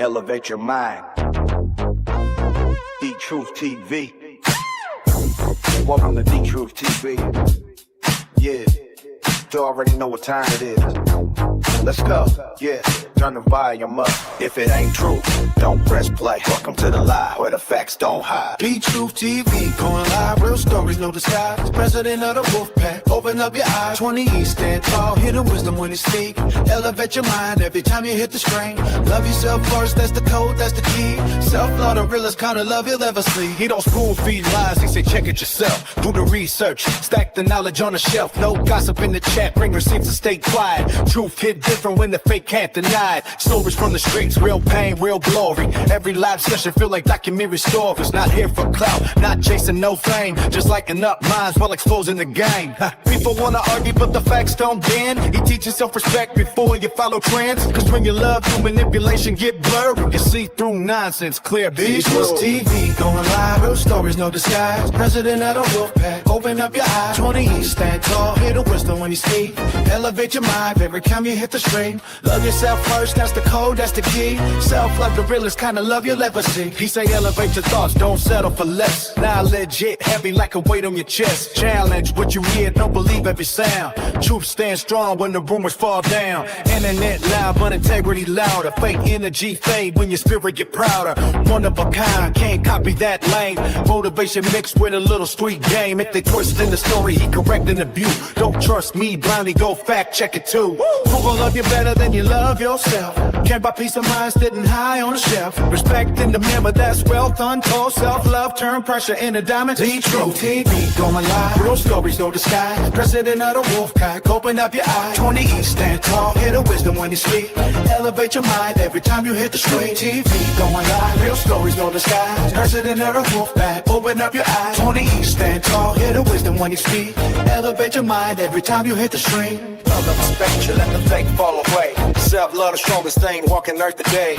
Elevate your mind. D-Truth TV. Welcome to D-Truth TV. Yeah, you already know what time it is. Let's go. Yeah, turn the volume up. If it ain't true, don't press play. Welcome to the lie where the facts don't hide. D-Truth TV, going live, real stories, no disguise. President of the wolf pack, open up your eyes. 20 East, stand tall, hear the wisdom when you speak. Elevate your mind every time you hit the screen. Love yourself first, that's the code, that's the key. Self-love, the realest kind of love you'll ever see. He don't spoon-feed lies, he say check it yourself. Do the research, stack the knowledge on the shelf. No gossip in the chat, bring receipts to stay quiet. Truth hit different when the fake can't deny it. Stories from the streets, real pain, real glory. Every live session feel like documentary stories. Not here for clout, not chasing no fame. Just lighting up minds while exposing the game. People wanna argue but the facts don't bend. He teaches self-respect before you follow trends. Cause when you love through manipulation get blurry. You can see through nonsense clear. D-Truth TV, going live, real stories, no disguise. President of the wolf pack, open up your eyes. 20 East, stand tall, hear the wisdom when you speak. Elevate your mind every time you hit the stream. Love yourself first, that's the code, that's the key. Self-love, the realest kind of love you'll ever see. He say elevate your thoughts, don't settle for less. Now legit, heavy like a weight on your chest. Challenge what you hear, don't believe every sound. Truth stands strong when the rumors fall down. Internet loud, but integrity louder. Fake energy fade when your spirit get prouder. One of a kind, can't copy that lane. Motivation mixed with a little street game. If they twist in the story, he correcting the view. Don't trust me blindly, go fact check it too. Who gon' love you better than you love yourself? Can't buy peace of mind sitting high on the shelf. Respect in the mirror, that's wealth untold. Self-love turn pressure into diamonds. D-Truth TV, going live, real stories, no disguise. President of the wolf pack, open up your eyes. 20 East, stand tall, hear the wisdom when you speak. Elevate your mind every time you hit the screen. TV, going live, real stories, no disguise. President of the wolf pack, open up your eyes. 20 East, stand tall, hear the wisdom when you speak. Elevate your mind every time you hit the screen. Love the respect, you let the fake fall away. Self-love, the strongest thing walking earth today.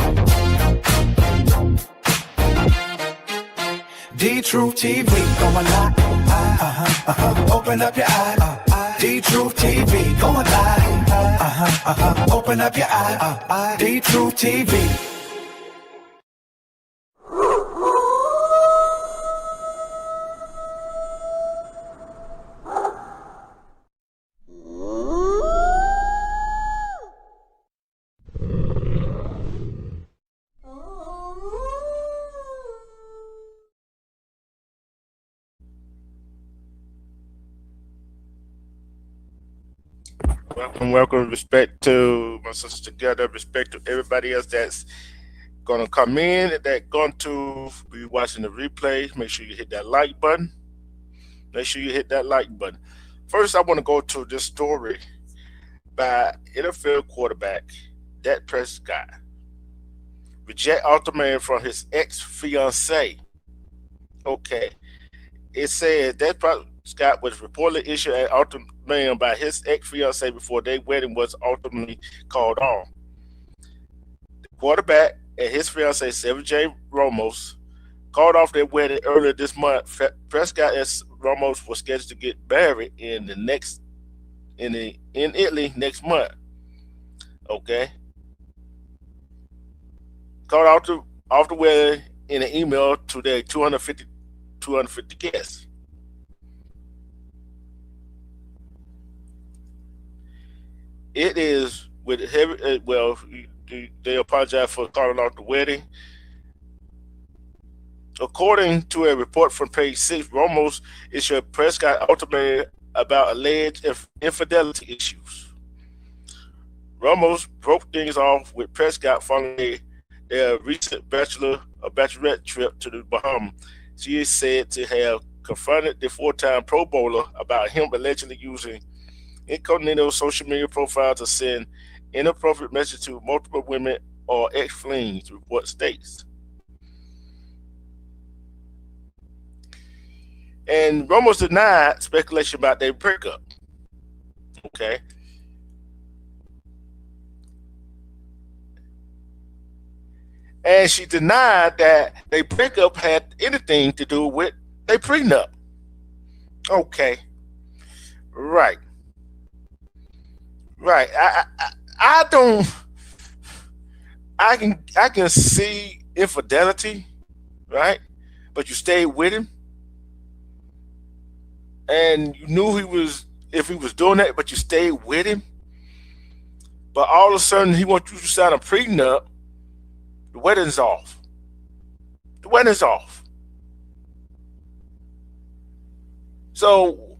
D-Truth TV, going live. Open up your eyes. D-Truth TV, going live. Open up your eyes. D-Truth TV. Welcome, respect to my sisters together, respect to everybody else that's going to come in, that's going to be watching the replay. Make sure you hit that like button. Make sure you hit that like button. First, I want to go to this story by NFL quarterback Dak Prescott. Reject ultimatum from his ex-fiancée. Okay. It said Dak Prescott was reportedly issued an ultimatum by his ex-fiancée before their wedding was ultimately called off. The quarterback and his fiancée, Sarah J. Ramos, called off their wedding earlier this month. Prescott and Ramos were scheduled to get married in Italy next month. Okay. Called off the wedding in an email to their 250 guests. It is with heavy. Well, they apologize for calling off the wedding. According to a report from page 6, Ramos issued Prescott ultimatum about alleged infidelity issues. Ramos broke things off with Prescott following their recent bachelorette trip to the Bahamas. She is said to have confronted the four-time Pro Bowler about him allegedly using incognito social media profile to send inappropriate messages to multiple women or ex-flings, the report states. And Ramos denied speculation about their breakup. Okay. And she denied that their breakup had anything to do with their prenup. Okay. Right. Right. I don't I can see infidelity, right? But you stayed with him, and you knew he was if he was doing that, but you stayed with him. But all of a sudden, he wants you to sign a prenup. The wedding's off. The wedding's off. So,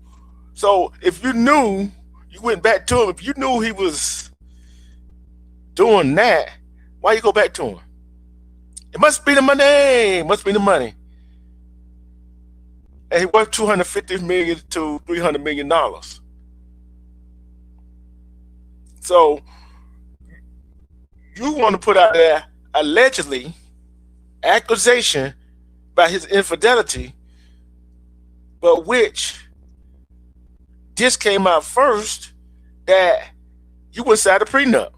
so if you knew, you went back to him. If you knew he was doing that, why you go back to him? It must be the money. It must be the money. And he worth $250 to $300 million. So you want to put out there allegedly accusation by his infidelity, but which this came out first that you wouldn't sign a prenup.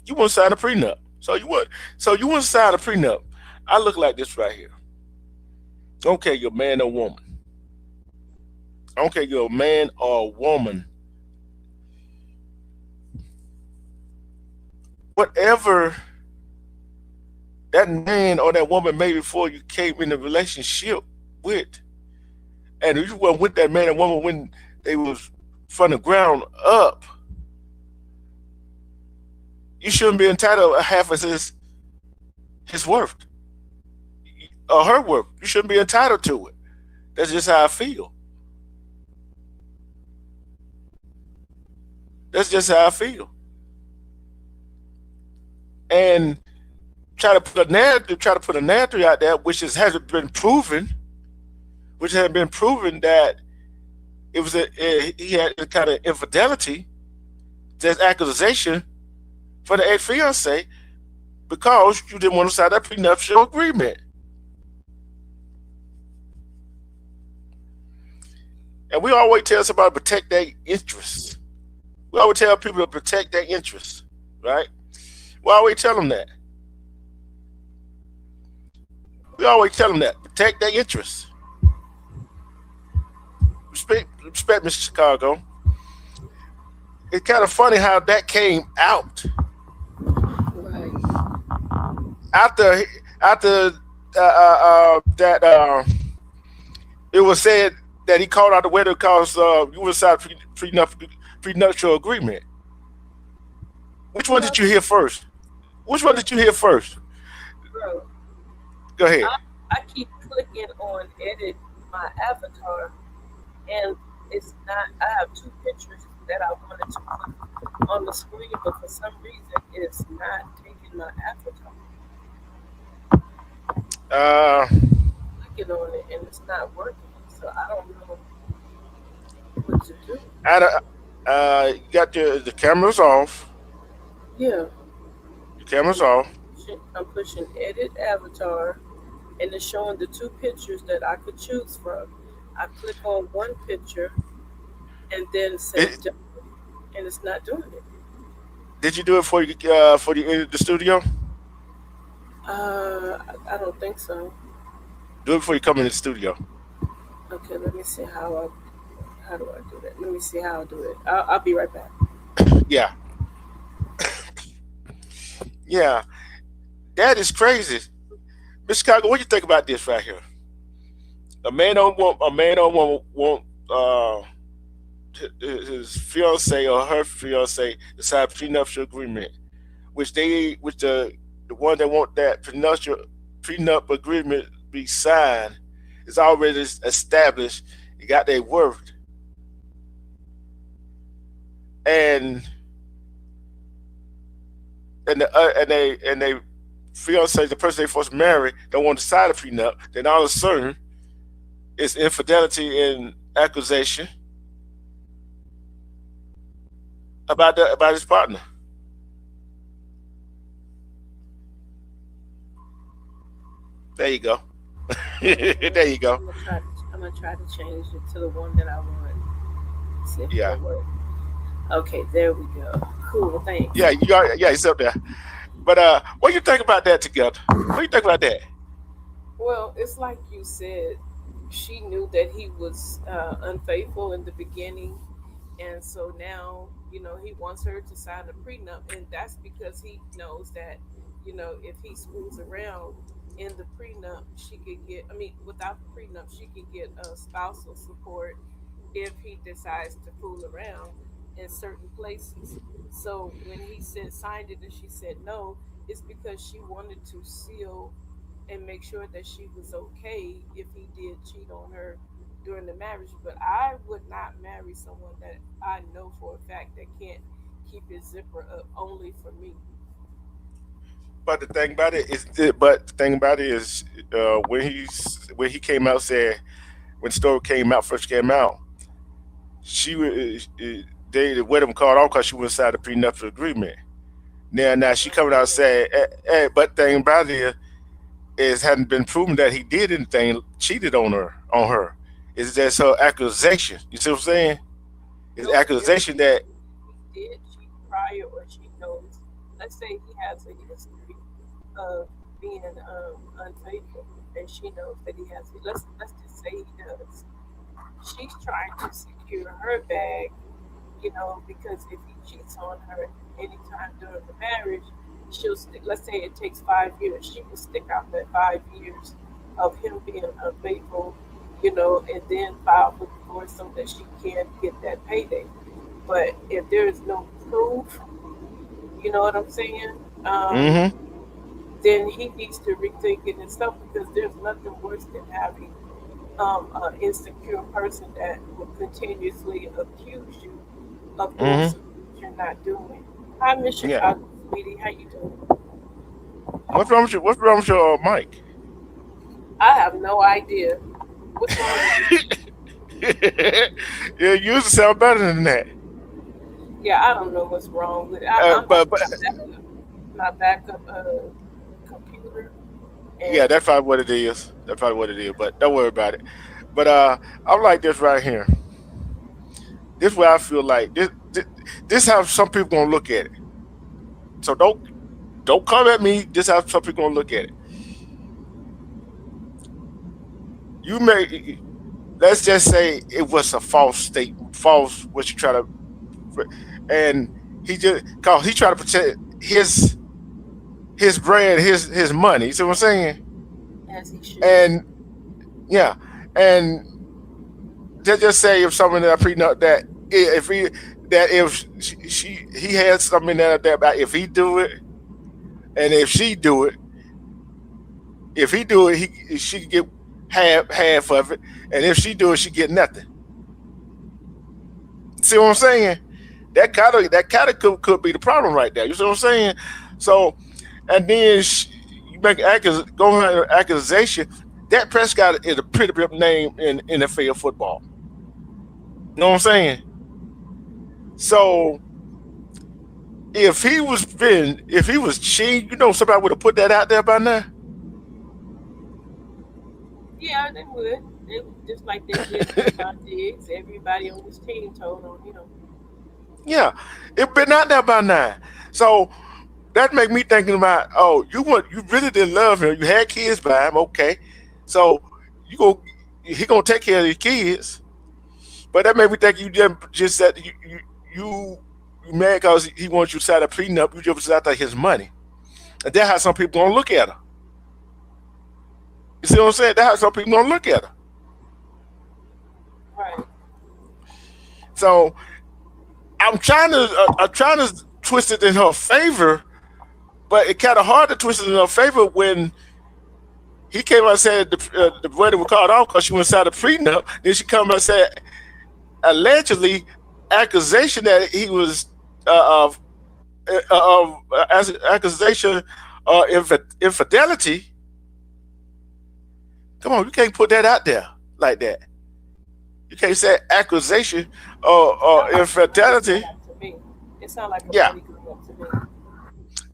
You wouldn't sign a prenup. So you would. So you wouldn't sign a prenup. I look like this right here. I don't care you're a man or woman. I don't care you're a man or a woman. Whatever that man or that woman made before you came in a relationship with, and if you weren't with that man and woman when they was from the ground up, you shouldn't be entitled to half of his worth or her worth. You shouldn't be entitled to it. That's just how I feel. That's just how I feel. And try to put a narrative out there, which hasn't been proven, that it was he had a kind of infidelity. There's accusation for the ex-fiance because you didn't want to sign that prenuptial agreement. And we always tell somebody to protect their interests. We always tell people to protect their interests, right? We always tell them that. We always tell them that. Protect their interests. Respect Mr. Chicago. It's kind of funny how that came out. Right. After that it was said that he called out the wedding because you were signed prenuptial agreement. Which one did you hear first? Which one did you hear first? Bro, Go ahead. I keep clicking on edit my avatar, and it's not. I have two pictures that I wanted to put on the screen, but for some reason, it's not taking my avatar. Clicking on it, and it's not working. So I don't know what to do. You got the cameras off. Yeah, The cameras off. I'm pushing edit avatar, and it's showing the two pictures that I could choose from. I click on one picture, and then say done, and it's not doing it. Did you do it for you entered the studio? I don't think so. Do it before you come in the studio. Okay, let me see how do I do that? Let me see how I do it. I'll be right back. Yeah. Yeah. That is crazy. Mr. Chicago, what do you think about this right here? A man or woman want his fiance or her fiance to sign a prenuptial agreement, which the one that want that prenup agreement be signed is already established. You got their worth, and they fiance, the person they supposed to marry, don't want to sign a prenup. Then all of a sudden, it's infidelity and accusation about his partner. There you go. There you go. I'm gonna try to change it to the one that I want. See if Yeah. it'll work. Okay, there we go. Cool, thanks. Yeah, it's up there. But what do you think about that together? What do you think about that? Well, it's like you said, she knew that he was unfaithful in the beginning, And so now, he wants her to sign a prenup, and that's because he knows that, if he screws around in the prenup, she could get, I mean, without the prenup, she could get spousal support if he decides to fool around in certain places. So when he said signed it and she said no, it's because she wanted to seal and make sure that she was okay if he did cheat on her during the marriage. But I would not marry someone that I know for a fact that can't keep his zipper up only for me. but the thing about it is, when he came out said when the story came out first came out, she was they let him called off because she was inside the prenuptial agreement. Now she coming out saying, but the thing about it is hadn't been proven that he did anything, cheated on her. It's just her accusation. You see what I'm saying? It's No, accusation that. he did cheat prior or she knows. Let's say he has a history of being unfaithful, and she knows that he has. Let's just say he does. She's trying to secure her bag, because if he cheats on her anytime during the marriage, she'll stick. Let's say it takes 5 years, she will stick out that 5 years of him being unfaithful, and then file for divorce so that she can get that payday. But if there is no proof, you know what I'm saying? Hmm. Then he needs to rethink it and stuff, because there's nothing worse than having an insecure person that will continuously accuse you of doing Hmm. something that you're not doing. Hi, Miss Yeah. Chicago, sweetie. How you doing? What's wrong with your mic? I have no idea. What's wrong with it? Yeah, you used to sound better than that. Yeah, I don't know what's wrong with it. I'm on But my backup computer, yeah, and that's probably what it is. That's probably what it is. But don't worry about it. But I'm like this right here. This way I feel like this how some people gonna look at it. So don't come at me. This how some people gonna look at it. You may let's just say it was a false statement, false what you try to, and he just cause he try to protect his brand, his money. You see what I'm saying? as he should. And yeah, and just say if someone that prenup that if he that if he has something that about if he do it and if she do it, if he do it, she get half of it, and if she do it, she get nothing. See what I'm saying? That kind of could be the problem right there. You see what I'm saying? So, and then you make go ahead an accusation. Dak Prescott is a pretty big name in NFL football. You know what I'm saying? So if he was cheating, somebody would have put that out there by now. Yeah, they would. They would, just like they did Stephon Diggs. Everybody on this team told on him. Yeah, it been out there by now. So that make me thinking about, oh, you really didn't love him. You had kids by him, okay. So you go he gonna take care of your kids. But that made me think you just said you you mad because he wants you to sign a prenup. You just out there his money, and that's how some people gonna look at her. You see what I'm saying? That's how some people gonna look at her. Right. So I'm trying to twist it in her favor, but it kind of hard to twist it in her favor when he came out and said the wedding was called off because she went inside a prenup. Then she come out and said allegedly accusation that he was of as accusation infidelity. Come on, you can't put that out there like that. You can't say accusation or Sound like a money infidelity. come up to me. It sounds like a Yeah. money come up to me.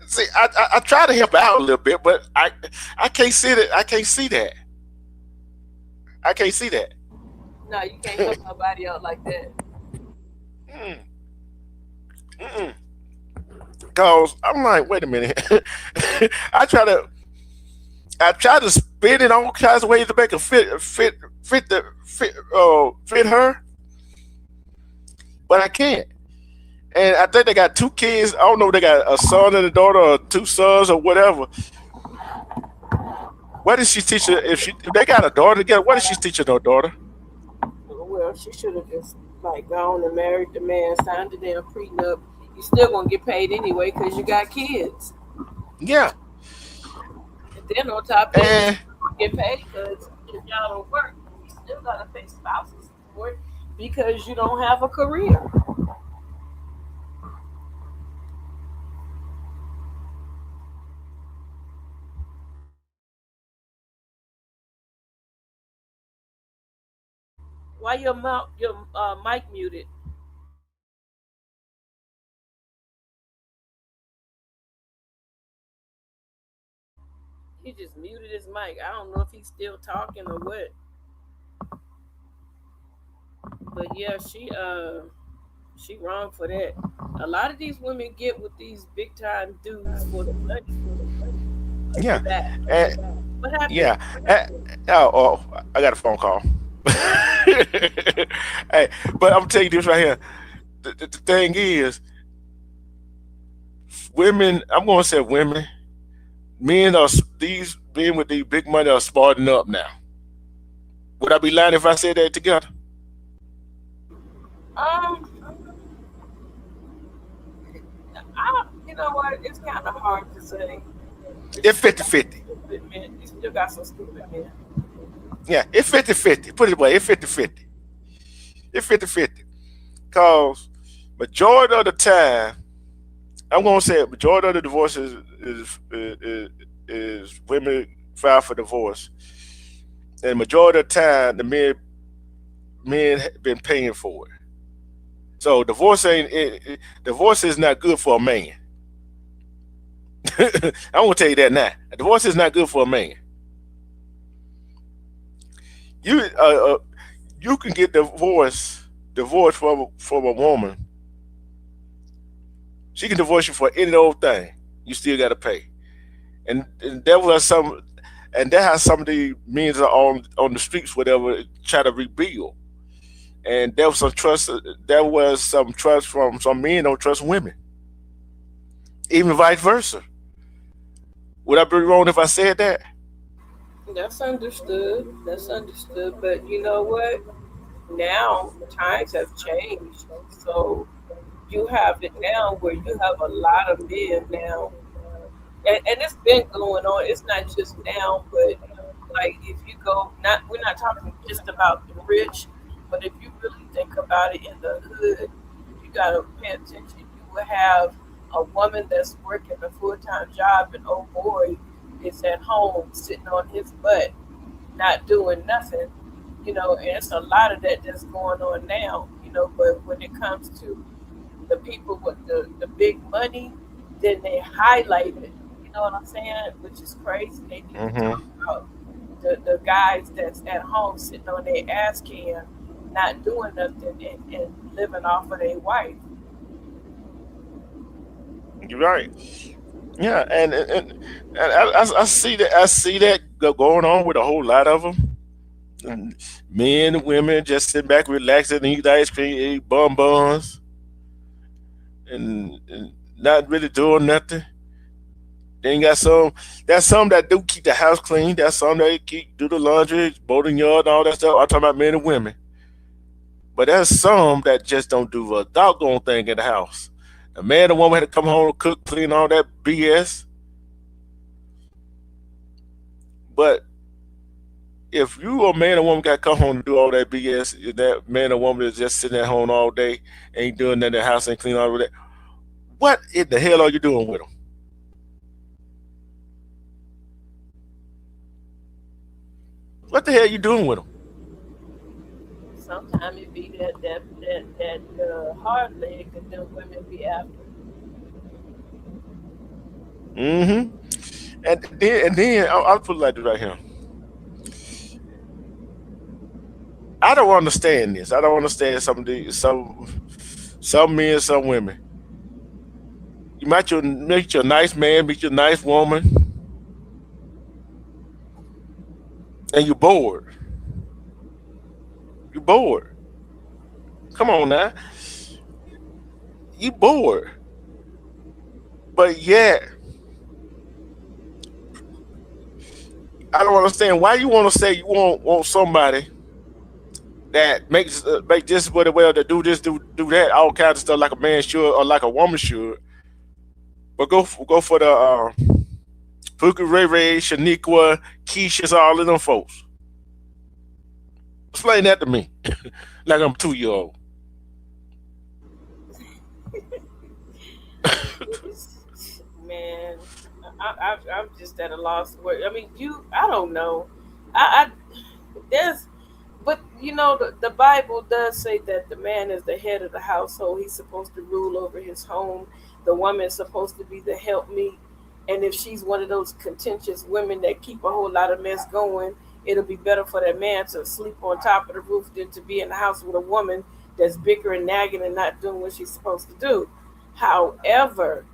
See, I try to help out a little bit, but I can't see that. I can't see that. I can't see that. No, you can't help nobody out like that. Mm, mm-mm. Cause I'm like, wait a minute. I try to I try to spin it all kinds of ways to make it fit her. but I can't. And I think they got two kids. I don't know if they got a son and a daughter or two sons or whatever. What is she teaching? If they got a daughter together, what is she teaching her daughter? Well, she should have just like gone and married the man, signed the damn prenup. You still gonna get paid anyway because you got kids. Yeah. And then on top of it, And you get paid because if y'all don't work, you still gotta pay spousal support because you don't have a career. Why your mic muted? He just muted his mic. I don't know if he's still talking or what. But yeah, she wrong for that. A lot of these women get with these big time dudes for the money. yeah, That and what happened? yeah. And, oh, I got a phone call. Hey, but I'm telling you this right here. The thing is, women. I'm going to say women. Men are these men with these big money are smarting up now. Would I be lying if I said that together? Um, you know what? It's kind of hard to say. You It's still got 50-50. stupid men. You still got some stupid men. Yeah, it's 50-50. Put it away. It's 50-50. It's 50-50. Because majority of the time, I'm going to say it, majority of the divorces is women file for divorce. And majority of the time, the men been paying for it. So divorce is not good for a man. I'm gonna tell you that now. Divorce is not good for a man. You you can get divorced from a woman. She can divorce you for any old thing. You still got to pay. And that was some, and that how some of the men are on the streets, whatever, try to rebuild. And there was some trust. There was some trust from some men don't trust women, even vice versa. Would I be wrong if I said that? That's understood. That's understood. But you know what? Now times have changed. So you have it now where you have a lot of men now, and it's been going on. It's not just now, but like if you go, not we're not talking just about the rich, but if you really think about it in the hood, you gotta pay attention. You will have a woman that's working a full time job, and oh boy is at home sitting on his butt, not doing nothing. And it's a lot of that that's going on now. But when it comes to the people with the big money, then they highlight it. You know what I'm saying? Which is crazy. They need to talk Hmm. about the guys that's at home sitting on their ass can, not doing nothing and living off of their wife. You're right. Yeah, and I see that. I see that going on with a whole lot of them. And men and women just sit back, relaxing, and eat ice cream, eat bonbons, and not really doing nothing. Then you got some. There's some that do keep the house clean. There's some that keep do the laundry, boating yard, and all that stuff. I'm talking about men and women. But there's some that just don't do a doggone thing in the house. The man and woman had to come home and cook, clean, all that BS. But if you a man and woman got to come home and do all that BS, that man and woman is just sitting at home all day, ain't doing nothing in the house, ain't cleaning all of that. What in the hell are you doing with them? What the hell are you doing with them? Sometimes it be that hard leg that them women be after. Mm-hmm. And then I'll put it like this right here. I don't understand this. I don't understand some men, some women. You might meet your nice man, meet your nice woman, and you're bored. You're bored. Come on now. You bored, but yet I don't understand why you want to say you want somebody that make this really well, to do this, do that, all kinds of stuff like a man should or like a woman should, but go for the Pookie, Ray Ray, Shaniqua, Keisha's, all of them folks. Explain that to me, like I'm 2 year old. Man, I'm just at a loss for word. I mean, I don't know. I there's, but the Bible does say that the man is the head of the household. He's supposed to rule over his home. The woman is supposed to be the helpmeet. And if she's one of those contentious women that keep a whole lot of mess going, it'll be better for that man to sleep on top of the roof than to be in the house with a woman that's bickering, nagging, and not doing what she's supposed to do. However,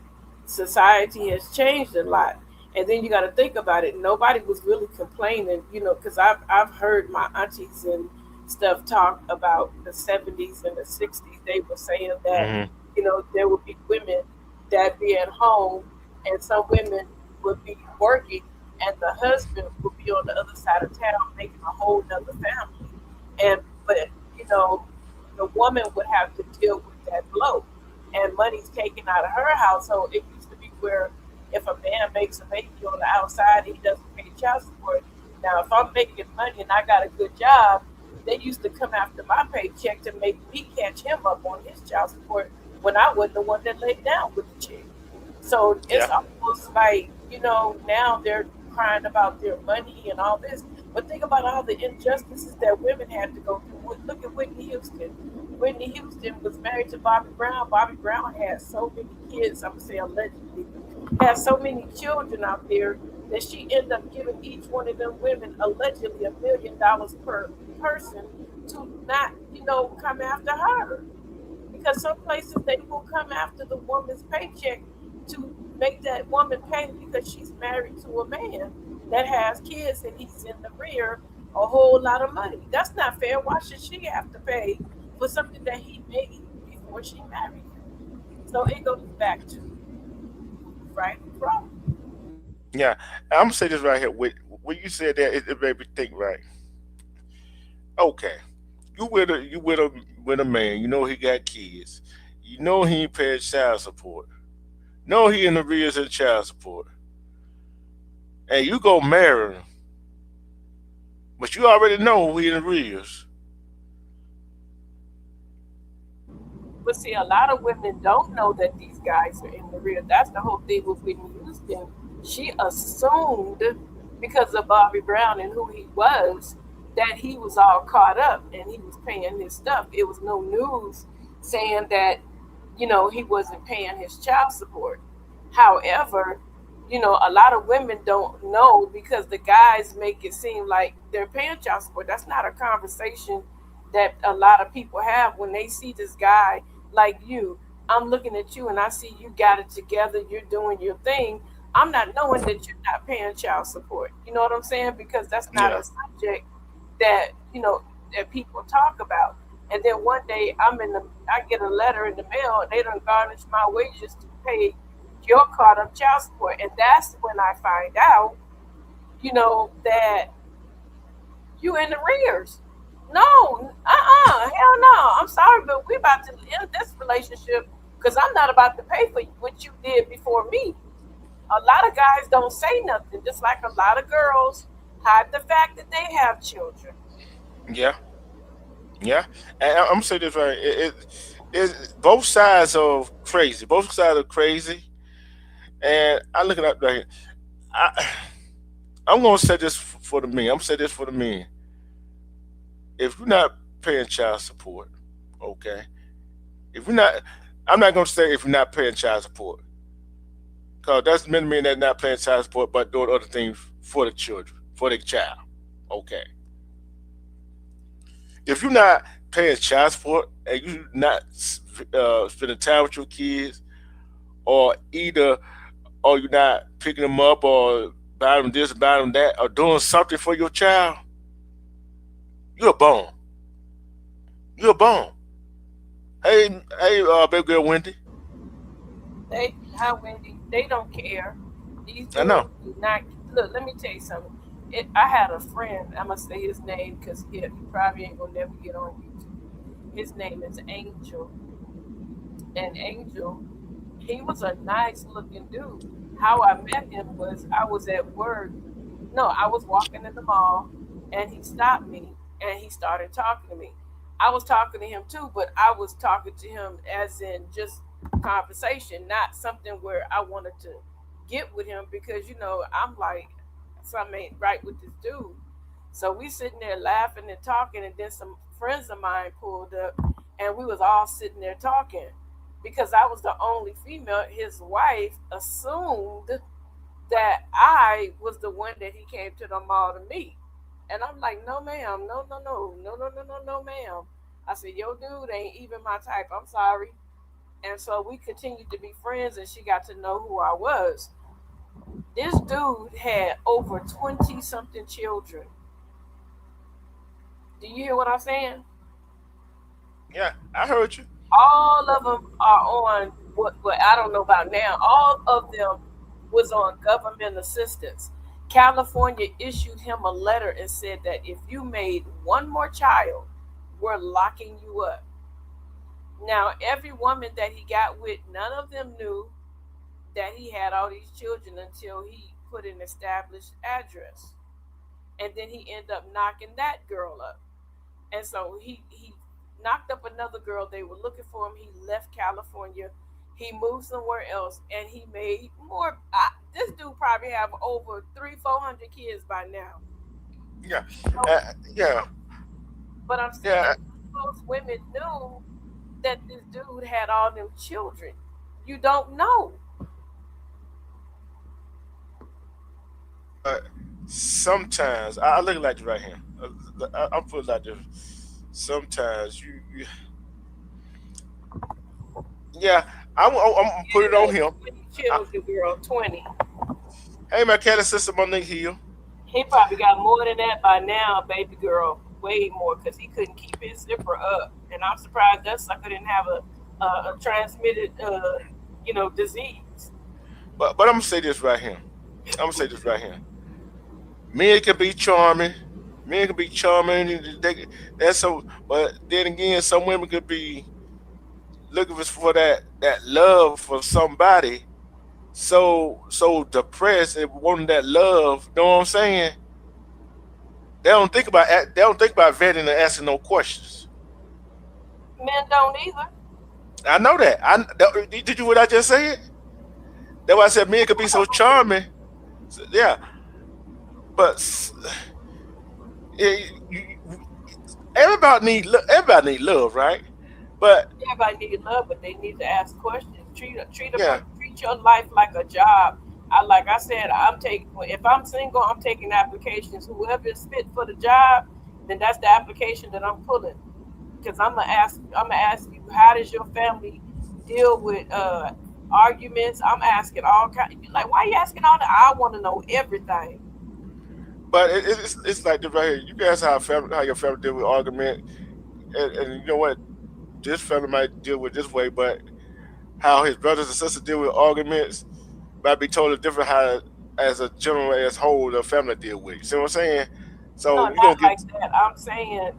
society has changed a lot. And then you got to think about it. Nobody was really complaining, because I've heard my aunties and stuff talk about the 70s and the 60s. They were saying that, Hmm. there would be women that be at home, and some women would be working, and the husband would be on the other side of town making a whole nother family. But you know, the woman would have to deal with that blow, and money's taken out of her household. It used to be where if a man makes a baby on the outside, he doesn't pay child support. Now, if I'm making money and I got a good job, they used to come after my paycheck to make me catch him up on his child support when I wasn't the one that laid down with the chick. So it's Yeah. almost like, now they're crying about their money and all this. But think about all the injustices that women had to go through. Look at Whitney Houston. Whitney Houston was married to Bobby Brown. Bobby Brown had so many kids, I'm going to say allegedly, had so many children out there that she ended up giving each one of them women allegedly $1 million per person to not, come after her, because some places they will come after the woman's paycheck to make that woman pay because she's married to a man that has kids and he's in the rear a whole lot of money. That's not fair. Why should she have to pay for something that he made before she married him? So it goes back to right and wrong. Yeah, I'm gonna say this right here. When you said that, it made me think. Right. Okay. You with a man. You know he got kids. You know he ain't paying child support. No, he in the arrears in child support. And you go marry him, but you already know he in the arrears. But see, a lot of women don't know that these guys are in the rear. That's the whole thing with Whitney Houston. She assumed because of Bobby Brown and who he was that he was all caught up and he was paying his stuff. It was no news saying that, he wasn't paying his child support. However, a lot of women don't know because the guys make it seem like they're paying child support. That's not a conversation that a lot of people have when they see this guy like you. I'm looking at you and I see you got it together, you're doing your thing. I'm not knowing that you're not paying child support. You know what I'm saying? Because that's not Yeah. a subject that, that people talk about. And then one day I get a letter in the mail and they don't garnish my wages to pay your caught up child support. And that's when I find out, that you in the rears. No, hell no. I'm sorry, but we're about to end this relationship because I'm not about to pay for what you did before me. A lot of guys don't say nothing, just like a lot of girls hide the fact that they have children. Yeah. Yeah. And I'm gonna say this right. It both sides are crazy. Both sides are crazy. And I look at that right here. I, I'm gonna say this for the men. I'm gonna say this for the men. If you're not paying child support, okay. If you're not, I'm not gonna say if you're not paying child support, cause that's many men that not paying child support but doing other things for the children, for their child. Okay. If you're not paying child support and you not spending time with your kids, or either, or you're not picking them up or buying them this, buying them that, or doing something for your child, you're a bum. You're a bum. Hey, baby girl Wendy. They how Wendy, they don't care. These I know. dudes do not look. Let me tell you something. I had a friend. I'm gonna say his name because he probably ain't gonna never get on YouTube. His name is Angel, and Angel, he was a nice looking dude. How I met him was I was at work. No, I was walking in the mall, and he stopped me and he started talking to me. I was talking to him too, but I was talking to him as in just conversation, not something where I wanted to get with him because I'm like something ain't right with this dude. So we sitting there laughing and talking, and then some friends of mine pulled up, and we was all sitting there talking. Because I was the only female, his wife assumed that I was the one that he came to the mall to meet. And I'm like, no, ma'am, no, no, no, no, no, no, no, no, ma'am. I said, yo, dude ain't even my type. I'm sorry. And so we continued to be friends, and she got to know who I was. This dude had over 20 something children. Do you hear what I'm saying? Yeah, I heard you. All of them are on what I don't know about now. All of them was on government assistance. California issued him a letter and said that if you made one more child, we're locking you up. Now, every woman that he got with, none of them knew that he had all these children until he put an established address. And then he ended up knocking that girl up. And so he knocked up another girl. They were looking for him. He left California. He moved somewhere else, and he made more. This dude probably have over 300-400 kids by now. Yeah, So, yeah, but I'm saying yeah. most women knew that this dude had all them children. You don't know. But sometimes I look like this right here. I'm putting like this. Sometimes yeah, I'm gonna put it Yeah, on him. 20 I, children, girl, 20. hey, my Kelly sister, my nigga Hill. He probably got more than that by now, baby girl. Way more, because he couldn't keep his zipper up. And I'm surprised that sucker didn't have a transmitted, disease. But I'm gonna say this right here. I'm gonna say this right here. Men can be charming. Men can be charming. That's so. But then again, some women could be looking for that love for somebody. So depressed and wanting that love. Know what I'm saying? They don't think about vetting and asking no questions. Men don't either. I know that. Did you what I just said? That's why I said men could be so charming. Yeah, but yeah, everybody need love, right? But Everybody need love, but they need to ask questions. yeah, Treat your life like a job. Like I said, I'm taking. If I'm single, I'm taking applications. Whoever is fit for the job, then that's the application that I'm pulling. Because I'm gonna ask you, how does your family deal with arguments? I'm asking all kind. Like, why are you asking all that? I want to know everything. but it's like this right here. You guys how your family deal with argument, and you know what? This family might deal with this way, but how his brothers and sisters deal with arguments might be totally different. How as a general as whole the family deal with. You see what I'm saying? No, So you gonna not get like that.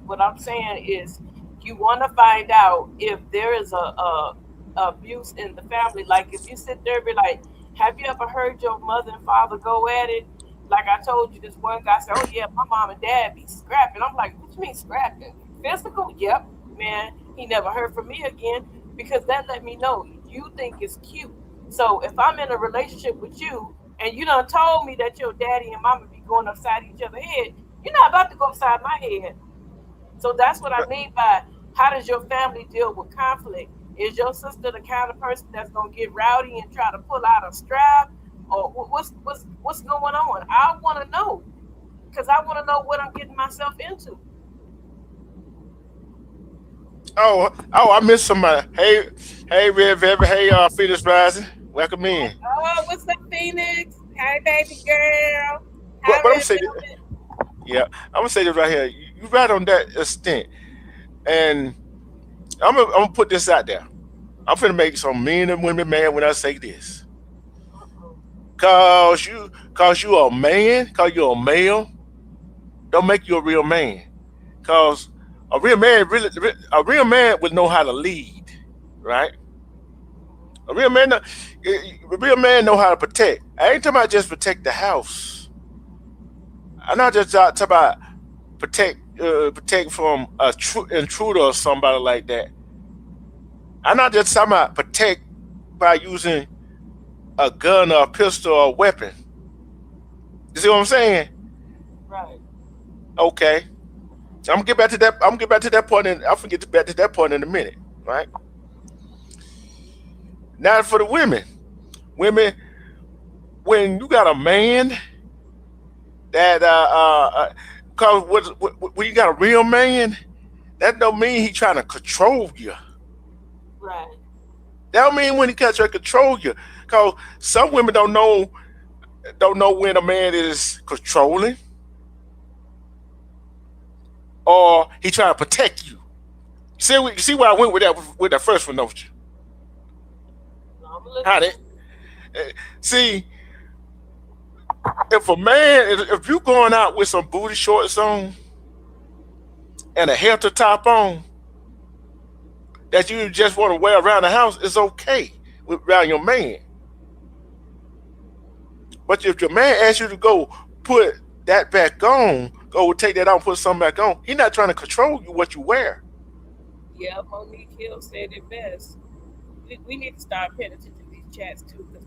What I'm saying is, you want to find out if there is a abuse in the family. Like if you sit there and be like, have you ever heard your mother and father go at it? Like I told you, this one guy said, oh yeah, my mom and dad be scrapping. I'm like, what you mean scrapping? Physical? Yep, man. He never heard from me again because that let me know you think it's cute. So if I'm in a relationship with you and you done told me that your daddy and mama be going upside each other's head, you're not about to go upside my head. So that's what I mean by how does your family deal with conflict? Is your sister the kind of person that's gonna get rowdy and try to pull out a strap, or what's going on? I want to know because I want to know what I'm getting myself into. oh I missed somebody. Hey Red Velvet. Hey Phoenix Rising. Welcome in. Oh, what's up, Phoenix? Hey, baby girl. But Hi, I'm Red saying Velvet. yeah, I'm gonna say this right here. You right on that extent, and I'm gonna put this out there. I'm finna make some men and women mad when I say this. Uh-uh. Cause you a man, cause you a male, don't make you a real man. Cause a real man would know how to lead, right? A real man, a real man know how to protect. I ain't talking about just protect the house. I'm not just talking about protect from a intruder or somebody like that. I'm not just talking about protect by using a gun or a pistol or a weapon. You see what I'm saying? Right. Okay. I'm gonna get back to that. I'm gonna get back to that point, and I'll forget back to that point in a minute. Right now, for the women, when you got a man that cause when you got a real man, that don't mean he trying to control you. Right. That don't mean when he trying to control you. Cause some women don't know when a man is controlling or he trying to protect you. See where I went with that first one, don't you? No, I'm How listening. that see if a man if you going out with some booty shorts on and a halter top on that you just want to wear around the house, it's okay around your man. But if your man asks you to go put that back on, go take that out and put something back on, he's not trying to control you what you wear. Yeah, Monique Hill said it best. We need to start paying attention to these chats too, because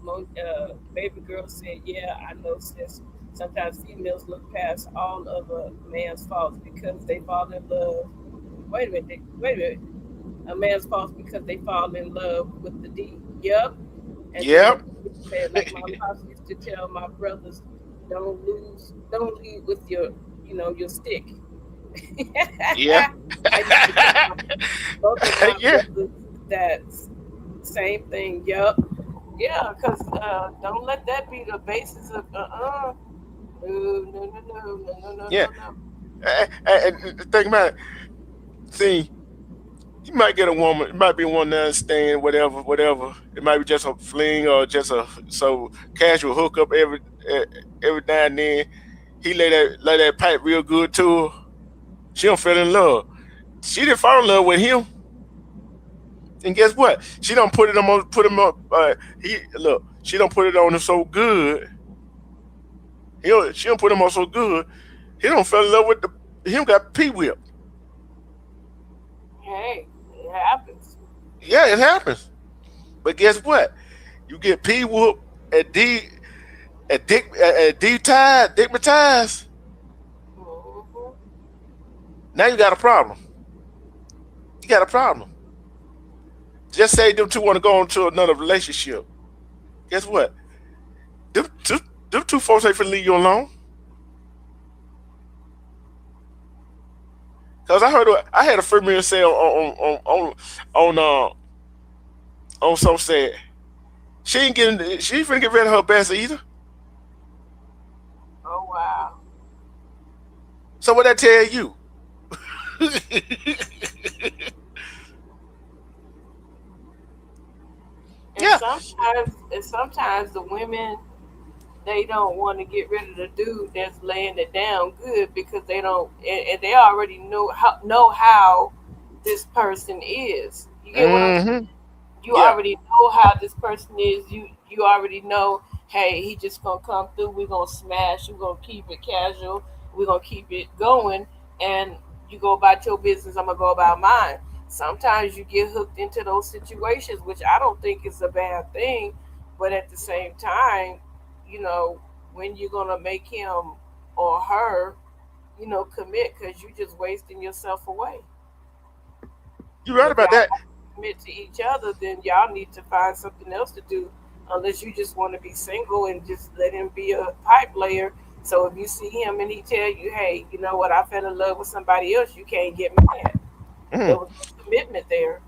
baby girl said, "Yeah, I know, sis. Sometimes females look past all of a man's faults because they fall in love. Wait a minute, wait a minute. A man's faults because they fall in love with the D. Yep." And then Yep. Monique said, "Like my pops used to tell my brothers, don't lead with your stick." Yeah. I used to tell both of my Yeah. brothers that same thing. Yup. Yeah, because don't let that be the basis of no, no, no, no, no, no, no, Yeah. no, no. And think about it. See, you might get a woman. It might be one night stand, whatever, whatever. It might be just a fling or just a so casual hookup eh, every now and then. He lay that pipe real good to her. She don't fell in love. She didn't fall in love with him. And guess what? She don't put him up. He look. She don't put it on him so good. She don't put him on so good. He don't fell in love with the. He don't got pee whipped. Hey, it happens. Yeah, it happens. But guess what? You get pee whoop at D tied, digmatized. Hmm. Now you got a problem. You got a problem. Just say them two want to go into another relationship. Guess what? Them two folks ain't finna leave you alone. Cause I had a friend say on some said she ain't finna get rid of her best either. Oh wow. So what that tell you? And Yeah. sometimes the women, they don't want to get rid of the dude that's laying it down good because they don't, and they already know how this person is. You get what I'm saying? Mm-hmm. You Yeah. already know how this person is. You already know, hey, he just gonna come through. We're gonna smash. We're gonna keep it casual. We're gonna keep it going. And you go about your business. I'm gonna go about mine. Sometimes you get hooked into those situations, which I don't think is a bad thing. But at the same time, you know, when you're gonna make him or her, commit, because you're just wasting yourself away. You And right if about y'all that. not commit to each other, then y'all need to find something else to do. Unless you just want to be single and just let him be a pipe layer. So if you see him and he tell you, hey, you know what, I fell in love with somebody else, you can't get mad. There Mm, was no commitment there.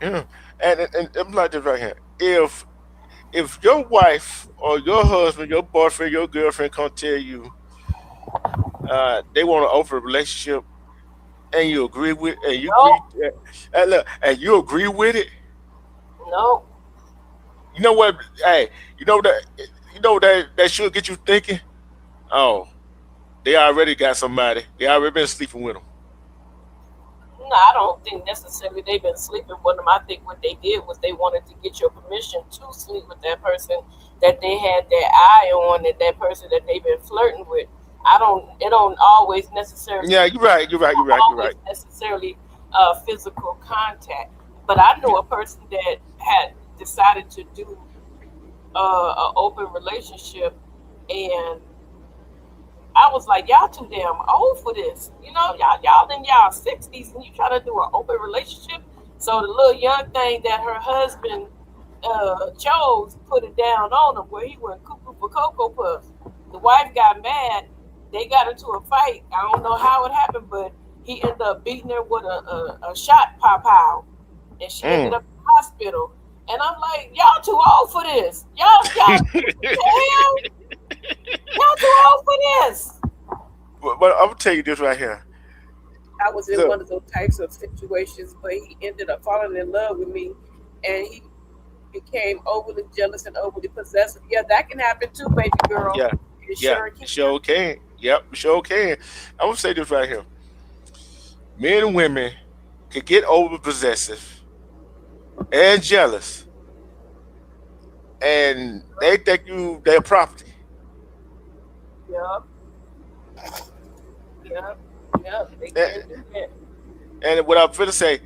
yeah. And I'm like this right here. If your wife or your husband, your boyfriend, your girlfriend come tell you they want to open a relationship and you agree with and you No, agree and look and you agree with it, No, You know what? Hey, you know that that should get you thinking. Oh, they already got somebody. They already been sleeping with them. no, I don't think necessarily they've been sleeping with them. I think what they did was they wanted to get your permission to sleep with that person that they had their eye on, and that person that they've been flirting with. I don't. It don't always necessarily. Yeah, you're right. You're right. You're Not right. You're right. always necessarily physical contact. But I knew a person that had decided to do an open relationship, and I was like, y'all too damn old for this. You know, y'all in y'all 60s and you try to do an open relationship. So the little young thing that her husband chose put it down on him where he went cuckoo for Cocoa Puffs. The wife got mad. They got into a fight. I don't know how it happened, but he ended up beating her with a shot pop out. And she ended Mm. up in the hospital. And I'm like, y'all too old for this. Y'all, damn, y'all too old for this. But I'm gonna tell you this right here. I was in Look, one of those types of situations, but he ended up falling in love with me, and he became overly jealous and overly possessive. Yeah, that can happen too, baby girl. yeah, It yeah, sure can. sure can. Yep, sure can. I'm gonna say this right here. Men and women can get over possessive and jealous, and they think you their property. Yep, yep, yep. They can And, do that. and what I'm gonna say,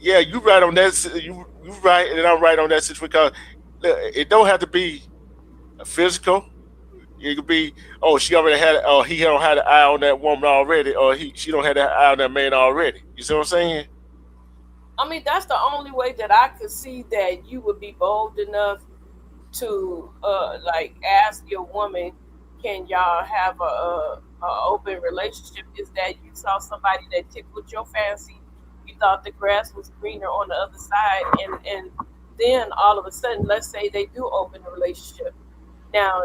yeah, you right on that. You right, and I'm right on that situation because look, it don't have to be physical. It could be, oh, she already had, oh, he don't have an eye on that woman already, or she don't have that eye on that man already. You see what I'm saying? I mean, that's the only way that I could see that you would be bold enough to like ask your woman, can y'all have a open relationship? Is that you saw somebody that tickled your fancy, you thought the grass was greener on the other side, and then all of a sudden, let's say they do open a relationship. Now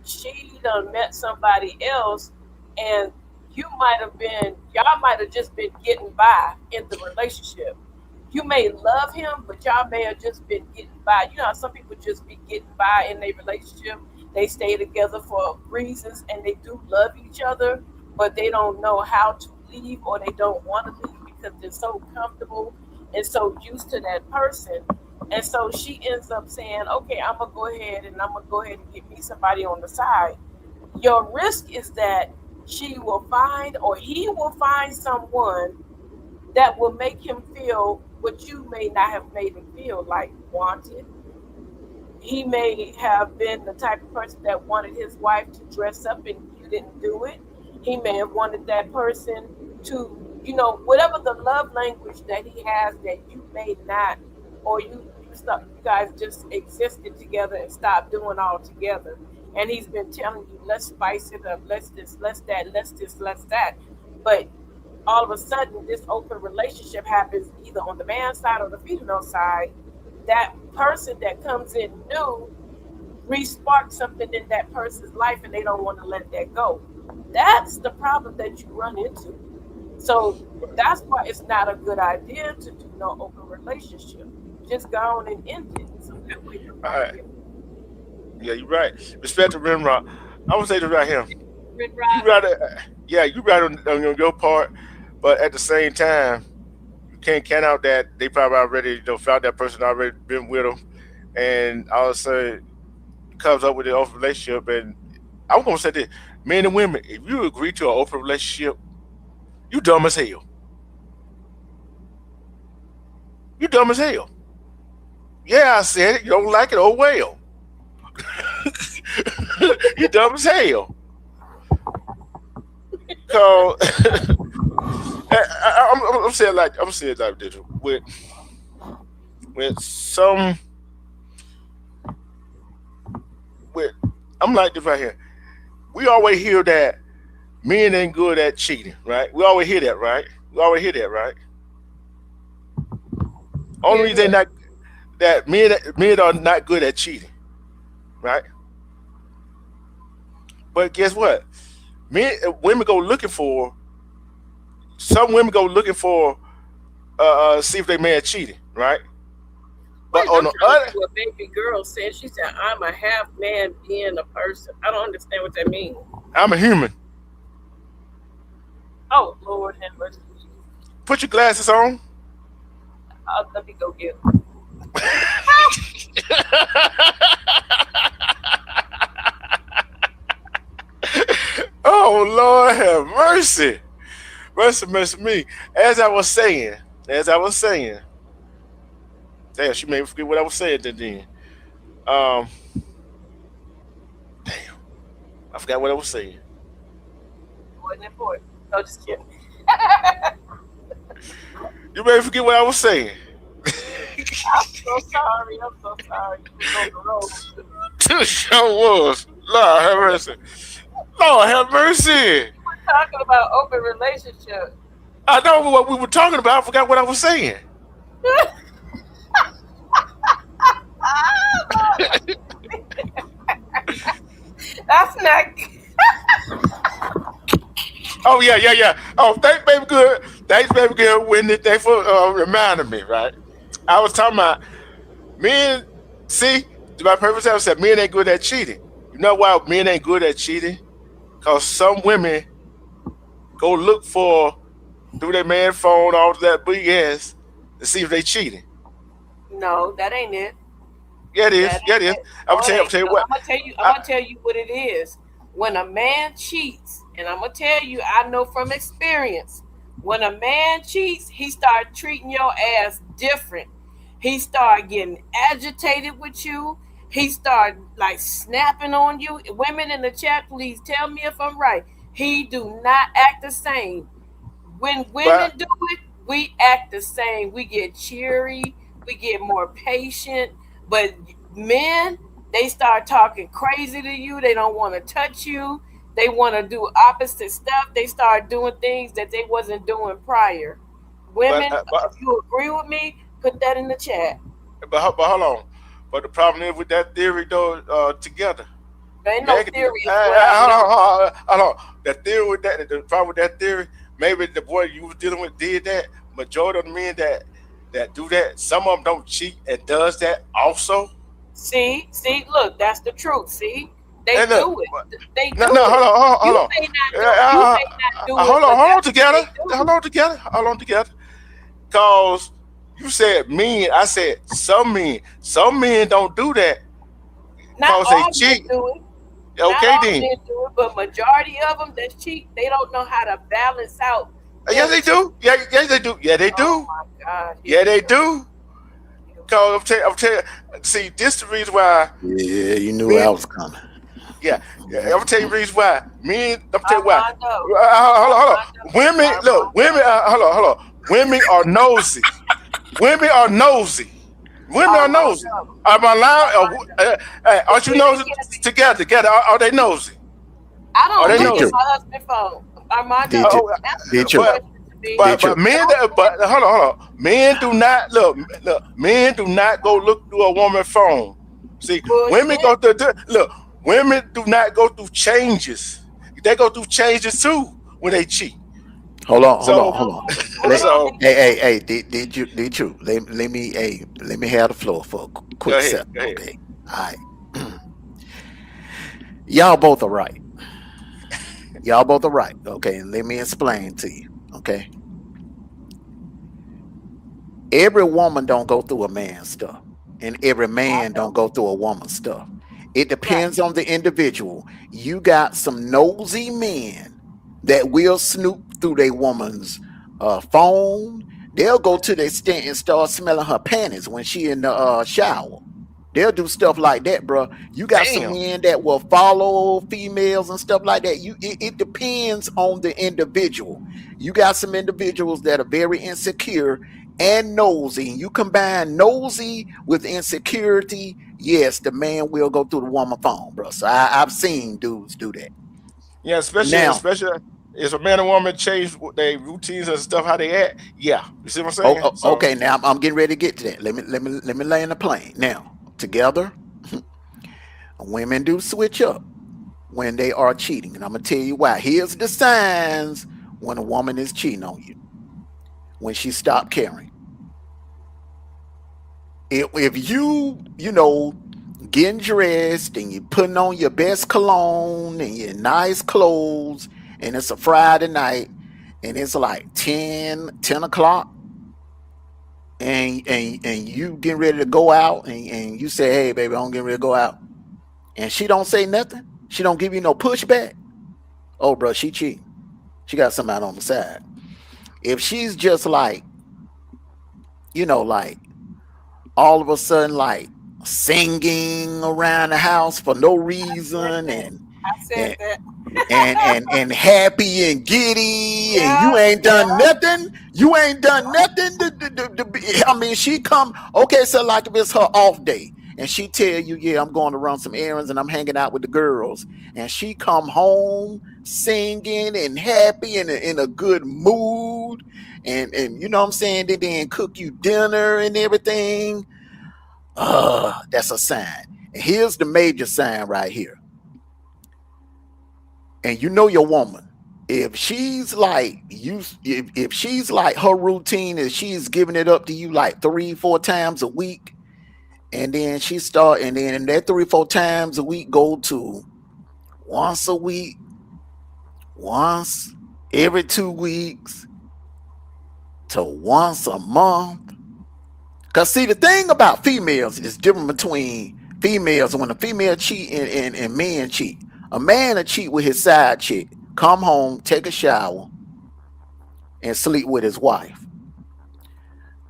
she done met somebody else, and y'all might have just been getting by in the relationship. You may love him, but y'all may have just been getting by. You know how some people just be getting by in their relationship. They stay together for reasons and they do love each other, but they don't know how to leave, or they don't want to leave because they're so comfortable and so used to that person. And so she ends up saying, okay, I'm gonna go ahead and I'm gonna go ahead and get me somebody on the side. Your risk is that she will find, or he will find someone that will make him feel what you may not have made him feel, like wanted. He may have been the type of person that wanted his wife to dress up and you didn't do it. He may have wanted that person to, whatever the love language that he has that you may not, or you guys just existed together and stopped doing all together. And he's been telling you, let's spice it up, let's this, let's that, let's this, let's that. But all of a sudden, this open relationship happens either on the man's side or the female side. That person that comes in new re-spark something in that person's life, and they don't want to let that go. That's the problem that you run into. So that's why it's not a good idea to do no open relationship. Just go on and end it. So that way you're All right right. here. Yeah, you're right. Respect to Rimrock. I would say this right here. Red You Rock. rather, yeah, you right on your part, but at the same time, you can't count out that they probably already found that person already been with them, and all of a sudden comes up with an open relationship. And I'm gonna say this: men and women, if you agree to an open relationship, you dumb as hell. You dumb as hell. Yeah, I said it. You don't like it? Oh well. You dumb as hell. Cause I'm saying like this with some with I'm like this right here. We always hear that men ain't good at cheating, right? We always hear that, right? We always hear that, right? Only Hear reason they what? not that men are not good at cheating, right? But guess what? Men women go looking for some women go looking for see if they man cheating, right? But I'm on the trying to other, do what baby girl said. She said, I'm a half man being a person. I don't understand what that means. I'm a human. Oh, Lord have mercy. Put your glasses on. Let me go get them. Oh Lord have mercy. Mercy, mercy me. As I was saying, damn, she made me forget what I was saying then. Um, damn, I forgot what I was saying. Wasn't important. No, just kidding. You made me forget what I was saying. I'm so sorry. I'm so sorry. You was on the road. The show was. Lord have mercy. Lord have mercy. We're talking about open relationship. I know what we were talking about. I forgot what I was saying. That's not. Oh yeah. Oh, thanks, baby good. Thanks, baby good. Wendy, thanks for reminding me. Right. I was talking about men. See, to my purpose, I said men ain't good at cheating. You know why men ain't good at cheating? Because some women go look for through their man phone all that big ass to see if they cheating. No, that ain't it. Yeah, it is. That Yeah, ain't it is. it. I'm No, gonna it tell you. I'm ain't. gonna tell you No, what. I'm I, gonna tell you what it is. When a man cheats, and I'm gonna tell you, I know from experience, when a man cheats, he start treating your ass different. He start getting agitated with you. He start like snapping on you. Women in the chat, please tell me if I'm right. He do not act the same. When women but do it, we act the same. We get cheery, we get more patient. But men, they start talking crazy to you. They don't want to touch you. They want to do opposite stuff. They start doing things that they wasn't doing prior. but Women, uh, but if you agree with me, put that in the chat. but hold on. But the problem is with that theory though. Together, There ain't no man can do. theory of what I Hold know. on, hold on, hold on. The theory with that. The problem with that theory. Maybe the boy you was dealing with did that. Majority of the men that do that, some of them don't cheat and does that also. See, look, that's the truth. See, they And look, do it. They no, do no, it. hold You on. may not do. You may not do it, but Hold on that's what together. they do. Hold on together. Cause you said men, I said some men. Some men don't do that Not cause they all men cheat. do it. Not Okay all then. men do it, but majority of them that cheat, they don't know how to balance out Yes them they cheating. do. Yeah, yes they do. Yeah they Oh do. my God, here Yeah we they go. do. Cause I'm telling you, see, this the reason why Yeah, you knew men, I was coming. I'm gonna tell you the reason why. Men, I'm tell you why. Armando, Hold Armando, on. Women, look, women, Armando, hold on. Women are nosy. Women are nosy. Women are nosy. Armando, Am I lying? Armando. Aren't you See, they nosy can't be. together? Are they nosy? I Are don't they look at nosy? Dietrich, my husband's phone. Armando, Dietrich, Oh, answer the Dietrich, but question to me. but Dietrich. men, Don't but answer. hold on. Men do not look. Men do not go look through a woman's phone. See, women go Bullshit. look. Women do not go through changes. They go through changes too when they cheat. So, Hold on. Hold on, so Hey, Dietrich. Let me have the floor for a go quick ahead. second, Go ahead. okay? All right. Y'all both are right. Y'all both are right. Okay, and let me explain to you. Okay. Every woman don't go through a man's stuff, and every I man don't know. go through a woman's stuff. It Right. depends on the individual. You got some nosy men that will snoop through their woman's phone. They'll go to the extent and start smelling her panties when she in the shower. They'll do stuff like that, bro. You got some Damn. men that will follow females and stuff like that. It depends on the individual. You got some individuals that are very insecure and nosy. You combine nosy with insecurity, yes, the man will go through the woman phone, bro. So I've seen dudes do that. Yeah, Now, especially if a man and woman change their routines and stuff how they act. Yeah, you see what I'm saying? So okay, now I'm getting ready to get to that. Let me lay in the plane. Now, together, women do switch up when they are cheating, and I'm gonna tell you why. Here's the signs when a woman is cheating on you. When she stopped caring. if you know, getting dressed and you putting on your best cologne and your nice clothes, and it's a Friday night, and it's like 10 o'clock, and you getting ready to go out, and you say, hey baby, I'm getting ready to go out, and she don't say nothing, she don't give you no pushback, oh bro, she cheating, she got somebody on the side. If she's just like, like all of a sudden like singing around the house for no reason, and I said that. and happy and giddy, and Yeah, you ain't done yeah. nothing. You ain't done nothing. I mean, she come, okay, so like if it's her off day, and she tell you, yeah, I'm going to run some errands and I'm hanging out with the girls, and she come home singing and happy and in a good mood, and you know what I'm saying, they then cook you dinner and everything. That's a sign. And here's the major sign right here. And you know your woman. If she's like if she's like her routine is she's giving it up to you like 3-4 times a week, and then and then that 3-4 times a week go to once a week, once every 2 weeks, to once a month. Because see, the thing about females is different between females. When a female cheat and men cheat, a man will cheat with his side chick, come home, take a shower, and sleep with his wife.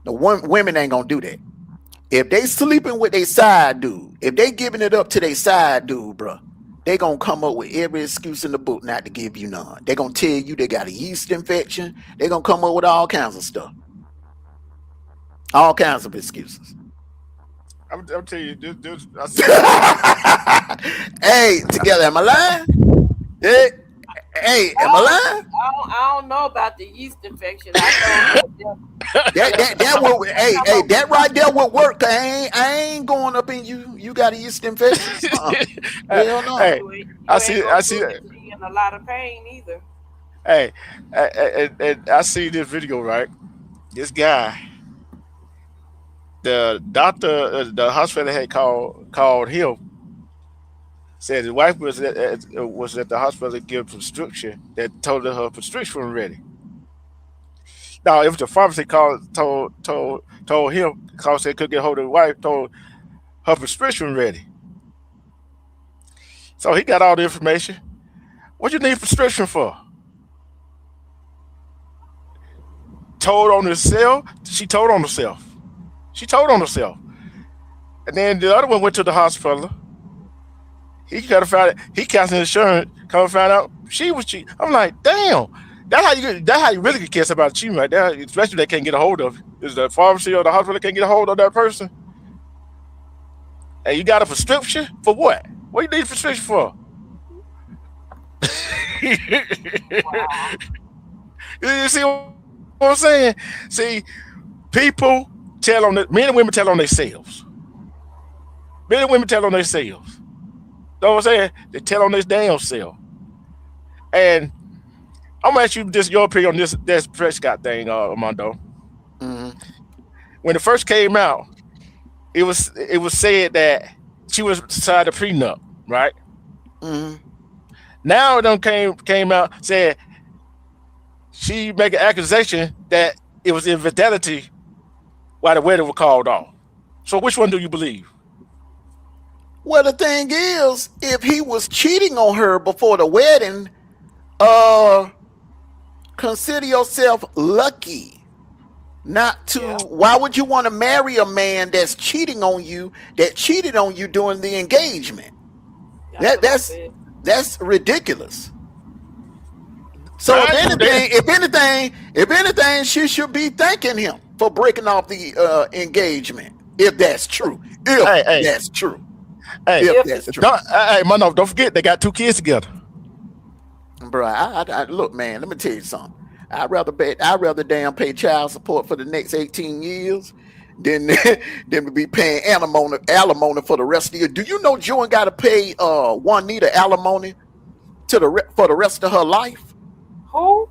The women ain't gonna do that. If they sleeping with their side dude, if they giving it up to their side dude, bro, they gonna come up with every excuse in the book not to give you none. They gonna tell you they got a yeast infection. They gonna come up with all kinds of stuff. All kinds of excuses. I'm telling you, this I see. Hey, together, am I lying? Hey, am I lying? I don't know about the yeast infection. I know That will, hey, that right there would work. I ain't going up in you. You got a yeast infection? Hell no. Hey, I see that. In a lot of pain either. Hey, and I see this video, right? This guy, the doctor, the hospital had called him. Said his wife was at the hospital to give prescription that told her prescription was ready. Now, if the pharmacy told him, because they couldn't get hold of the wife, told her prescription ready. So he got all the information. What you need prescription for? Told on herself. She told on herself. And then the other one went to the hospital. He got to find it. He canceled insurance. Come find out she was cheating. I'm like, damn. That's how you really can care about cheating right there. Especially if they can't get a hold of it. Is the pharmacy or the hospital that can't get a hold of that person? And you got a prescription for what? What you need a prescription for? Wow. You see what I'm saying? See, people men and women tell on themselves. Men and women tell on themselves. Know what I'm saying? They tell on this damn self. And I'm gonna ask you this your opinion on this Prescott thing, Armando. Mm-hmm. When it first came out, it was said that she was signed a prenup, right? Mm-hmm. Now it done came out said she make an accusation that it was infidelity while the wedding was called off. So which one do you believe? Well, the thing is, if he was cheating on her before the wedding, consider yourself lucky not to. Yeah. Why would you want to marry a man that's cheating on you, that cheated on you during the engagement? That's ridiculous. So if anything, she should be thanking him for breaking off the engagement. If that's true. That's true. Hey, that's true. Don't forget they got 2 kids together. Bro, I look, man. Let me tell you something. I'd rather damn pay child support for the next 18 years than to be paying alimony for the rest of the year. Do you know Jordan got to pay Juanita alimony for the rest of her life? Who?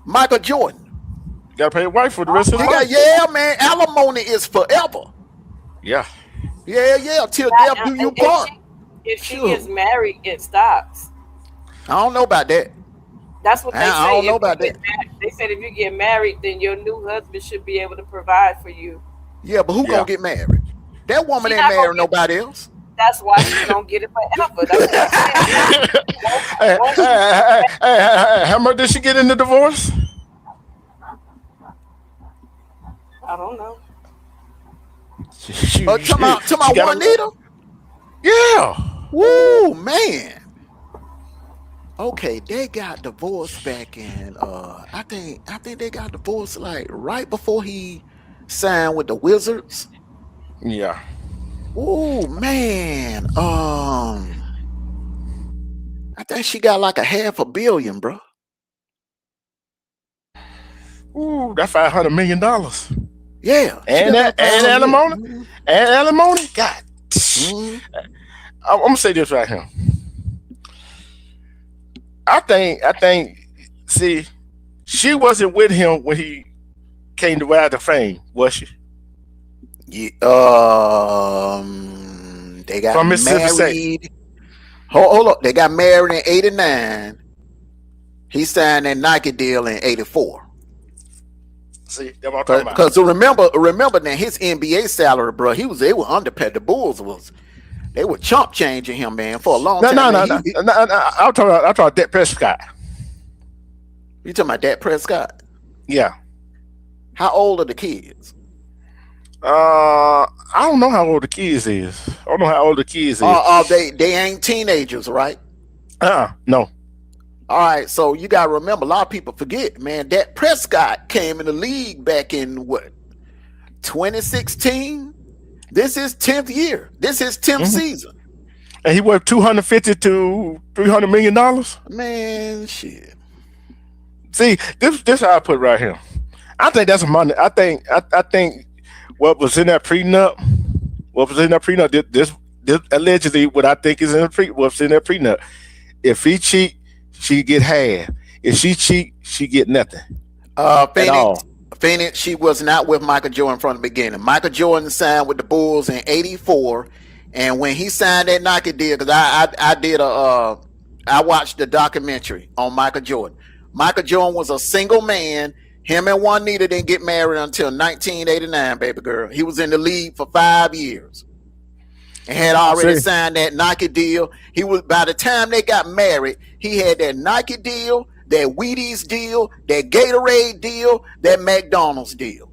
Michael Jordan. You got to pay your wife for the rest of her life. Yeah, man. Alimony is forever. Yeah. Yeah. Till Not, death do you if part. she Sure. gets married, it stops. I don't know about that. That's what they I say. don't know If you about get that. married, they said if you get married, then your new husband should be able to provide for you. Yeah, but who Yeah. gonna get married? That woman She ain't not gonna marrying get. nobody else. That's why she gonna get it forever. That's what I'm saying. Hey, Once she gets hey, married, how much did she get in the divorce? I don't know. To my She got a Juanita. yeah. Woo, man. Okay, they got divorced back in I think they got divorced like right before he signed with the Wizards. Yeah. Oh man. I think she got like a half a billion, bro. Ooh, that $500 million. Yeah, she And got about that and 500 alimony. million. And alimony. God. Mhm. I'm gonna say this right here. I think see, she wasn't with him when he came to Ride to Fame, was she? Yeah, they got From Mississippi State. married. Hold up, they got married in '89. He signed that Nike deal in '84. See, that's what I'm talking about. Because remember now his NBA salary, bro. They were underpaid. The Bulls they were chump changing him, man, for a long No, time. no, Man, no, no, no, no. I'm talking Dak Prescott. you talking about Dak Prescott? Yeah. How old are the kids? I don't know how old the kids is. I don't know how old the kids is. They ain't teenagers, right? No. All right, so you gotta remember, a lot of people forget, man. Dak Prescott came in the league back in what 2016. This is 10th year. This is 10th Mhm. season. And he worth $250 to $300 million. Man, shit. See, this how I put it right here. I think that's money. I think what was in that prenup, this allegedly what I think is in the what's in that prenup. If he cheat, she get half. If she cheat, she get nothing at Phoenix, all. she was not with Michael Jordan from the beginning. Michael Jordan signed with the Bulls in '84, and when he signed that Nike deal, because I watched the documentary on Michael Jordan. Michael Jordan was a single man. Him and Juanita didn't get married until 1989, baby girl. He was in the league for 5 years and had already See, signed that Nike deal. He was by the time they got married, he had that Nike deal, that Wheaties deal, that Gatorade deal, that McDonald's deal.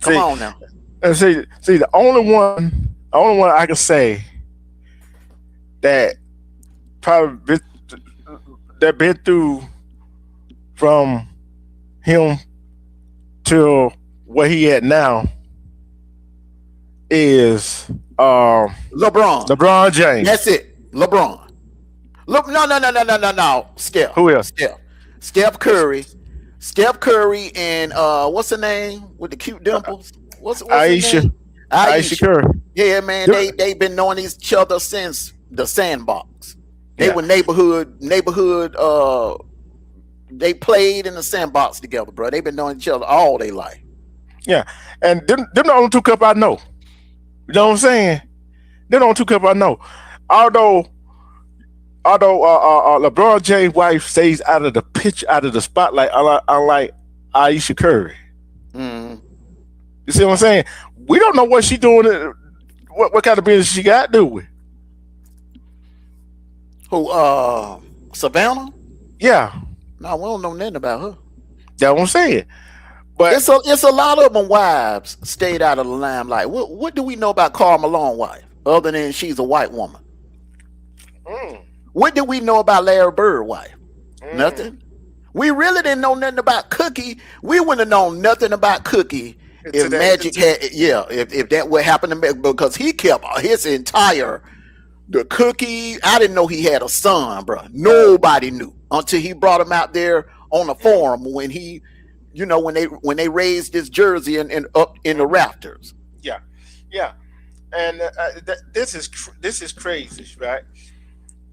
Come see, on now. and see, the only one I can say that probably that been through from him to where he at now is LeBron. LeBron James. That's it. LeBron. Look, no. Steph. Who else? Steph Curry. Steph Curry and what's her name with the cute dimples? What's her Aisha. name? Aisha Curry. Yeah, man. They've been knowing each other since the sandbox. They Yeah. were neighborhood. They played in the sandbox together, bro. They've been knowing each other all their life. Yeah. And them the only two couple I know. You know what I'm saying? Them the only two couple I know. Although LeBron James' wife stays out of the pitch, out of the spotlight, unlike Aisha Curry. Mm. You see what I'm saying? We don't know what she doing. What kind of business she got to do with? Who? Savannah? Yeah, No, we don't know nothing about her. that's what I'm saying. But It's a lot of them wives stayed out of the limelight. What do we know about Karl Malone's wife other than she's a white woman? What did we know about Larry Bird's wife? Nothing. We really didn't know nothing about Cookie. We wouldn't have known nothing about Cookie if Magic had, if that would happen to me, because he kept his entire the Cookie. I didn't know he had a son, bro. Nobody knew until he brought him out there on the forum when he, when they raised his jersey and up in the rafters. yeah, and this is crazy, right?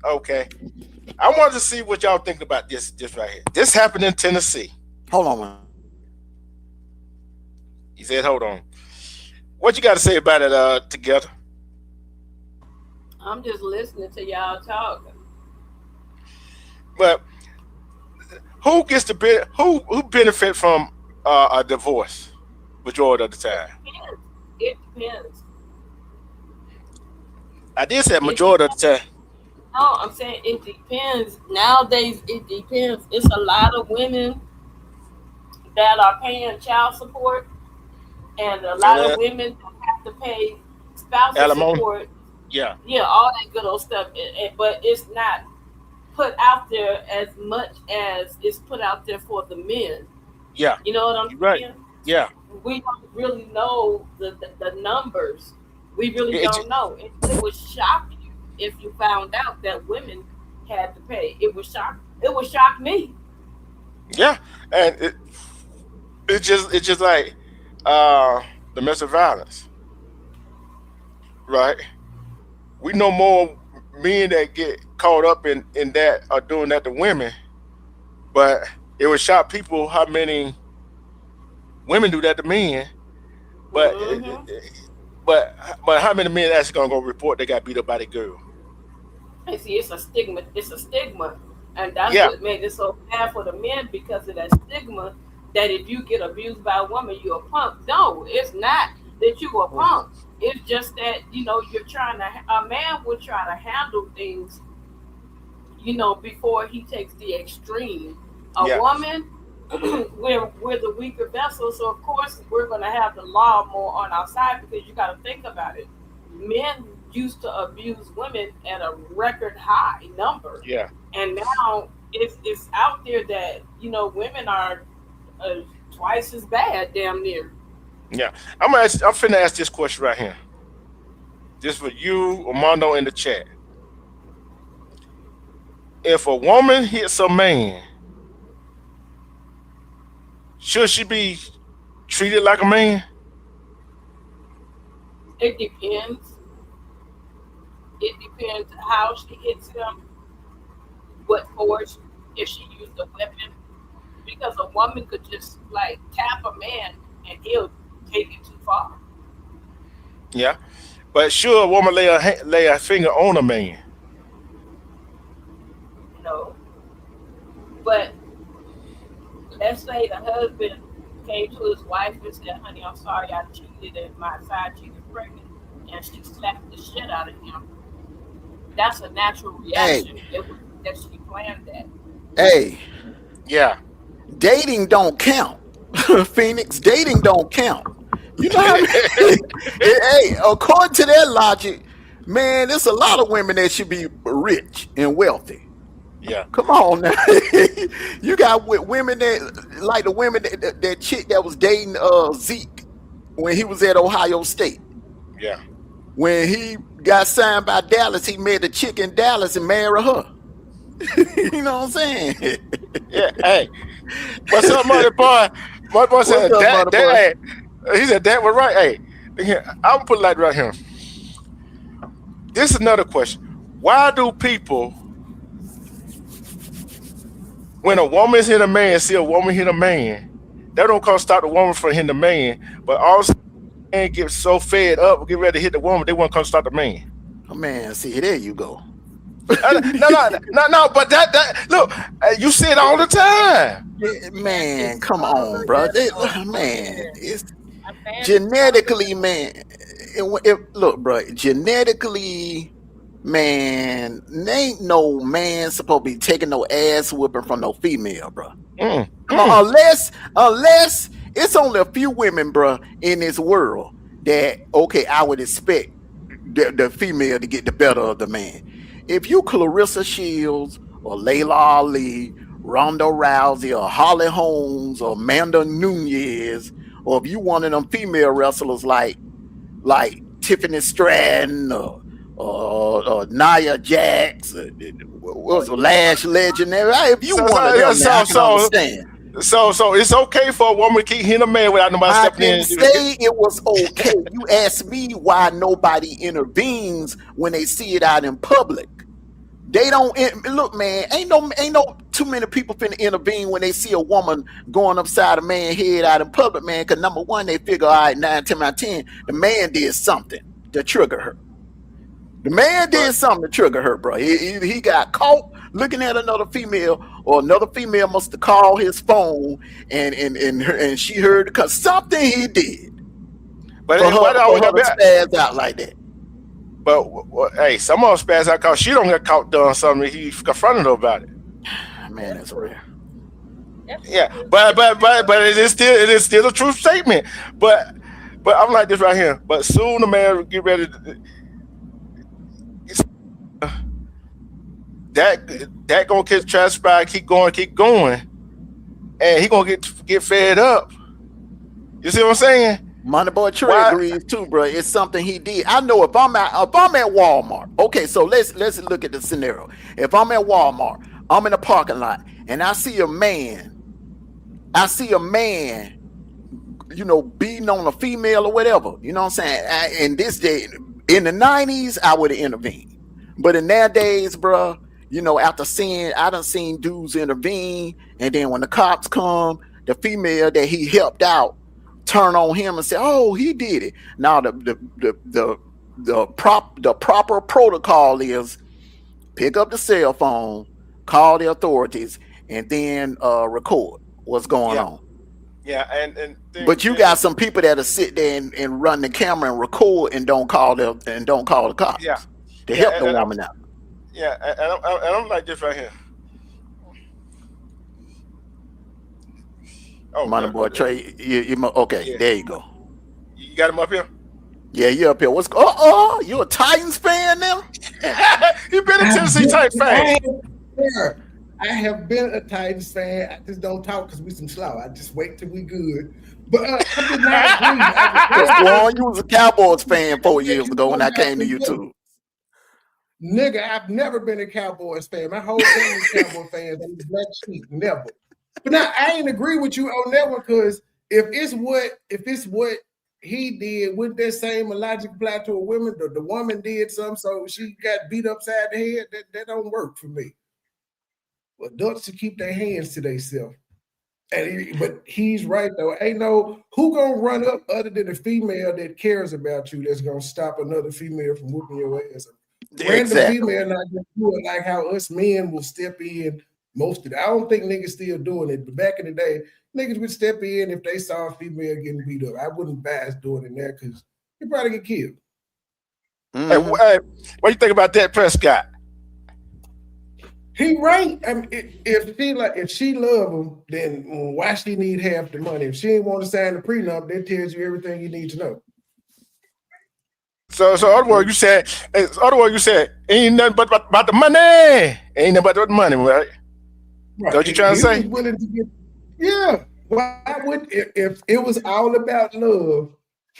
Okay, I wanted to see what y'all think about this right here. This happened in Tennessee. Hold on, man. He said, "Hold on." What you got to say about it? Together, I'm just listening to y'all talking. but who gets the who benefit from a divorce majority of the It time? depends. It depends. I did say It majority of depends. the time. No, I'm saying it depends. Nowadays, it depends. It's a lot of women that are paying child support, and a And lot of women that have to pay spousal alimony. support. Yeah, Yeah, all that good old stuff. But it's not put out there as much as it's put out there for the men. yeah, You know what I'm you're right. saying? Yeah, We don't really know the numbers. We really it, don't know. It would shock you if you found out that women had to pay. It would shock. It would shock me. yeah, and it's just like uh, domestic violence, right? We know more men that get caught up in that are doing that to women, but it would shock people how many women do that to men. But Hmm. but but how many men actually gonna go report they got beat up by the girl? And see, it's a stigma. It's a stigma, and that's Yeah, what made it so bad for the men because of that stigma. That if you get abused by a woman, you're a punk. No, it's not that you a punk. It's just that you're trying to. A man will try to handle things, before he takes the extreme. A yeah, woman, we're the weaker vessel, so of course we're going to have the law more on our side because you got to think about it. Men used to abuse women at a record high number, yeah, and now it's out there that women are uh, twice as bad, damn near. yeah. I'm finna ask this question right here, just for you, Armando, in the chat. If a woman hits a man, should she be treated like a man? It depends. It depends how she hits him, what force, if she used a weapon, because a woman could just like tap a man and he'll take it too far. Yeah, but should a woman lay a finger on a man? No, but let's say the husband came to his wife and said, "Honey, I'm sorry I cheated and my side chick is pregnant," and she slapped the shit out of him. That's a natural Hey, reaction. It was that she planned that. hey, Yeah. dating don't count. Phoenix, dating don't count. You know how I mean? Hey, according to that logic, man, there's a lot of women that should be rich and wealthy. Yeah. Come on now. You got women that like the women that chick that was dating Zeke when he was at Ohio State. Yeah. When he got signed by Dallas, he met a chick in Dallas and married her. You know what I'm saying? Yeah. Hey, what's up, mother boy? My boy What's said up, mother boy? that. Hey, he said that was right. Hey, I'm put it like right here. This is another question. Why do people, when a woman's hit a man, see a woman hit a man, that don't come stop the woman from hitting the man, but all of a sudden man get so fed up, get ready to hit the woman, they want to come stop the man. Oh man, see, there you go. No. But that look, you see it all the time. Yeah, Man man, is come on, stronger bro. than a Man, man. it's A man is stronger than genetically, man. Look, bro, genetically, man, ain't no man supposed to be taking no ass whooping from no female, bro. Mm, Come on, mm, unless it's only a few women, bro, in this world that okay, I would expect the female to get the better of the man. If you Clarissa Shields or Layla Ali, Ronda Rousey or Holly Holmes or Amanda Nunez, or if you one of them female wrestlers like Tiffany Stratton or Nia Jax, what was the Lash Legendary? If you one of them, now I can understand. so it's okay for a woman to keep hitting a man without nobody I stepping in. didn't say it was okay. You asked me why nobody intervenes when they see it out in public. They don't look, man. Ain't no too many people finna intervene when they see a woman going upside a man's head out in public, man. Because number one, they figure, all right, 9, 10 out of 10, the man did something to trigger her. The man did something to trigger her, bro. He got caught looking at another female, or another female must have called his phone, and she heard because something he did. But for it wasn't her always to that spaz out like that. But hey, some of them spaz out because she don't get caught doing something. He confronted her about it. Man, that's rare. Yeah, but it is still a true statement. But I'm like this right here. But soon the man get ready to, that gonna get transpired, keep going, and he gonna get fed up. You see what I'm saying? Money Boy Trey agrees too, bro. It's something he did. I know if I'm at Walmart. Okay, so let's look at the scenario. If I'm at Walmart, I'm in a parking lot, and I see a man, you know, beating on a female or whatever. You know what I'm saying? In this day, in the 90s, I would have intervened. But in nowadays, bro, you know, I done seen dudes intervene, and then when the cops come, the female that he helped out turn on him and say, "Oh, he did it." Now the proper protocol is pick up the cell phone, call the authorities, and then record what's going on. Yeah, but you got some people that'll sit there and run the camera and record and don't call the cops. Yeah, to help the woman out. Yeah, and I'm like this right here. Oh, Money Boy Trey, okay, yeah. There you go. You got him up here? Yeah, you up here. You a Titans fan now? You been a Tennessee Titans fan? I have been a Titans fan. I just don't talk because we some slow. I just wait till we good. But I did not agree. You was a Cowboys fan 4 years ago when I came to you too. Nigga, I've never been a Cowboys fan. My whole family is Cowboy fans. I'm black sheep, never. But now I ain't agree with you on that one because if it's what he did, wouldn't that same logic apply to a woman? The woman did something, so she got beat upside the head. That don't work for me. Well, adults should keep their hands to themselves. But he's right though. Ain't no who gonna run up other than a female that cares about you that's gonna stop another female from whooping your ass. Random female not gonna do it like how us men will step in. Most of it. I don't think niggas still doing it, but back in the day, niggas would step in if they saw a female getting beat up. I wouldn't advise doing it there because you probably get killed. Mm-hmm. Hey, what do you think about Dak Prescott? He right. I mean, if she love him, then why she need half the money? If she ain't want to sign the prenup, that tells you everything you need to know. So otherwise you said, ain't nothing but about the money. Ain't nothing but the money, right? Right. What you trying to say? Yeah. Why would if it was all about love?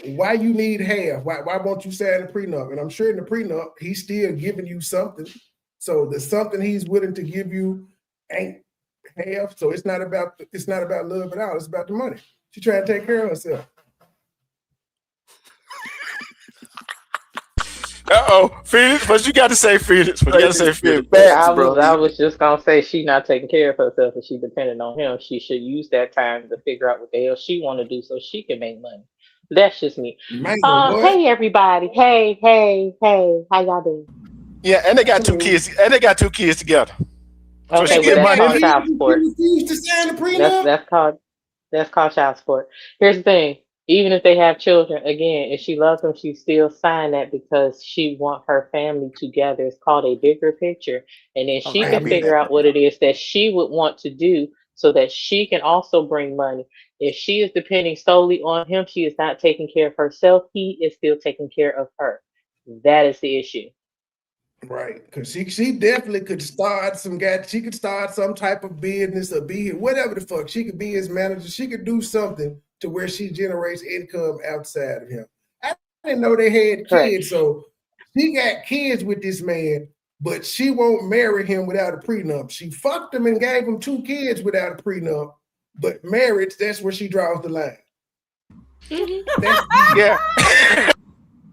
Why you need half? Why won't you sign a prenup? And I'm sure in the prenup he's still giving you something. So the something he's willing to give you ain't half. So it's not about love at all. It's about the money. She trying to take care of herself. Felix, what you got to say, Felix? What you got to say, Felix? I was just gonna say she not taking care of herself and she depending on him. She should use that time to figure out what the hell she want to do so she can make money. That's just me. Hey everybody. Hey, how y'all doing? Yeah, and they got two kids. And they got 2 kids together. So okay, she well, money. That's called child support. Here's the thing. Even if they have children, again, if she loves them, she still signed that because she wants her family together. It's called a bigger picture. And then she can figure out what it is that she would want to do so that she can also bring money. If she is depending solely on him, she is not taking care of herself. He is still taking care of her. That is the issue. Right, because she definitely could start she could start some type of business or be whatever the fuck. She could be his manager. She could do something to where she generates income outside of him. I didn't know they had kids, so she got kids with this man, but she won't marry him without a prenup. She fucked him and gave him 2 kids without a prenup, but marriage, that's where she draws the line. Yeah.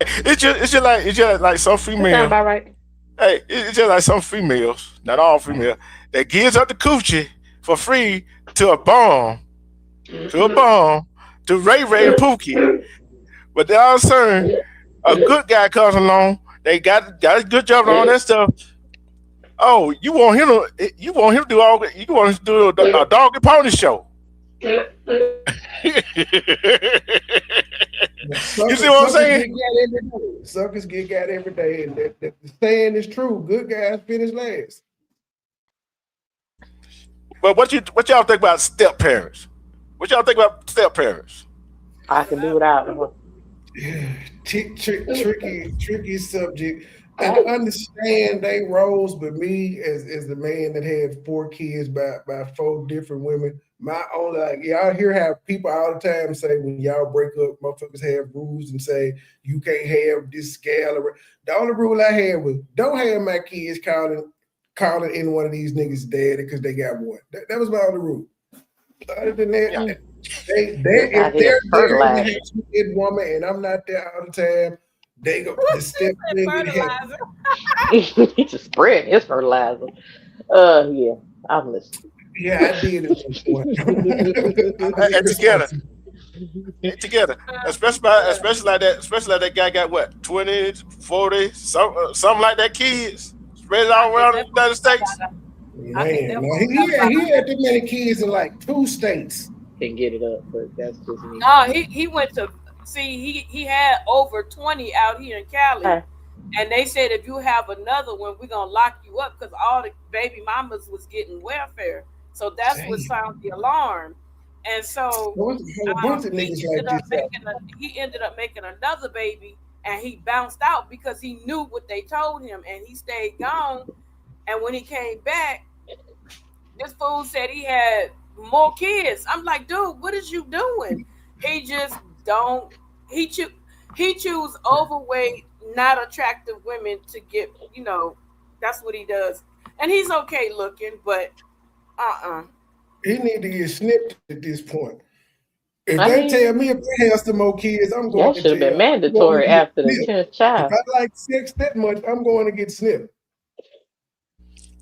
It's just like some females. About right. Hey, it's just like some females, not all females. that gives up the coochie for free to a bomb, to Ray Ray and Pookie. But then all of a sudden, a good guy comes along. They got a good job and all that stuff. Oh, you want him to do you want him to do a dog and pony show. You see what I'm saying? Suckers get got every day, and the saying is true. Good guys finish last. But what y'all think about step parents? What y'all think about step parents? I can do without them. Tricky subject. I understand they roles, but me as the man that had 4 kids by 4 different women, my only y'all hear how people all the time say when y'all break up, motherfuckers have rules and say you can't have this scale. The only rule I had was don't have my kids calling in one of these niggas daddy because they got one. That was my only rule. Other than that, if they're there with woman and I'm not there all the time, they go the step He just spread his fertilizer. Yeah, I'm listening. Yeah, I did it. And together, especially like that guy got what 20, 40, something like that kids spread it all around the United States. Man, he had too many kids in like 2 states. Can get it up, but that's just me. No, he went to he had over 20 out here in Cali. And they said if you have another one, we're gonna lock you up because all the baby mamas was getting welfare. So that's what sounded the alarm. And so he ended up making another baby, and he bounced out because he knew what they told him, and he stayed gone. And when he came back, this fool said he had more kids. I'm like, dude, what is you doing? He just don't. He choose overweight, not attractive women to get. That's what he does, and he's okay looking, but he need to get snipped at this point. If they tell me if they have some more kids, I'm going to jail. That should have been mandatory after the 10th child. If I like sex that much, I'm going to get snipped.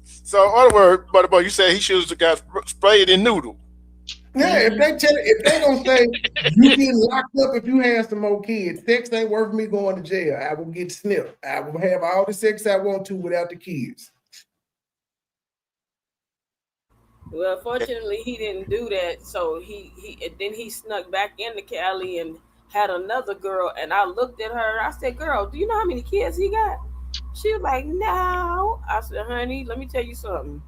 So, in other words, but you said he should have got sprayed in noodle. Yeah, if they gonna say you getting locked up if you have some more kids, sex ain't worth me going to jail. I will get snipped. I will have all the sex I want to without the kids. Well, fortunately, he didn't do that. So he snuck back into Cali and had another girl. And I looked at her. I said, "Girl, do you know how many kids he got?" She was like, "No." I said, "Honey, let me tell you something.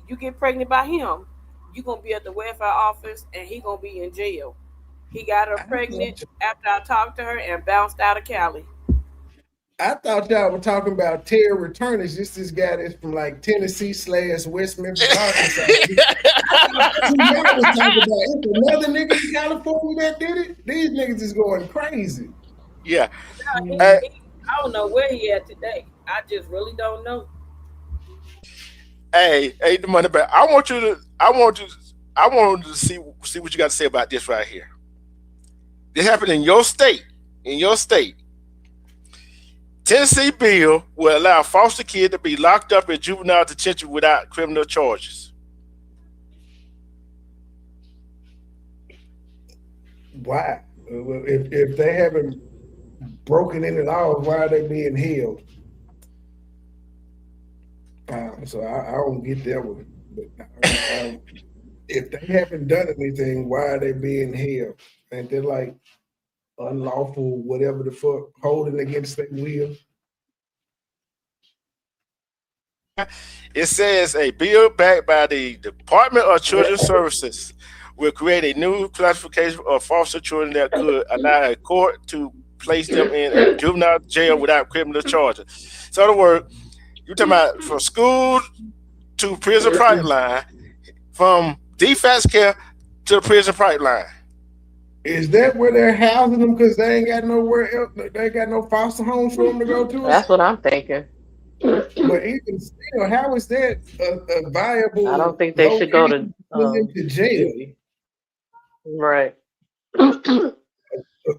You get pregnant by him, you're going to be at the welfare office and he going to be in jail." He got her pregnant after I talked to her and bounced out of Cali. I thought y'all were talking about Terry Returners. This guy that's from like Tennessee / West Memphis, Arkansas. Y'all was talking about it's another nigga in California that did it. These niggas is going crazy. Yeah. I don't know where he at today. I just really don't know. Hey, the money back. I want to see what you got to say about this right here. This happened in your state. Tennessee bill will allow foster kid to be locked up in juvenile detention without criminal charges. Why? If they haven't broken in at all, why are they being held? So I don't get that one. But if they haven't done anything, why are they being held? And they're like unlawful, whatever the fuck, holding against their will. It says a bill backed by the Department of Children's Services will create a new classification of foster children that could allow a court to place them in a juvenile jail without criminal charges. So in other words, you're talking about from school to prison pipeline, from defense care to the prison pipeline. Is that where they're housing them because they ain't got nowhere else? They ain't got no foster homes for them to go to? That's what I'm thinking. But even still, how is that a viable? I don't think they should go to jail. Right. A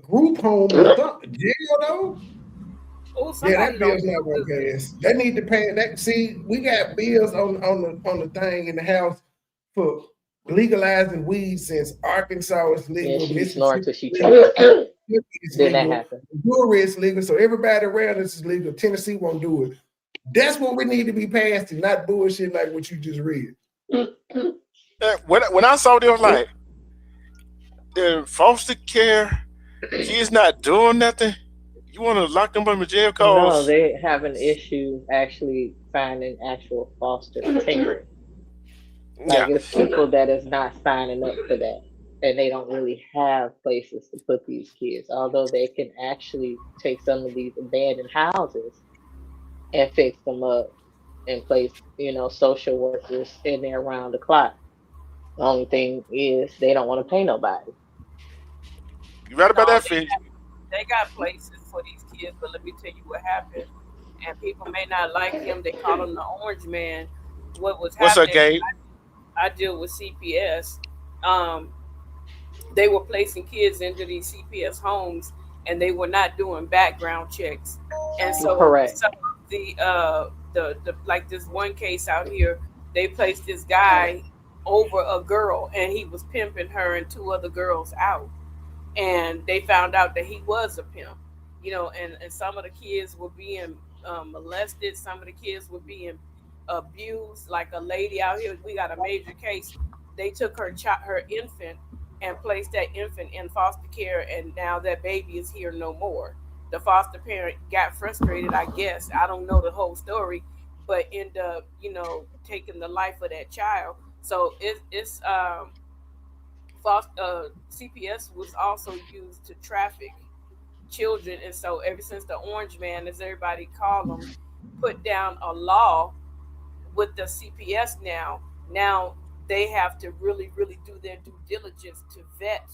group home or something. Jail though? Oh, Yeah, somebody that bill's don't not do gonna good. pass. They need to pay that. See, we got bills on the thing in the house for legalizing weed since Arkansas is Yeah, legal, she be snoring till Mississippi she is legal, choke. Mississippi is Then that legal, happened. Missouri is legal, so everybody around us is legal. Tennessee won't do it. That's what we need to be passed, and not bullshit like what you just read. When I saw them, like the foster care kids not doing nothing, you want to lock them up in jail? No, Cause they have an issue actually finding actual foster parents. Like yeah, it's people that is not signing up for that. And they don't really have places to put these kids, although they can actually take some of these abandoned houses and fix them up and place, social workers in there around the clock. The only thing is they don't want to pay nobody. you right about No, that, Fitz. they got places for these kids, but let me tell you what happened. And people may not like him. They call him the Orange Man. What was What's up, happening? Gabe? I deal with CPS. Um, they were placing kids into these CPS homes, and they were not doing background checks. And so Correct. some of the like this one case out here, they placed this guy over a girl, and he was pimping her and two other girls out, and they found out that he was a pimp, and some of the kids were being molested, some of the kids were being abused. Like a lady out here, we got a major case. They took her infant and placed that infant in foster care, and now that baby is here no more. The foster parent got frustrated, I guess. I don't know the whole story, but end up, taking the life of that child. So it's CPS was also used to traffic children, and so ever since the Orange Man, as everybody call him, put down a law with the CPS now they have to really, really do their due diligence to vet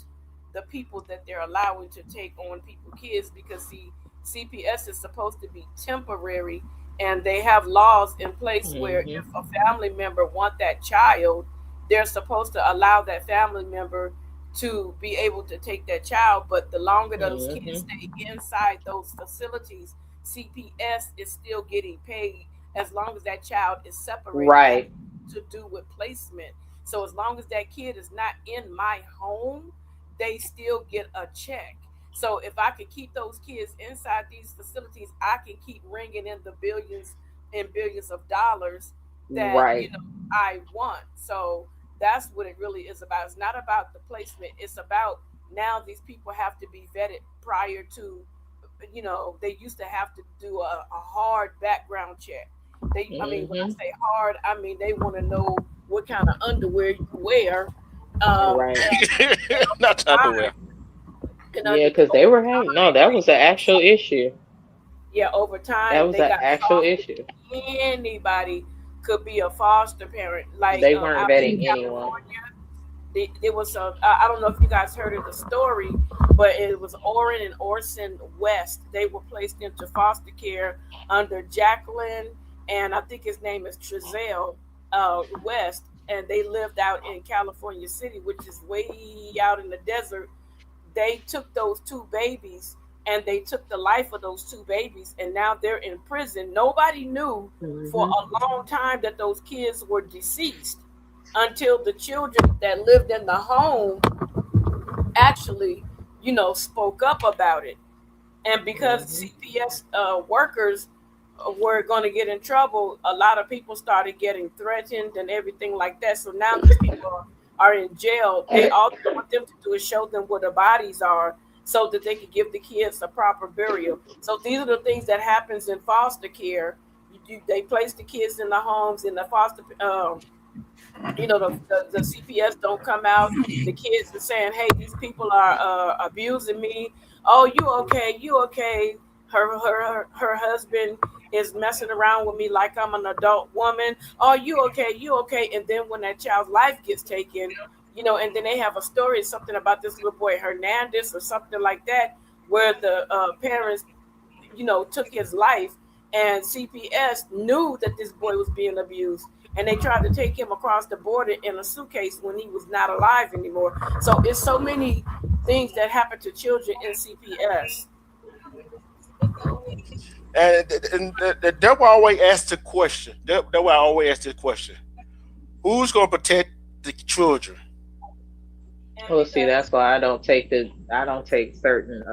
the people that they're allowing to take on people kids, because the CPS is supposed to be temporary, and they have laws in place where Hmm. if a family member want that child, they're supposed to allow that family member to be able to take that child. But the longer those kids Hmm. stay inside those facilities, CPS is still getting paid as long as that child is separated. It has Right. to do with placement. So as long as that kid is not in my home, they still get a check. So if I could keep those kids inside these facilities, I can keep ringing in the billions and billions of dollars that Right. I want. So that's what it really is about. It's not about the placement. It's about now these people have to be vetted prior to, they used to have to do a hard background check. I mean, when I Hmm. say hard, I mean they want to know what kind of underwear you wear. Right. And over Not the underwear. time, and Yeah, because they over were having, no, time, that they was an got actual soft. issue. Yeah, over That time was they an got actual soft. issue. Anybody could be a foster parent. Like They weren't out in vetting anyone. California, there was a. I don't know if you guys heard of the story, but it was Orrin and Orson West. They were placed into foster care under Jacqueline, and I think his name is Trezell West, and they lived out in California City, which is way out in the desert. They took those two babies and they took the life of those two babies, and now they're in prison. Nobody knew for Hmm. a long time that those kids were deceased until the children that lived in the home actually, spoke up about it. And because Hmm. CPS workers were going to get in trouble, a lot of people started getting threatened and everything like that. So now these people are in jail. They all they want them to do is show them where the bodies are, so that they can give the kids a proper burial. So these are the things that happens in foster care. They place the kids in the homes in the foster. The CPS don't come out. The kids are saying, "Hey, these people are abusing me. Oh, you okay? You okay?" Her husband is messing around with me like I'm an adult woman. Oh, you okay? You okay? And then when that child's life gets taken, and then they have a story, something about this little boy Hernandez or something like that, where the parents took his life, and CPS knew that this boy was being abused, and they tried to take him across the border in a suitcase when he was not alive anymore. So it's so many things that happen to children in CPS. And that's why I always ask the question. That's why I always ask this question: who's gonna protect the children? Well, see, that's why I don't take certain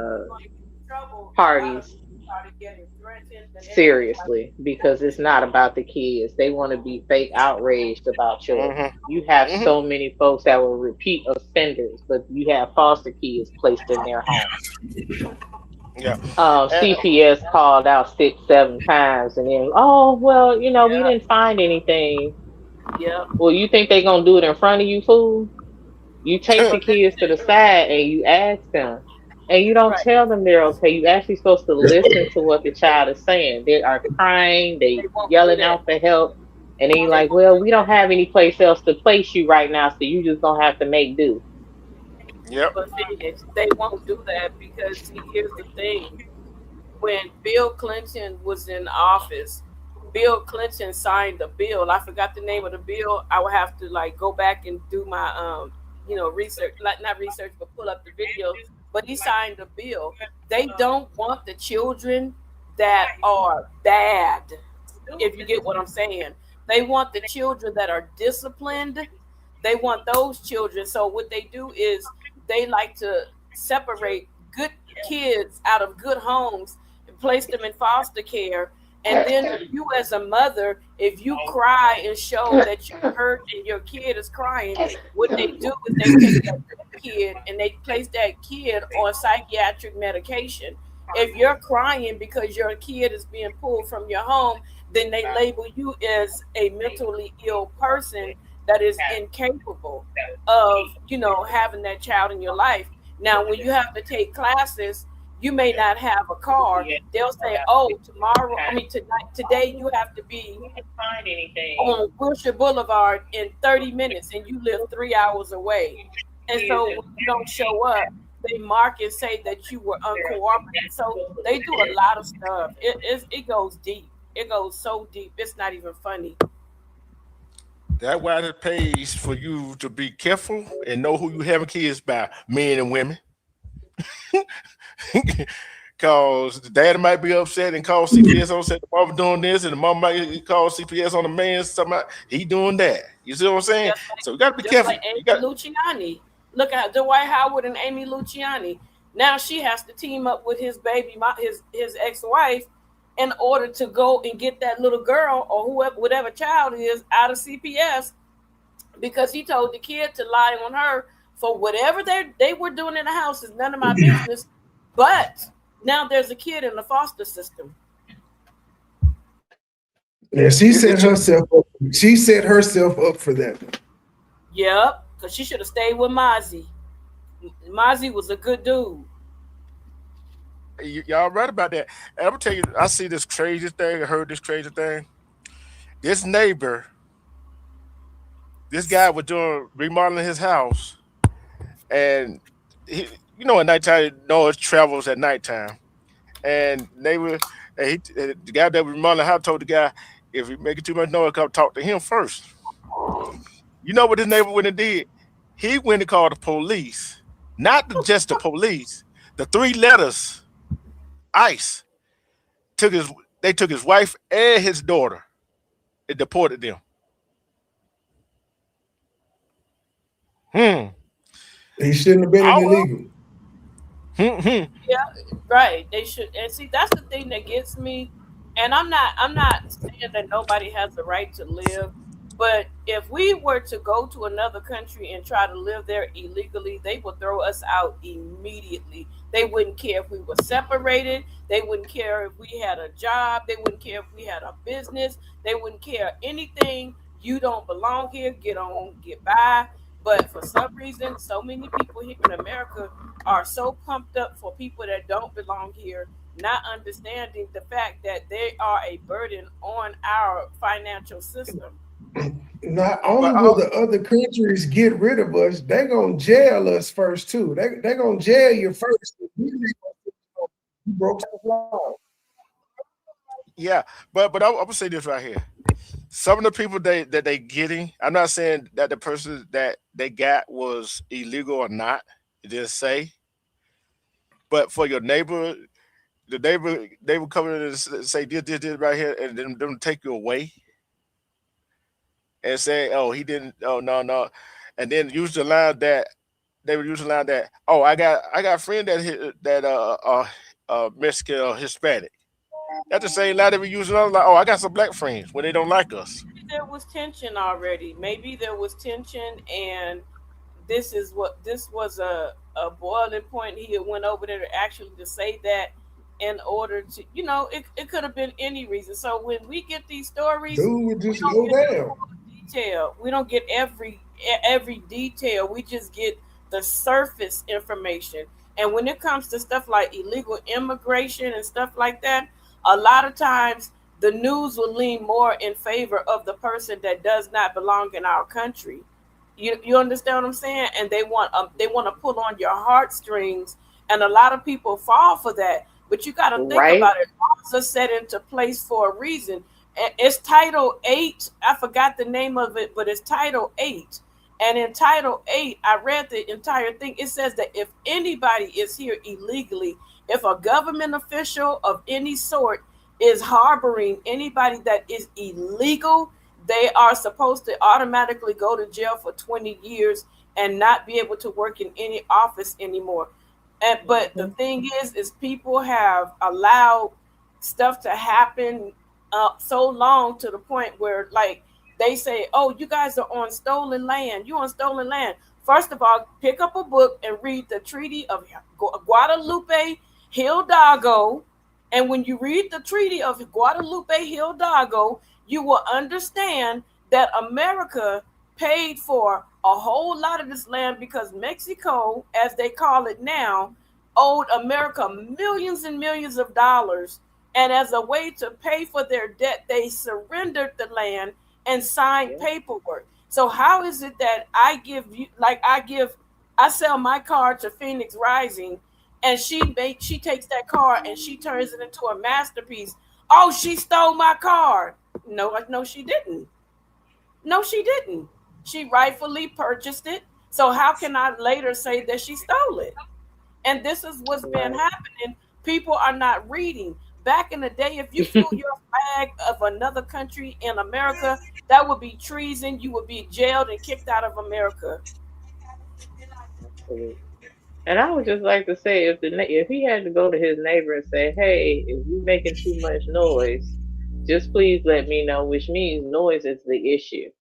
parties seriously because it's not about the kids. They want to be fake outraged about children. Hmm. You have Hmm. so many folks that were repeat offenders, but you have foster kids placed in their home. Yeah. And, CPS called out 6, 7 times, and then, oh well, we Yeah, didn't find anything. yeah, Well, you think they gonna do it in front of you, fool? You take the but kids to the side and you ask them, and you don't right. tell them they're okay. You actually supposed to listen to what the child is saying. They are crying, They they won't do yelling that. out for help, and then you're They like, won't well, do we don't that. have any place else to place you right now, so you just gonna have to make do. yep. But Phoenix, they won't do that because see, here's the thing. When Bill Clinton was in office, Bill Clinton signed a bill. I forgot the name of the bill. I would have to like go back and do my research, like not research, but pull up the video. But he signed a bill. They don't want the children that are bad, if you get what I'm saying. They want the children that are disciplined. They want those children. So what they do is they like to separate good kids out of good homes and place them in foster care. And then you as a mother, if you cry and show that you're hurt and your kid is crying, what they do is they take that kid and they place that kid on psychiatric medication. If you're crying because your kid is being pulled from your home, then they label you as a mentally ill person that is incapable of, having that child in your life. Now, when you have to take classes, you may not have a car. They'll say, "Oh, tonight, today you have to be on Wilshire Boulevard in 30 minutes, and you live 3 hours away." And so when you don't show up, they mark and say that you were uncooperative. So they do a lot of stuff. It goes deep. It goes so deep. It's not even funny. That's why it pays for you to be careful and know who you having kids by, men and women. Cause the daddy might be upset and call CPS on said the mama doing this, and the mama might call CPS on the man something he doing that. You see what I'm saying? Just So you gotta be just careful. like You Amy got Luciani. Look at Dwight Howard and Amy Luciani. Now she has to team up with his his ex-wife in order to go and get that little girl or whoever whatever child is out of CPS because he told the kid to lie on her for whatever they were doing in the house is none of my business. But now there's a kid in the foster system. Yeah, it's just she set herself up for that. Yep, because she should have stayed with Mozzie. Mozzie was a good dude. y'all right about that. And I'm gonna tell you, I see this crazy thing, I heard this crazy thing. This neighbor, this guy was doing remodeling his house, and he, at nighttime, noise travels at nighttime. And neighbor, the guy that was remodeling the house told the guy, if he making too much noise, come talk to him first. You know what this neighbor went and did? He went and called the police, not just the police. The three letters, ICE, took his. They took his wife and his daughter and deported them. Hmm. He shouldn't have been I in don't know. illegal. Hmm. Hmm. Yeah, right. They should. And see, that's the thing that gets me. And I'm not saying that nobody has the right to live, but if we were to go to another country and try to live there illegally, they would throw us out immediately. They wouldn't care if we were separated. They wouldn't care if we had a job. They wouldn't care if we had a business. They wouldn't care anything. You don't belong here. Get on, get by. But for some reason, so many people here in America are so pumped up for people that don't belong here, not understanding the fact that they are a burden on our financial system. Not But only will the other countries get rid of us, they gonna jail us first too. They gonna jail you first. You broke the law. yeah, but I'm gonna say this right here. Some of the people that they getting, I'm not saying that the person that they got was illegal or not. It didn't say. But for your neighbor, the neighbor they would come in and say this right here, and then them take you away and say, "Oh, he didn't. Oh, no, no," and then use the line that they would use the line that, "Oh, I got a friend that Mexican or Hispanic." That's the same line they were using. I was like, "Oh, I got some black friends when they don't like us." There was tension already. Maybe there was tension, and this was a boiling point. He had went over there to actually to say that in order to, it could have been any reason. So when we get these stories, Dude would we just don't go get the down. full detail. We don't get every detail. We just get the surface information. And when it comes to stuff like illegal immigration and stuff like that, a lot of times the news will lean more in favor of the person that does not belong in our country. You understand what I'm saying? And they want to pull on your heartstrings, and a lot of people fall for that. But you got to think Right? about it. Laws are set into place for a reason. It's Title 8. I forgot the name of it, but it's Title 8. And in Title 8, I read the entire thing. It says that if anybody is here illegally, if a government official of any sort is harboring anybody that is illegal, they are supposed to automatically go to jail for 20 years and not be able to work in any office anymore. And but the Hmm. thing is people have allowed stuff to happen so long to the point where, like, they say, "Oh, you guys are on stolen land. You on stolen land." First of all, pick up a book and read the Treaty of Guadalupe Hidalgo, and when you read the Treaty of Guadalupe Hidalgo, you will understand that America paid for a whole lot of this land because Mexico, as they call it now, owed America millions and millions of dollars. And as a way to pay for their debt, they surrendered the land and signed Yeah. paperwork. So how is it that I sell my car to Phoenix Rising, and she takes that car and she turns it into a masterpiece? Oh, she stole my car. No, she didn't. No, she didn't. She rightfully purchased it. So how can I later say that she stole it? And this is what's been Right. happening. People are not reading. Back in the day, if you flew your flag of another country in America, that would be treason. You would be jailed and kicked out of America. Absolutely. And I would just like to say, if he had to go to his neighbor and say, "Hey, if you're making too much noise, just please let me know," which means noise is the issue.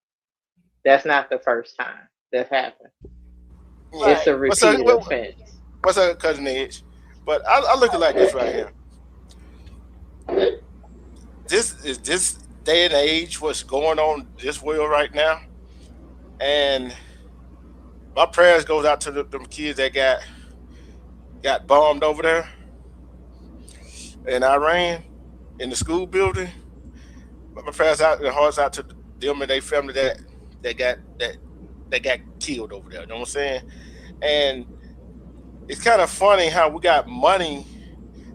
That's not the first time that's happened. Yeah. It's Right. a What's up? repeated offense. What's up, cousin Edge? But I look at it like this right here. This is this day and age. What's going on this world right now, and my prayers goes out to them kids that got bombed over there in Iran in the school building. My prayers out and hearts out to them and their family that got killed over there. You know what I'm saying? And it's kind of funny how we got money,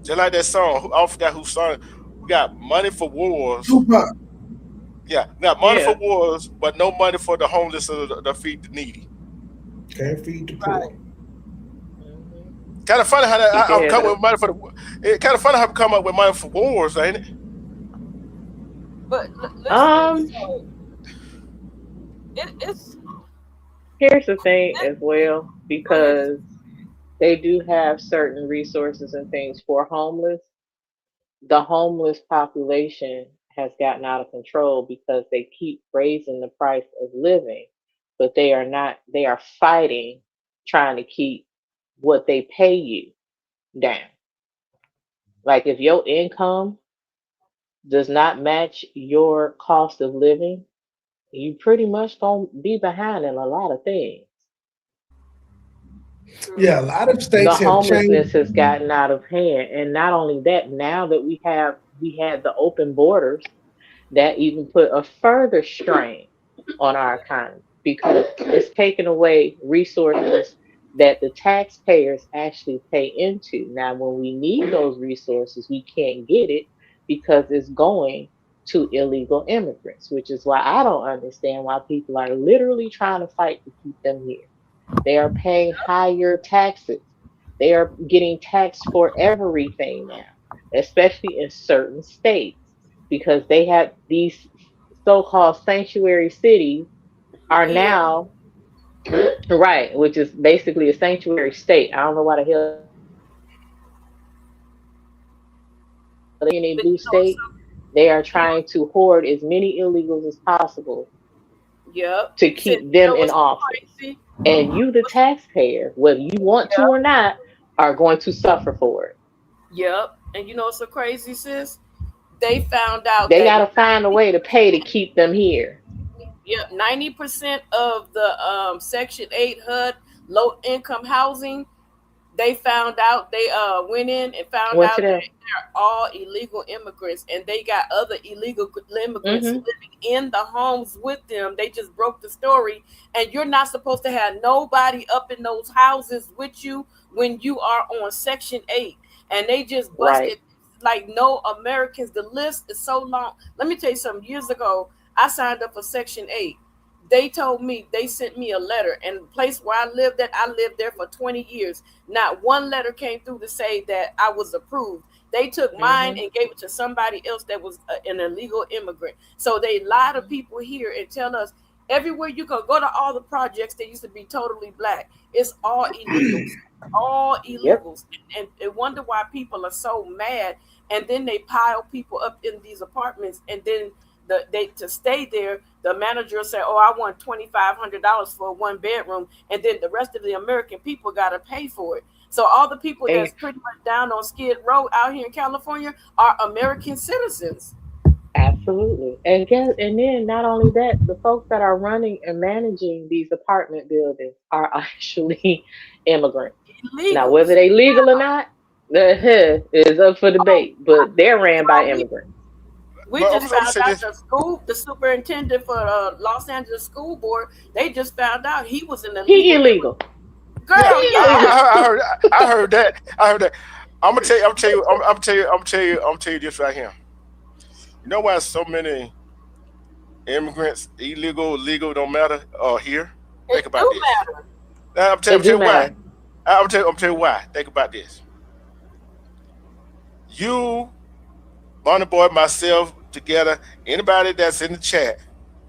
just like that song. I forgot who sung it. We got money for wars. Tupac Yeah, we got money for Yeah. wars, but no money for the homeless or the feed the needy. can't feed the Right. poor. Hmm. Kind of funny how that Keep I'm your head coming up. with money for the. It kind of funny how we come up with money for wars, ain't it? But listen, Um, so it's Here's the thing as well, go ahead. because they do have certain resources and things for homeless. The homeless population has gotten out of control because they keep raising the price of living, but they are fighting trying to keep what they pay you down. Like if your income does not match your cost of living, you pretty much gonna be behind in a lot of things. True. Yeah, a lot of The states have changed. homelessness has gotten out of hand, and not only that, now that we had the open borders, that even put a further strain on our economy because it's taken away resources that the taxpayers actually pay into. Now, when we need those resources, we can't get it because it's going to illegal immigrants, which is why I don't understand why people are literally trying to fight to keep them here. They are paying higher taxes. They are getting taxed for everything now. especially in certain states, because they have these so-called sanctuary cities are Yeah. now right, which is basically a sanctuary state. I don't know why the hell they call it a sanctuary state, but in a But blue you know, state, so they are you trying to hoard as many illegals as possible yep. to Said keep you them know in what's so office. crazy? And you, the What's, taxpayer, whether you want to or yep. not, are going to suffer for it. Yep. And you know what's so crazy, sis? They found out They that got to find a way to pay to keep them here. yep, 90% of the Section 8 HUD low income housing, they found out, they went in and found Went to out that them. they're all illegal immigrants and they got other illegal immigrants Hmm. living in the homes with them. They just broke the story, and you're not supposed to have nobody up in those houses with you when you are on Section 8. And they just Right. busted like no Americans. The list is so long. Let me tell you something. Years ago, I signed up for Section 8. They told me, they sent me a letter, and the place where I lived there for 20 years. Not one letter came through to say that I was approved. They took mine Hmm. and gave it to somebody else that was an illegal immigrant. So they lie to people here and tell us everywhere you go to all the projects that used to be totally black. It's all illegals, all Yep. illegals, and wonder why people are so mad. And then they pile people up in these apartments, and then they to stay there. The manager will say, "Oh, I want $2,500 for a one bedroom," and then the rest of the American people got to pay for it. So all the people that's Ex- pretty much down on Skid Row out here in California are American citizens. Absolutely. And guess, and then not only that, the folks that are running and managing these apartment buildings are actually immigrants. Now, whether Illegals. they legal or Yeah. not, the is up for Oh, debate. But they're ran by girl, immigrants. we But just I'm gonna found say out this. the superintendent for Los Angeles School Board. They just found out he was an He illegal illegal. immigrant. Yeah, Girl, He yeah. illegal. I heard that. I heard that. I'm gonna tell you. I'm gonna tell you. I'm gonna tell you. I'm gonna tell you. I'm gonna tell you this right here. You know why so many immigrants, illegal, legal, don't matter, are here? Think It about do this. matter. It I'm do tell you why. matter. I'm tell you why. Think about this. You, Bonnie Boy, myself, together, anybody that's in the chat,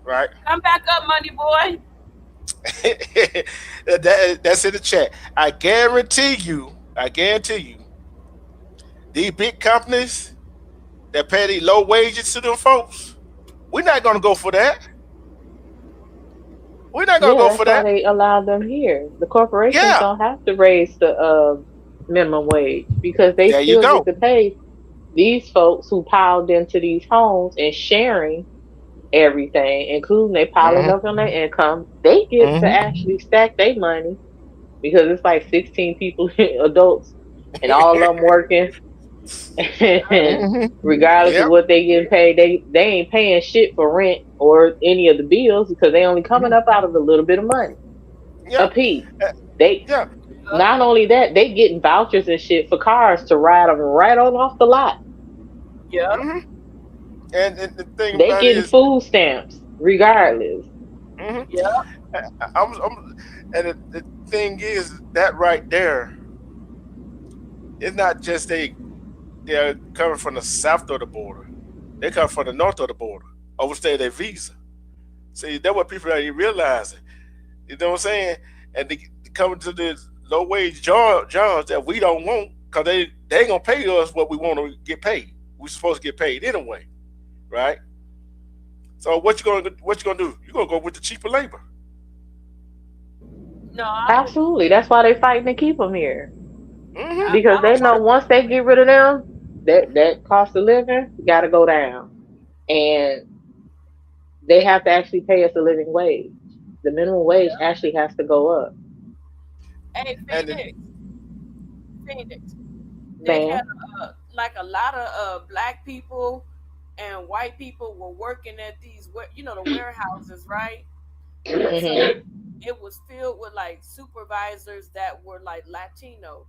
right? Come back up, money boy. That's in the chat. I guarantee you, these big companies that pay these low wages to them folks, we're not gonna go for that. We're not gonna Yeah, go that's for why that. they allow them here. The corporations Yeah, don't have to raise the minimum wage because they there you still get go. to pay these folks who piled into these homes and sharing everything, including they piling Hmm. up on their income. They get to Hmm. actually stack their money because it's like 16 people, adults, and all of them working. And Hmm. regardless of Yep. what they getting paid, they ain't paying shit for rent or any of the bills because they only coming Mhm. up out of a little bit of money a Yeah. piece. Uh, They yeah. not only that, they getting vouchers and shit for cars to ride them right on off the lot. Yep. Hmm. And the thing They about it getting is, food stamps regardless. mhm, Yep. I'm and the thing is that right there, it's not just they're coming from the south of the border. They come from the north of the border, overstay their visa. See, that's what people ain't realizing. You know what I'm saying? And they coming to this low wage jobs that we don't want because they ain't gonna pay us what we want to get paid. We supposed to get paid anyway, right? So what you gonna do? You gonna go with the cheaper labor? No, I would. Absolutely. That's why they fighting to keep them here Hmm. because I they don't know want once they get rid of them, that cost of living got to go down, and they have to actually pay us a living wage. The minimum to. wage Yeah. actually has to go up, Hey, And it, Phoenix. They man. had like a lot of black people and white people were working at these, the warehouses, right? And so Hmm. it was filled with like supervisors that were like Latino.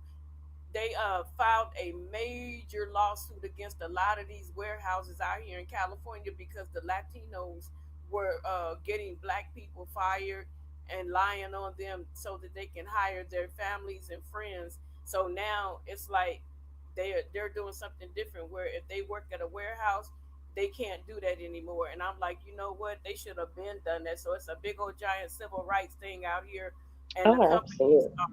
They filed a major lawsuit against a lot of these warehouses out here in California because the Latinos were getting black people fired and lying on them so that they can hire their families and friends. So now it's like they're doing something different where if they work at a warehouse, they can't do that anymore. And I'm like, you know what? They should have been done that. So it's a big old giant civil rights thing out here, and the Oh, companies absolutely. are,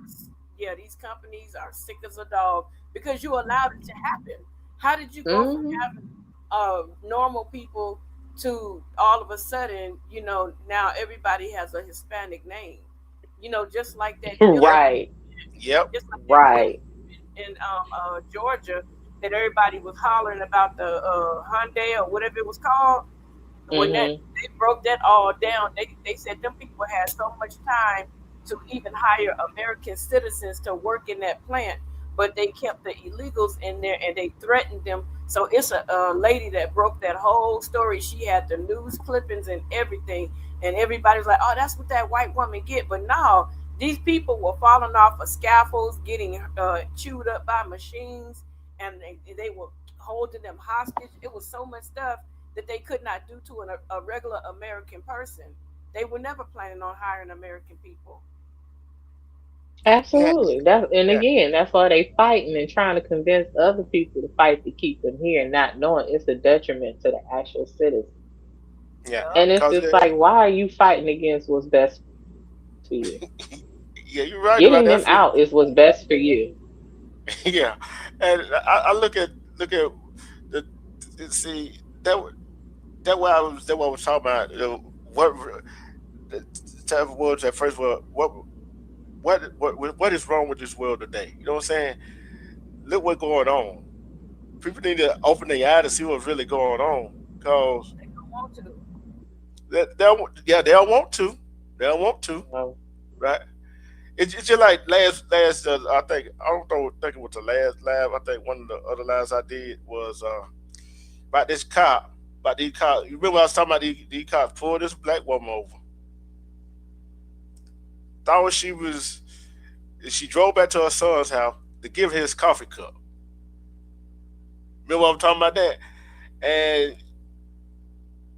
yeah, these companies are sick as a dog because you allowed it to happen. How did you go from Hmm. having normal people to all of a sudden, now everybody has a Hispanic name, just like that killing, Yep. Right. Yep. just like that killing Right. in Georgia that everybody was hollering about the Hyundai or whatever it was called. When that Hmm. they broke that all down, they said them people had so much time to even hire American citizens to work in that plant, but they kept the illegals in there and they threatened them. So it's a lady that broke that whole story. She had the news clippings and everything, and everybody's like, "Oh, that's what that white woman get." But no, these people were falling off of scaffolds, getting chewed up by machines, and they were holding them hostage. It was so much stuff that they could not do to a regular American person. They were never planning on hiring American people. Yeah. Absolutely. That, and Yeah. again, that's why they fighting and trying to convince other people to fight to keep them here, not knowing it's a detriment to the actual citizens. Yeah. Yep. And it's Cause just like, why are you fighting against what's best for you? yeah, you're Getting right them about that. out is what's best for you. Yeah, and I look at the, see that what I was talking about. What the type of words at first were what is wrong with this world today? You know what I'm saying? Look what's going on. People need to open their eye to see what's really going on. Cause They don't want to. they don't want to. They don't want to. Um, Right? It's just like last. I don't know. Think it was the last live. I think one of the other lives I did was about this cop. About these cops. You remember I was talking about these cops pulled this black woman over. Thought she was. She drove back to her son's house to give him his coffee cup. Remember I'm talking about that? And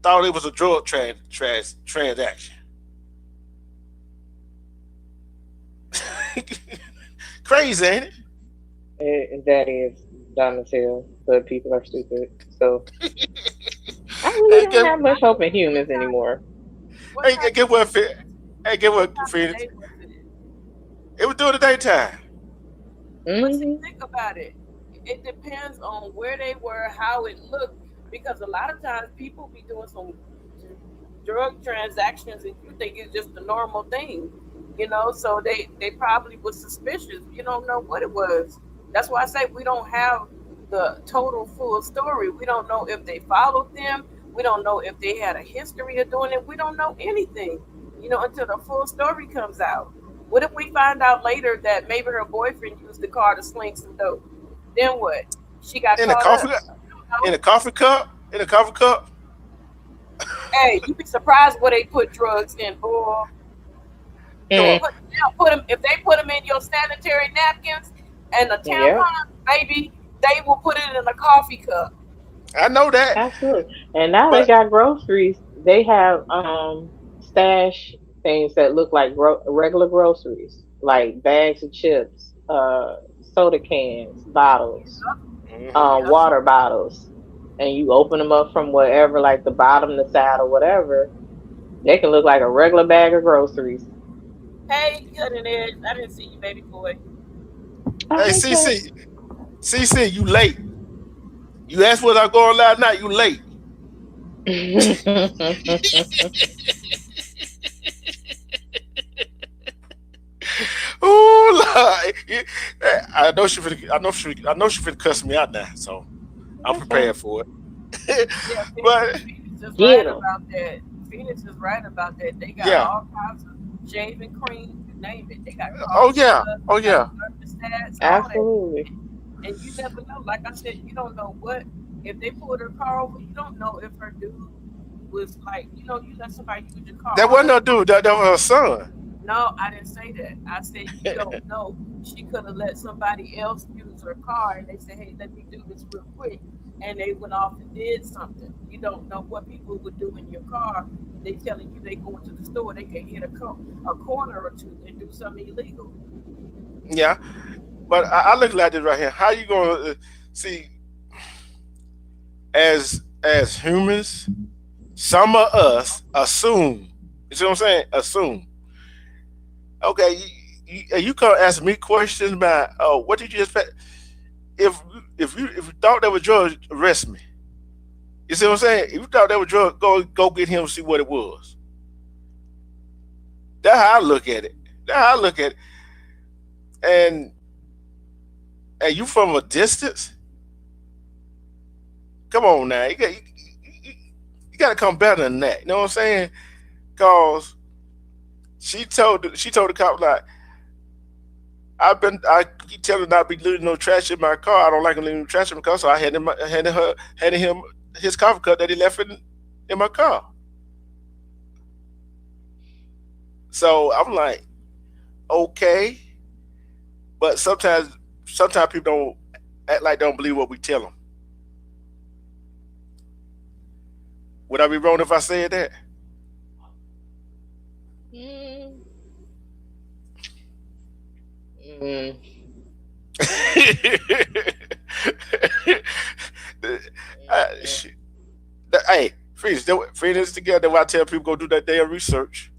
thought it was a drug transaction. Crazy, ain't it? that is dumb as hell, but people are stupid. So I really Hey, don't get have much hope in humans anymore. What hey, time? get what hey, get What what time of Phoenix. day was it? It was during the daytime. But see, Hmm. think about it. It depends on where they were, how it looked, because a lot of times people be doing some drug transactions and you think it's just a normal thing, So they probably was suspicious. You don't know what it was. That's why I say we don't have the total full story. We don't know if they followed them. We don't know if they had a history of doing it. We don't know anything, until the full story comes out. What if we find out later that maybe her boyfriend used the car to sling some dope? Then what? She got In a caught coffee up. You don't in know. a coffee cup. In a coffee cup. Hey, you be surprised where they put drugs in, boy. No, They'll put them if they put them in your sanitary napkins and a Yep, tampon, baby. They will put it in a coffee cup. I know that, absolutely. And now they but got groceries. They have stash things that look like regular groceries, like bags of chips, soda cans, bottles, mhm. Yep. water bottles, and you open them up from wherever, like the bottom, the side, or whatever. They can look like a regular bag of groceries. Hey, Cutting Edge. I didn't see you, baby boy. Hey, Oh, okay. CC, you late. You asked what I going last night. You late. Oh Lord, I know she finna cuss me out now. So I'm Okay. prepared for it. Yeah, But Phoenix is Get right them. about that. Phoenix is right about that. They got yeah, all kinds of shaving cream, you name it. They got oh coffee yeah, mugs, oh they got yeah, thermostats, all that. Absolutely. And you never know. Like I said, you don't know what if they pulled her car over. You don't know if her dude was like, you let somebody use your car that all wasn't the no time. dude. That was her son. No, I didn't say that. I said you don't know. She could have let somebody else use her car, and they said, "Hey, let me do this real quick," and they went off and did something. You don't know what people would do in your car. They telling you they go into the store, they can hit a corner or two and do something illegal. Yeah, But I look like this right here. How you gonna see as humans? Some of us assume. You see what I'm saying? Assume. Okay, you can't ask me questions about oh what did you expect? If if you thought that was drugs, arrest me. You see what I'm saying? If you thought that was drugs, go get him and see what it was. That's how I look at it. That's how I look at it. And you from a distance? Come on now, you, you got to come better than that. You know what I'm saying? Cause she told the cop like I keep telling her not be leaving no trash in my car. I don't like him leaving trash in my car, so I handed him his coffee cup that he left in my car. So I'm like, okay, but sometimes people don't act like they don't believe what we tell them. Would I be wrong if I said that? Mm, mm, Shit. Hey, friends together. Why I tell people go do that damn research.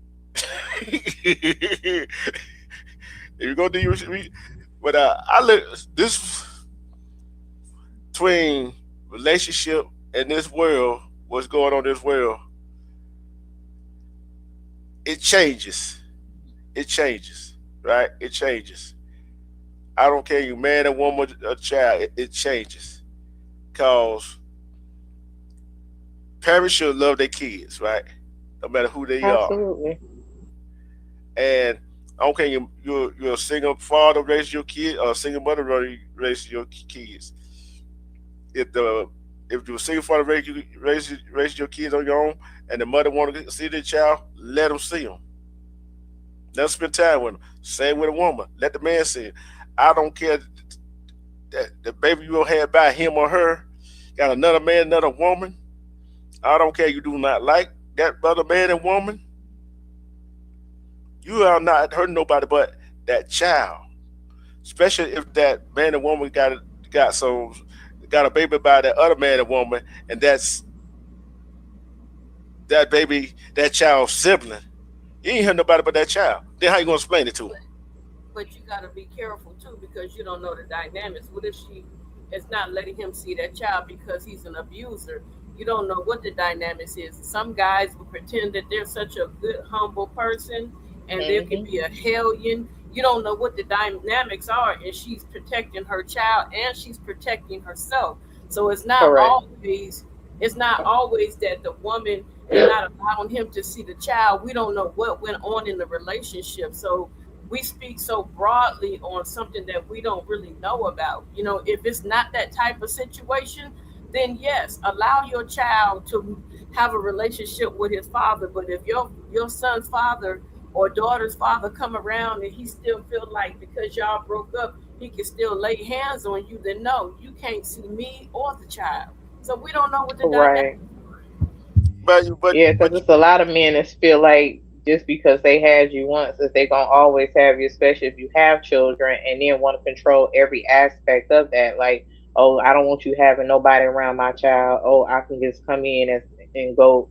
If you go do your research, but I look this between relationship and this world, what's going on in this world, it changes. It changes, right? It changes. I don't care you man, a woman, a child. It changes because parents should love their kids, right? No matter who they are. absolutely. And I don't care you're a single father raising your kid or a single mother raising your kids. If the if you're a single father raising your kids on your own, and the mother want to see their child, let them see them. Let them spend time with them. Same with a woman. Let the man see it. I don't care that the baby you had by him or her got another man, another woman. I don't care you do not like that other man and woman. You are not hurting nobody but that child. Especially if that man and woman got a baby by that other man and woman, and that's that baby, that child's sibling. You ain't hurting nobody but that child. Then how you gonna explain it to him? But you got to be careful too because you don't know the dynamics. What if she is not letting him see that child because he's an abuser? You don't know what the dynamics is. Some guys will pretend that they're such a good, humble person, and there can Hmm. be a hellion. You don't know what the dynamics are, and she's protecting her child and she's protecting herself. So Correct. it's not always that the woman is not allowing him to see the child. We don't know what went on in the relationship. So we speak so broadly on something that we don't really know about. If it's not that type of situation, then yes, allow your child to have a relationship with his father. But if your son's father or daughter's father come around and he still feel like because y'all broke up, he can still lay hands on you, then no, you can't see me or the child. So we don't know what the dynamic. Right. But but Yeah, because but it's a lot of men that feel like just because they had you once, that they gonna always have you, especially if you have children, and then want to control every aspect of that. Like, oh, I don't want you having nobody around my child. Oh, I can just come in and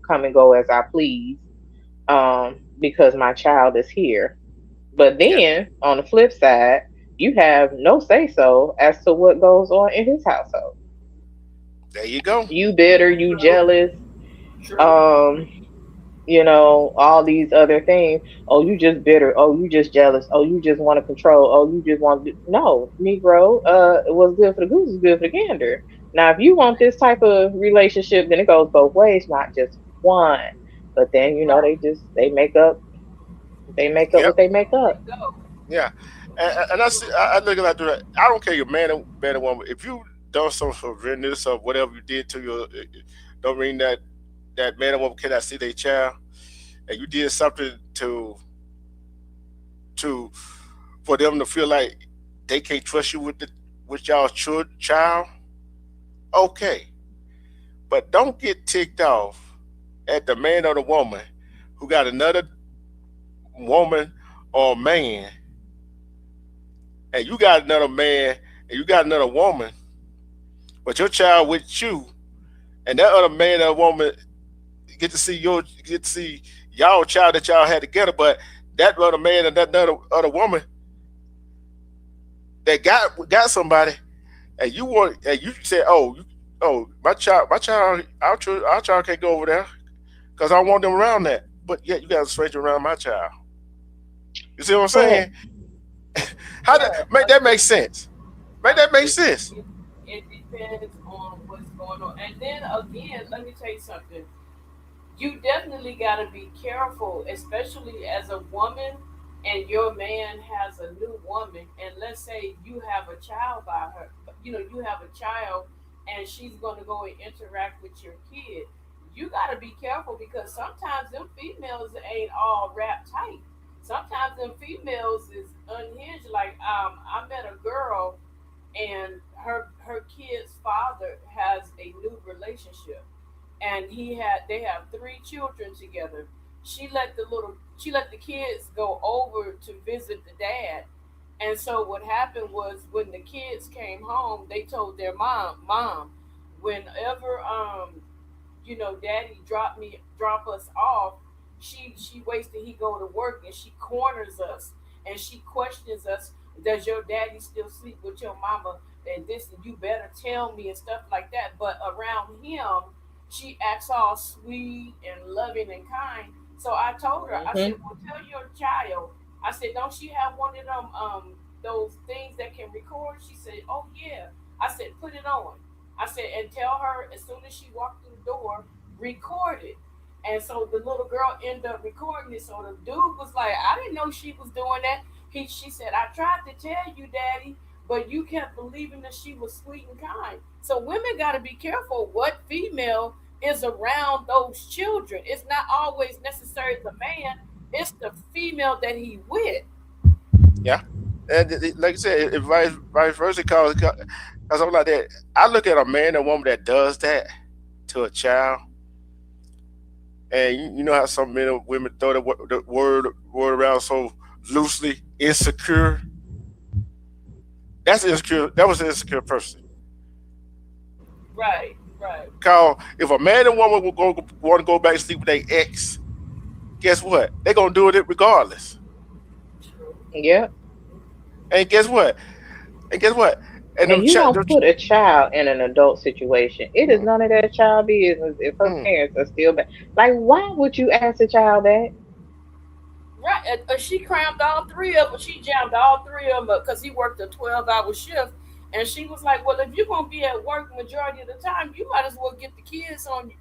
come and go as I please, because my child is here. But yeah, then on the flip side, you have no say so as to what goes on in his household. there you go. You bitter, you True, jealous, true. um, all these other things. Oh, you just bitter. Oh, you just jealous. Oh, you just want to control. Oh, you just want to. No, Negro, what's good for the goose is good for the gander. Now, if you want this type of relationship, then it goes both ways, not just one. But then, Right. they make up Yep. what they make They up. go. Yeah. And I look at that. I don't care your man or woman. If you done some horrendous or whatever you did to your, don't mean that man or woman cannot see their child, and you did something to for them to feel like they can't trust you with y'all child. Okay, but don't get ticked off at the man or the woman who got another woman or man and you got another man and you got another woman, but your child with you, and that other man, that woman get to see y'all child that y'all had together, but that other man and that other woman that got somebody, and you want, and you say, oh, our child can't go over there because I want them around that. But yet you got a stranger around my child. You see what I'm But saying? How Yeah, that make that make sense? Make that make sense? it, it depends on what's going on. And then again, let me tell you something. You definitely got to be careful, especially as a woman and your man has a new woman. And let's say you have a child by her, you have a child and she's going to go and interact with your kid. You got to be careful because sometimes them females ain't all wrapped tight. Sometimes them females is unhinged. Like, I met a girl and her kid's father has a new relationship and they have three children together. She let the kids go over to visit the dad. And so what happened was when the kids came home, they told their mom, whenever daddy drop us off, she waits till he go to work and she corners us and she questions us, does your daddy still sleep with your mama and this, and you better tell me and stuff like that. But around him, she acts all sweet and loving and kind. So I told her, I said, hmm well, tell your child. I said, don't she have one of them those things that can record? She said, oh yeah. I said, put it on. I said, and tell her as soon as she walked through the door, record it. And so the little girl ended up recording it. So the dude was like, I didn't know she was doing that. She said, I tried to tell you, daddy, but you kept believing that she was sweet and kind. So women got to be careful what female is around those children. It's not always necessarily the man, it's the female that he with. Yeah. And like I said, if vice versa, cause I'm like that. I look at a man and woman that does that to a child, and you know how some men and women throw the word around so loosely, insecure. That's insecure. That was an insecure person. Right, right. Cause if a man and woman will want to go back and sleep with their ex, guess what? They're gonna do it regardless. True. Yeah. And guess what? And guess what? And And them, you don't them put a child in an adult situation. It is mm, none of that child business if her mm. parents are still back. Like, why would you ask a child that? Right. She crammed all three of them. She jammed all three of them because he worked a 12-hour shift. And she was like, well, if you're going to be at work majority of the time, you might as well get the kids on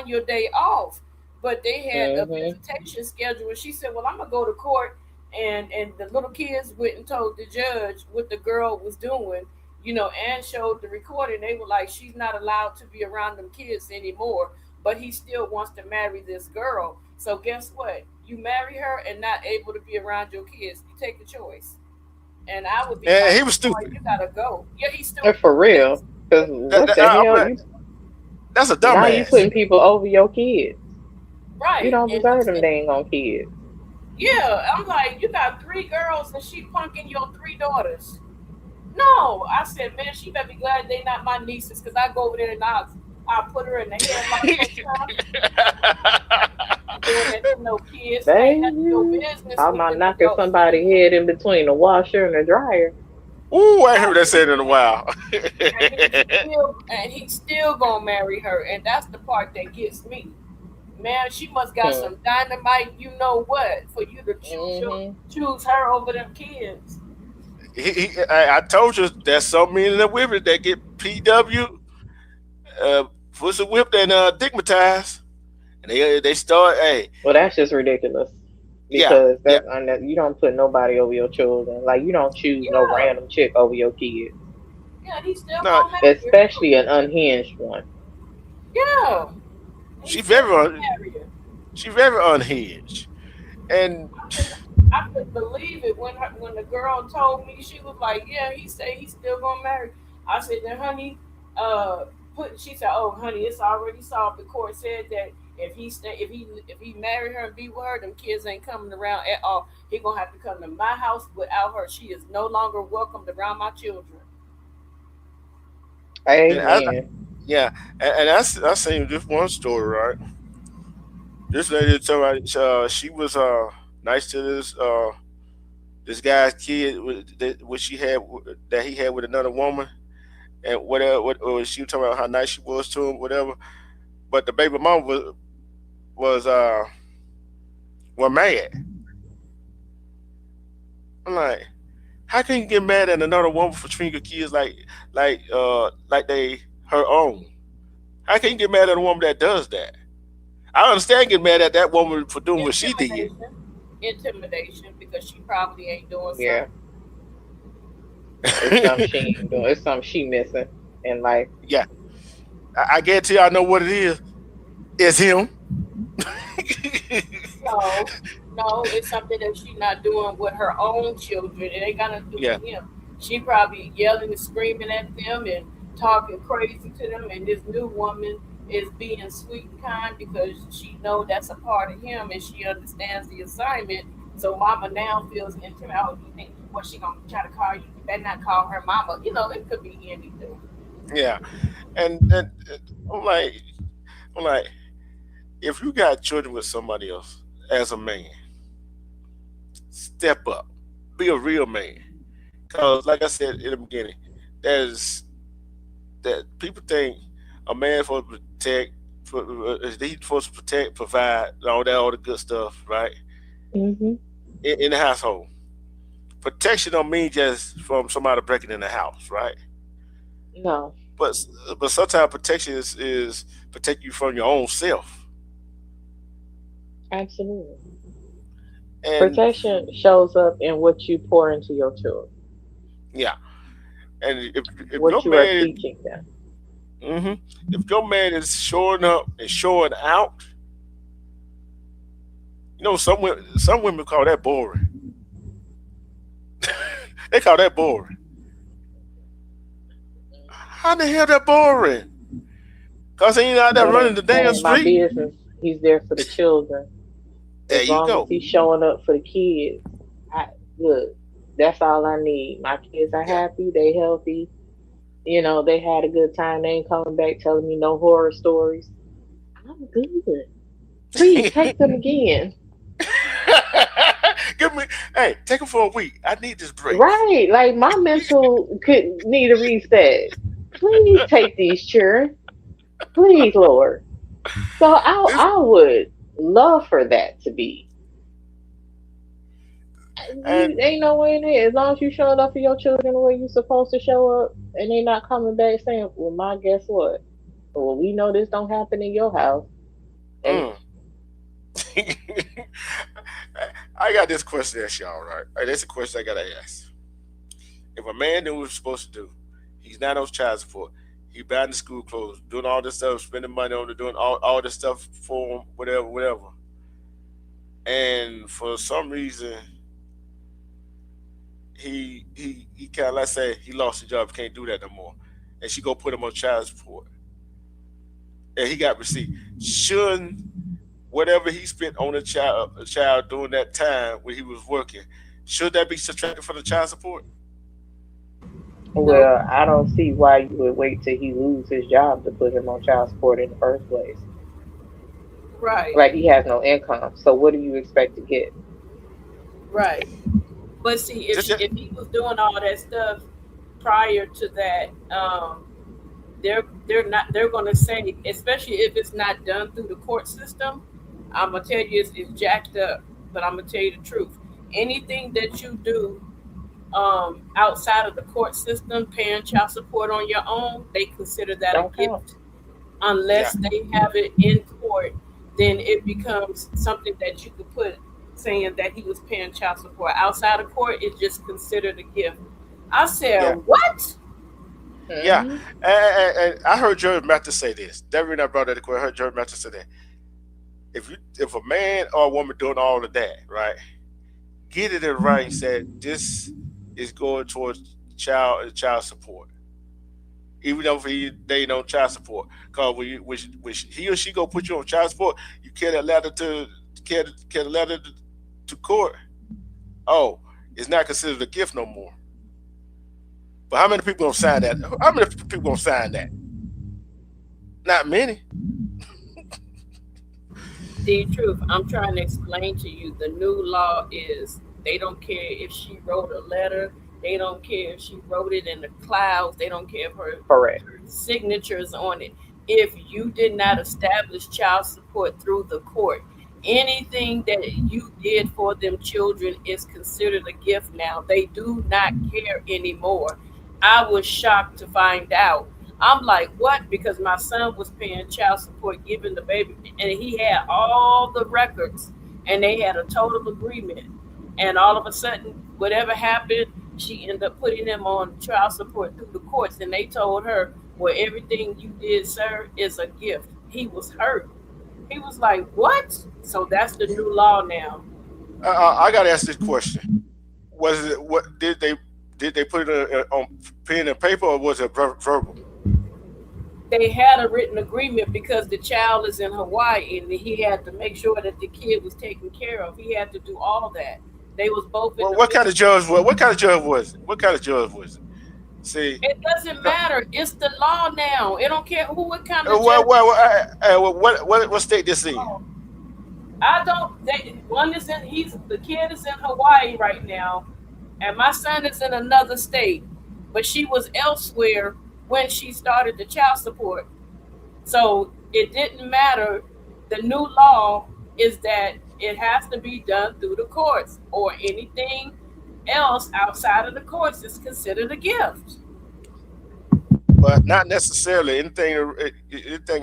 your day off. But they had a Hmm. visitation schedule. And she said, well, I'm going to go to court. And the little kids went and told the judge what the girl was doing, and showed the recording. They were like, she's not allowed to be around them kids anymore. But he still wants to marry this girl. So guess what? You marry her and not able to be around your kids. You take the choice. And I would be And like, he was boy, stupid. you gotta go. Yeah, he's stupid. For real. Yes. Because what the I'm hell? like, that's a Now you dumbass. putting people over your kids. You Right. don't And he deserve them said, dang on kids. yeah, I'm like, you got three girls and she punking your three daughters. No, I said, man, she better be glad they not my nieces because I go over there and I'll put her in the headlock sometime. Doing that to no kids. That ain't none of your Baby. business I'm with not them knocking adults somebody's anymore. head in between the washer and the dryer. Ooh, I ain't heard Right. that said in a while. And he's still gonna marry her, and that's the part that gets me. Man, she must got Hmm. some dynamite, you know what, for you to Hmm. choose her over them kids. I told you there's so many of the women that get PW, pussy whipped and digmatized, and they start. Hey, Well, that's just ridiculous. yeah, Because yeah. you don't put nobody over your children. Like you don't choose no Yeah, random chick over your kids, yeah, and he's still No, gonna marry her especially too. an unhinged one. Yeah, and she he's still very gonna marry her. she very unhinged, and I could, I could believe it when the girl told me. She was like, "Yeah, he said he's still gonna marry." I said, "Then, honey, uh, put." She said, "Oh, honey, it's already solved. The court said that If he marry her and be with her, them kids ain't coming around at all. He gonna have to come to my house without her. She is no longer welcomed around my children. And I, Amen. yeah, and I seen this one story, right? This lady told me she was nice to this guy's kid that what she had that he had with another woman, and whatever. She was talking about how nice she was to him, whatever. But the baby mom was mad. I'm like, how can you get mad at another woman for treating your kids like they her own? How can you get mad at a woman that does that? I understand getting mad at that woman for doing what she did. Intimidation, because she probably ain't doing Yeah, something. it's something she ain't doing. It's something she missing in life. Yeah, I guarantee you I know what it is. It's him. No, no, it's something that she's not doing with her own children. It ain't got nothing to do Yeah, with him. She probably yelling and screaming at them and talking crazy to them. And this new woman is being sweet and kind because she know that's a part of him and she understands the assignment. So mama now feels intimidated. Oh, you think what she gonna try to call you? You better not call her mama. It could be anything. yeah, and I'm like, I'm like, if you got children with somebody else as a man, step up, be a real man. Cause like I said in the beginning, there's that people think a man supposed to protect, he's supposed to protect, provide, all the good stuff, right? Hmm. In the household, protection don't mean just from somebody breaking in the house, right? No, But but sometimes protection is protect you from your own self, absolutely. and Protection shows up in what you pour into your children, yeah, and if what your you are man teaching them. hmm if your man is showing up and showing out, some women call that boring. They call that boring. How the hell that boring? Cause he ain't out there That running the damn ain't my street. business. He's there for the children. There As you long as go. he's showing up for the kids, I look. That's all I need. My kids are Yeah. happy. They healthy. They had a good time. They ain't coming back telling me no horror stories. I'm good. Please take them again. Give me, hey, take him for a week. I need this break. Right. Like my mental could need a reset. Please take these children. Please, Lord. So This I would love for that to be. and You ain't no way in there. As long as you showing up for your children the way you supposed to show up, and they not coming back saying, "Well, my guess what? Well, we know this don't happen in your house." And mm. I got this question to ask y'all, right? That's a question I gotta ask. If a man doing what he's supposed to do, he's not on child support, he buying the school clothes, doing all this stuff, spending money on it, doing all this stuff for him, whatever, whatever. And for some reason, he kind of, let's say he lost his job, can't do that no more, and she go put him on child support, and he got receipt. Shouldn't whatever he spent on a child during that time when he was working, should that be subtracted from the child support? No, well, I don't see why you would wait till he lose his job to put him on child support in the first place. right, Like he has no income. So what do you expect to get? right. But see, if Just, she, just if he was doing all that stuff prior to that, they're gonna say, especially if it's not done through the court system. I'm gonna tell you it's jacked up, but I'm gonna tell you the truth. Anything that you do outside of the court system, paying child support on your own, they consider that a Don't count. gift. yeah, Unless they have it in court, then it becomes something that you could put saying that he was paying child support. Outside of court, it's just considered a gift. I said, yeah, what? yeah. Hmm. And I heard Jerry Mathis say this. That reason I brought that to I heard Jerry Mathis say that if a man or a woman doing all of that, right, get it in writing, said this is going towards child support. even though they don't child support. Because when he or she go put you on child support, you carry a letter carry the letter to court. Oh, it's not considered a gift no more. But how many people gonna sign that? How many people gonna sign that? Not many. The truth, I'm trying to explain to you the new law is they don't care if she wrote a letter, they don't care if she wrote it in the clouds, they don't care if Correct. her signatures on it. If you did not establish child support through the court, anything that you did for them children is considered a gift now. They do not care anymore. I was shocked to find out. I'm like, what? Because my son was paying child support, giving the baby, and he had all the records, and they had a total agreement. And all of a sudden, whatever happened, she ended up putting him on child support through the courts, and they told her, well, everything you did, sir, is a gift. He was hurt. He was like, what? So that's the new law now. I gotta ask this question: Was it what did they put it on pen and paper, or was it verbal? They had a written agreement because the child is in Hawaii and he had to make sure that the kid was taken care of. He had to do all of that. They was both in Well, the what kind of judge was? What kind of judge was it? What kind of judge was it? See, It doesn't matter. It's the law now. It don't care who what kind of what state this in? I don't. One is in. The kid is in Hawaii right now, and my son is in another state. But she was elsewhere when she started the child support. So it didn't matter. The new law is that it has to be done through the courts, or anything else outside of the courts is considered a gift. But not necessarily anything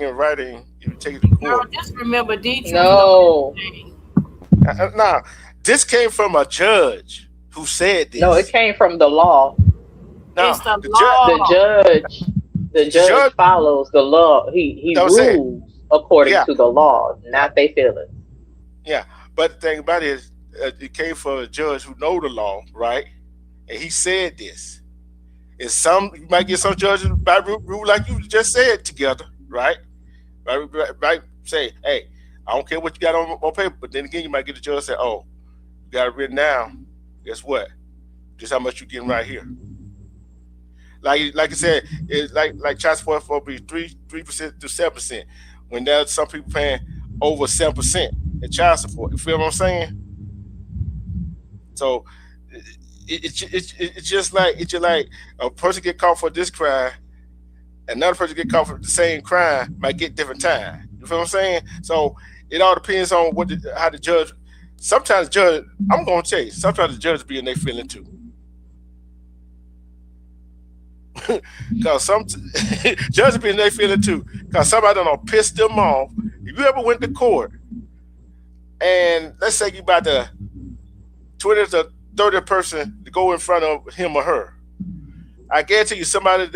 in writing. You take it to Girl, court. just remember, Deidre. No, Now, this came from a judge who said this. no, it came from the law. Now, It's the the law. The judge follows the law. He Don't say it. rules according Yeah. to the law, not they feelings. Yeah, but the thing about it is, it came from a judge who know the law, right? And he said this. And you might get some judges by rule like you just said together, right? Right? Say, hey, I don't care what you got on paper, but then again, you might get a judge say, oh, you got it written down. Guess what? Just how much you getting right here. Like I said, it's like child support for be 3% to 7%. When there's some people paying over 7% in child support. You feel what I'm saying? So it's just like a person get caught for this crime, another person get caught for the same crime might get different time. You feel what I'm saying? So it all depends on how the judge. Sometimes the judge, I'm gonna tell you, sometimes the judge be in their feeling too. Cause some judges be in their feeling too. Cause somebody done pissed them off. If you ever went to court and let's say you about the 20th or 30th person to go in front of him or her, I guarantee you somebody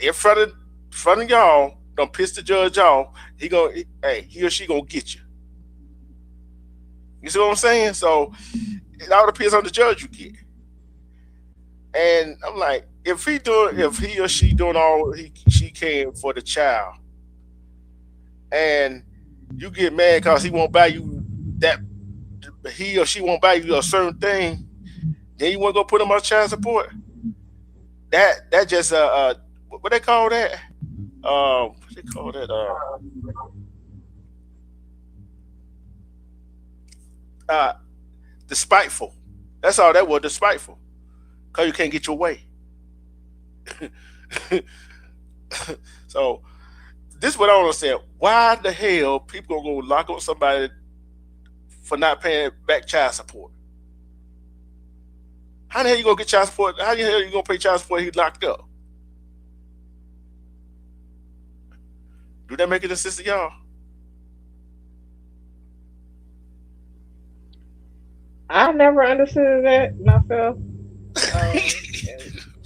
in front of y'all don't piss the judge off. He or she gonna get you. You see what I'm saying? So it all depends on the judge you get. And I'm like, if he or she doing all she can for the child, and you get mad because he won't buy you that, he or she won't buy you a certain thing, then you want to go put him on child support. That just what they call that? What they call that? Despiteful. That's all that was, despiteful. Because you can't get your way. So this is what I want to say. Why the hell people gonna go lock up somebody for not paying back child support? How the hell you gonna get child support? How the hell you gonna pay child support if he's locked up? Do that make any sense to y'all? I never understood that myself.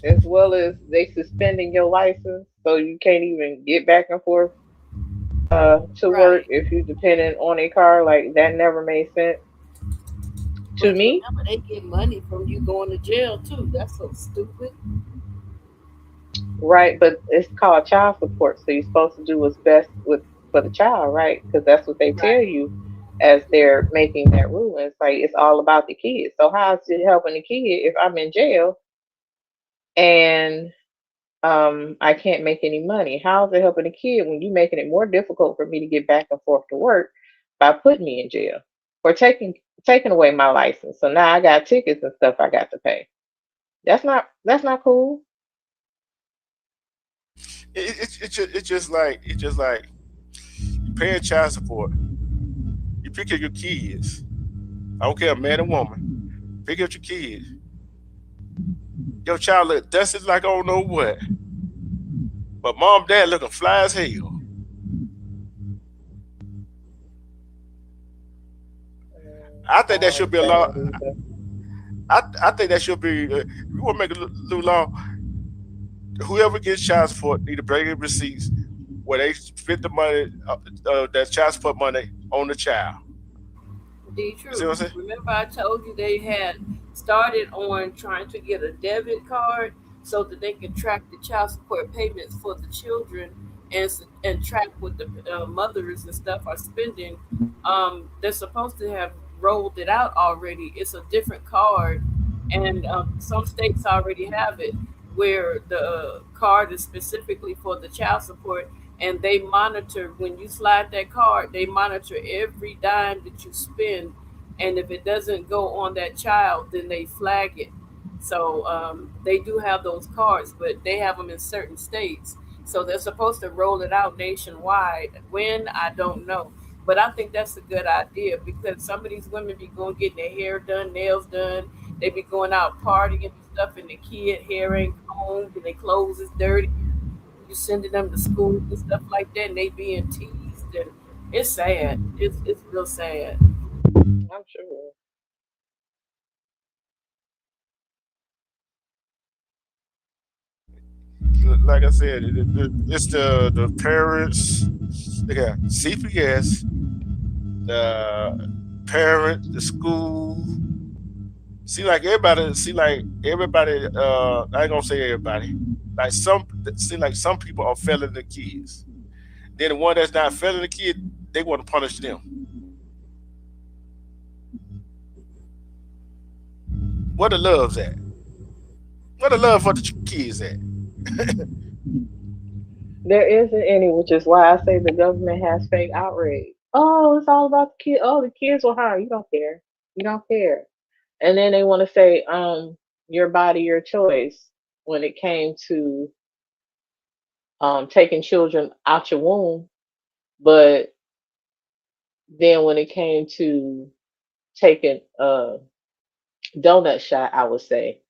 As well as they suspending your license, so you can't even get back and forth to work Right. if you dependent on a car. Like that never made sense to But me. remember, they get money from you going to jail too. That's so stupid. Right, but it's called child support, so you're supposed to do what's best with for the child, right? Because that's what they tell Right. you as they're making that rule. It's like it's all about the kids. So how is it helping the kid if I'm in jail and I can't make any money? How is it helping the kid when you're making it more difficult for me to get back and forth to work by putting me in jail or taking away my license? So now I got tickets and stuff I got to pay. That's not cool. It's just like you paying child support. You pick up your kids. I don't care, man or woman. Pick up your kids. Your child look dusty like I don't know what. But mom, dad looking fly as hell. I I think that don't should be a understand law. that either. I think that should be. We want to make a new law. Whoever gets child support need to bring in receipts where they spent the money, that child support money on the child. The You see truth. what I'm saying? Remember, I told you they had started on trying to get a debit card so that they could track the child support payments for the children and track what the mothers and stuff are spending. They're supposed to have rolled it out already. It's a different card, and some states already have it where the card is specifically for the child support, and they monitor when you slide that card. They monitor every dime that you spend, and if it doesn't go on that child, then they flag it. So they do have those cards, but they have them in certain states. So they're supposed to roll it out nationwide. When, I don't know, but I think that's a good idea because some of these women be going getting their hair done, nails done. They be going out partying and stuff, and the kid hair ain't combed and their clothes is dirty. You sending them to school and stuff like that, and they being teased, and it's sad. It's real sad. I'm sure. Like I said, it's the parents. They got CPS, the parent, the school. See like everybody. I ain't gonna say everybody. Like some, see like some people are failing the kids. Then the one that's not failing the kid, they want to punish them. Where the love's at? Where the love for the kids at? There isn't any, which is why I say the government has fake outrage. Oh, it's all about the kid. Oh, the kids will harm. You don't care. You don't care. And then they want to say, your body, your choice when it came to taking children out your womb. But then when it came to taking a donut shot, I would say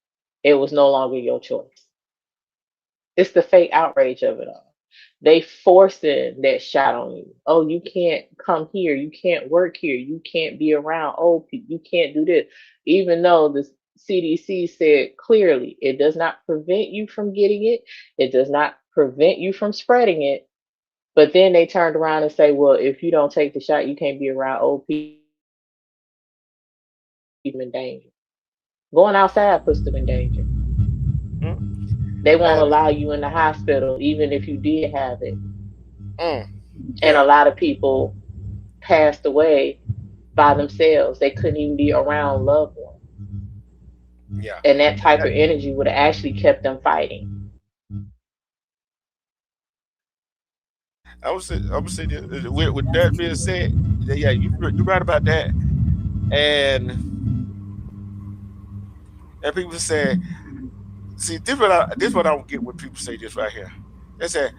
it was no longer your choice. It's the fake outrage of it all. They forcing that shot on you. Oh, you can't come here. You can't work here. You can't be around old people. You can't do this. Even though the CDC said clearly it does not prevent you from getting it, it does not prevent you from spreading it. But then they turned around and say, well, if you don't take the shot, you can't be around old people in danger. Going outside puts them in danger. Hmm? They won't And allow you in the hospital, even if you did have it. mm, And a yeah, lot of people passed away by themselves. They couldn't even be around loved ones. yeah. And that type of energy would have actually kept them fighting. I would say that, with that being said, yeah, you're right about that. And people say, see, this what I don't get when people say this right here. They say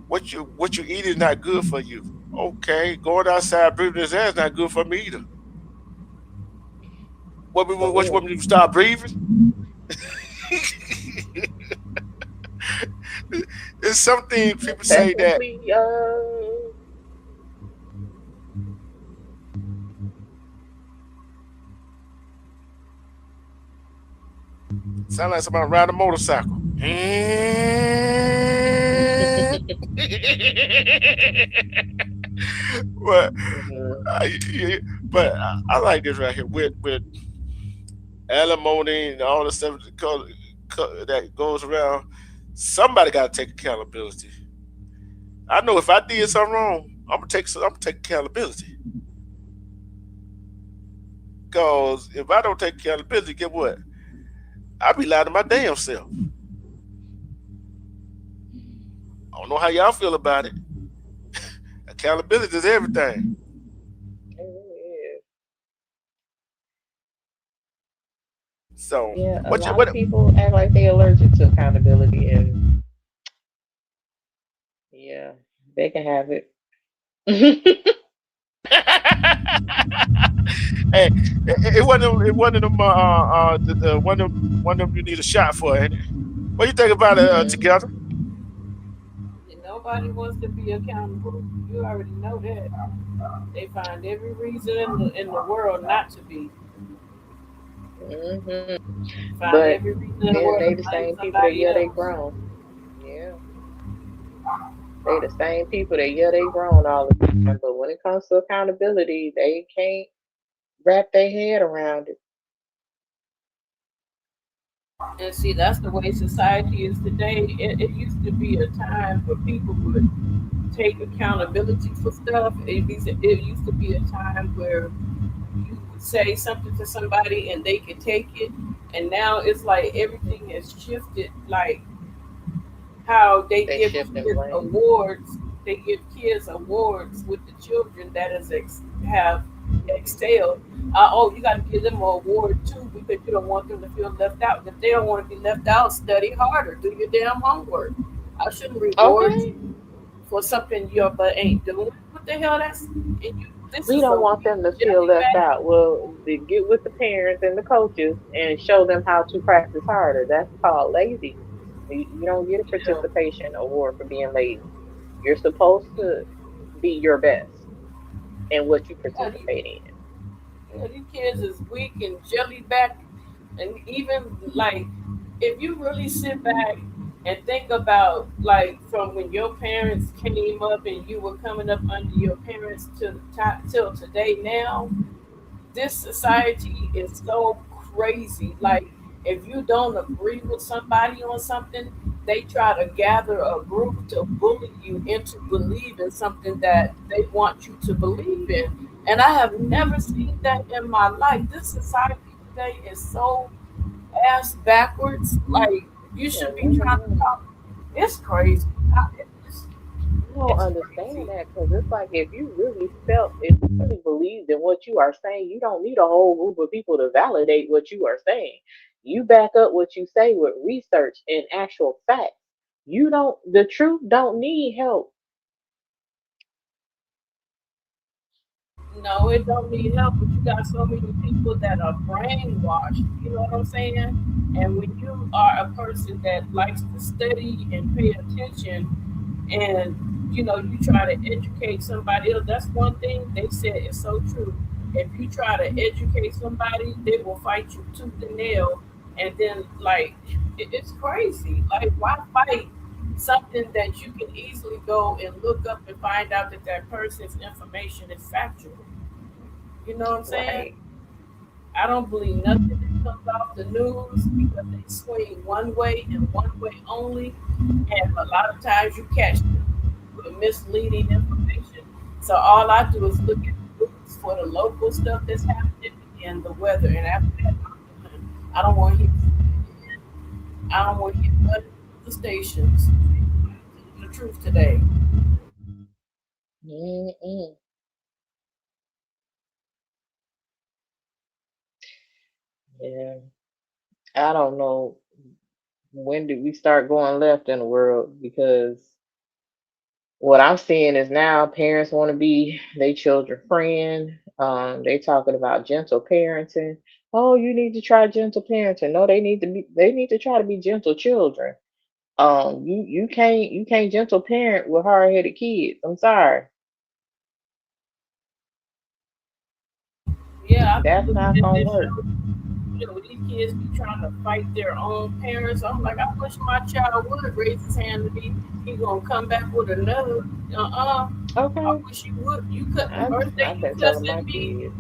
what you eat is not good for you. Okay, going outside breathing this air is not good for me either. For What you real. want me to start breathing? There's something people say that Technically, sound like somebody riding a motorcycle. but mhm. I, I like this right here with alimony and all the stuff that goes around, somebody got to take accountability. I know if I did something wrong, I'm gonna take accountability. Cause if I don't take accountability, get what? I be lying to my damn self. I don't know how y'all feel about it. Accountability is everything. It really is. So Yeah, a what you lot what? of people act like they allergic to accountability, and yeah, they can have it. Hey, it wasn't them one of them you need a shot for, ain't it? What you think about it Mm, together? And nobody wants to be accountable. You already know that. They find every reason in the world not to be. hmm. Find But every reason in the then world to they the blame same people that somebody yeah they else. grown. Yeah, they the same people that yeah they grown all the time. But when it comes to accountability, they can't wrap their head around it. And see, that's the way society is today. It used to be a time where people would take accountability for stuff. It used to be a time where you would say something to somebody and they could take it. And now it's like everything has shifted. Like how they They give shifting kids blame. awards. They give kids awards with the children that have excelled. Oh, you got to give them an award too because you don't want them to feel left out. If they don't want to be left out, study harder. Do your damn homework. I shouldn't reward Okay. you for something your butt ain't doing. What the hell? This We is don't a want them to feel jelly left back. out. Well, they get with the parents and the coaches and show them how to practice harder. That's called lazy. You don't get a Yeah. participation award for being lazy. You're supposed to be your best in what you Yeah, participate in. these kids is weak and jelly back, and even like if you really sit back and think about like from when your parents came up and you were coming up under your parents till today now, this society is so crazy. Like, if you don't agree with somebody on something, they try to gather a group to bully you into believing something that they want you to believe in. And I have never seen that in my life. This society today is so ass backwards. Like, you Yeah, should be number trying to one. talk. It's crazy. It's, I don't it's understand crazy. that because it's like if you really believed in what you are saying, you don't need a whole group of people to validate what you are saying. You back up what you say with research and actual facts. The truth don't need help. No, it don't need help, but you got so many people that are brainwashed. You know what I'm saying? And when you are a person that likes to study and pay attention, and you try to educate somebody else, that's one thing they said is so true. If you try to educate somebody, they will fight you tooth and nail. And then, like, it's crazy. Like, why fight something that you can easily go and look up and find out that that person's information is factual? You know what I'm saying? Right, I don't believe nothing that comes off the news because they swing one way and one way only. And a lot of times you catch them with misleading information. So all I do is look at the news for the local stuff that's happening and the weather. And after that, I'm done. I don't want to hear I don't want to hear nothing from the stations. The truth today. mm-mm. Yeah, I don't know when did we start going left in the world because what I'm seeing is now parents want to be their children friend. They talking about gentle parenting. Oh, you need to try gentle parenting. No, they need to try to be gentle children. You can't gentle parent with hard headed kids. I'm sorry. Yeah, I've been That's looking not at gonna this work. show. These kids be trying to fight their own parents. I'm like, I wish my child would raise his hand to me. He gonna come back with another. I Okay. wish you would. You cut the I first day I've you been cuss telling my at me. kids.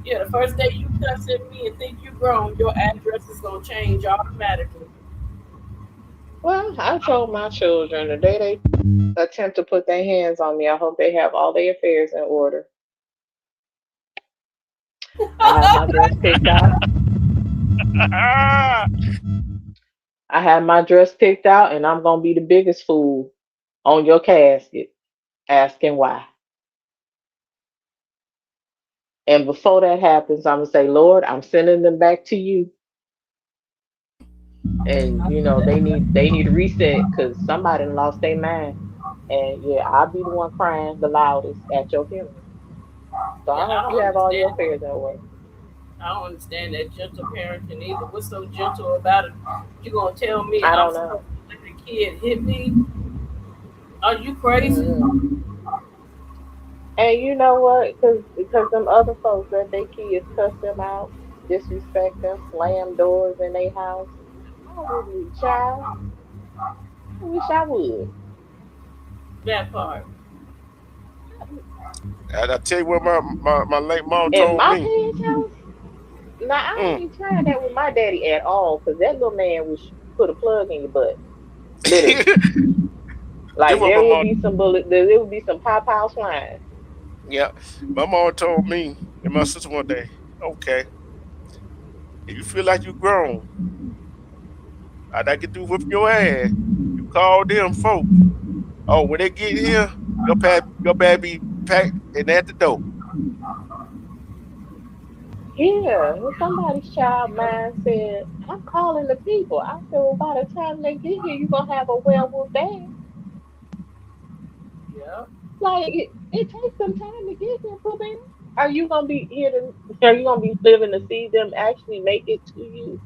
Yeah, the first day you cuss at me and think you grown, your address is gonna change automatically. Well, I told my children the day they attempt to put their hands on me, I hope they have all their affairs in order. I have my dress picked out. I have my dress picked out, and I'm gonna be the biggest fool on your casket, asking why. And before that happens, I'm gonna say, Lord, I'm sending them back to you, and they need to reset because somebody done lost their mind. And yeah, I'll be the one crying the loudest at your funeral. So I Yeah, hope you have all your affairs in order. I don't understand that gentle parenting either. What's so gentle about it? You gonna tell me I I'm don't supposed know. to let the kid hit me? Are you crazy? Mm-hmm. And you know what? Because them other folks let their kids cuss them out, disrespect them, slam doors in their house. I wouldn't, child. I wish I would. That part. And I tell you what my late mom In told my me. parents' house, now I Mm. ain't tried that with my daddy at all, because that little man was put a plug in your butt, literally. This Like what my there would mom. be some bullet, there would be some pow pow flying. Yeah, my mom told me and my sister one day. Okay, if you feel like you grown, I can do whipping your ass. You call them folks. Oh, when they get here, your bag be packed and at the door. Yeah, when somebody's child mind said, I'm calling the people. I said, well, by the time they get here, you're going to have a werewolf dad. Yeah. Like, it takes some time to get here, Pooh Bear. Are you going to be here to, are you going to be living to see them actually make it to you?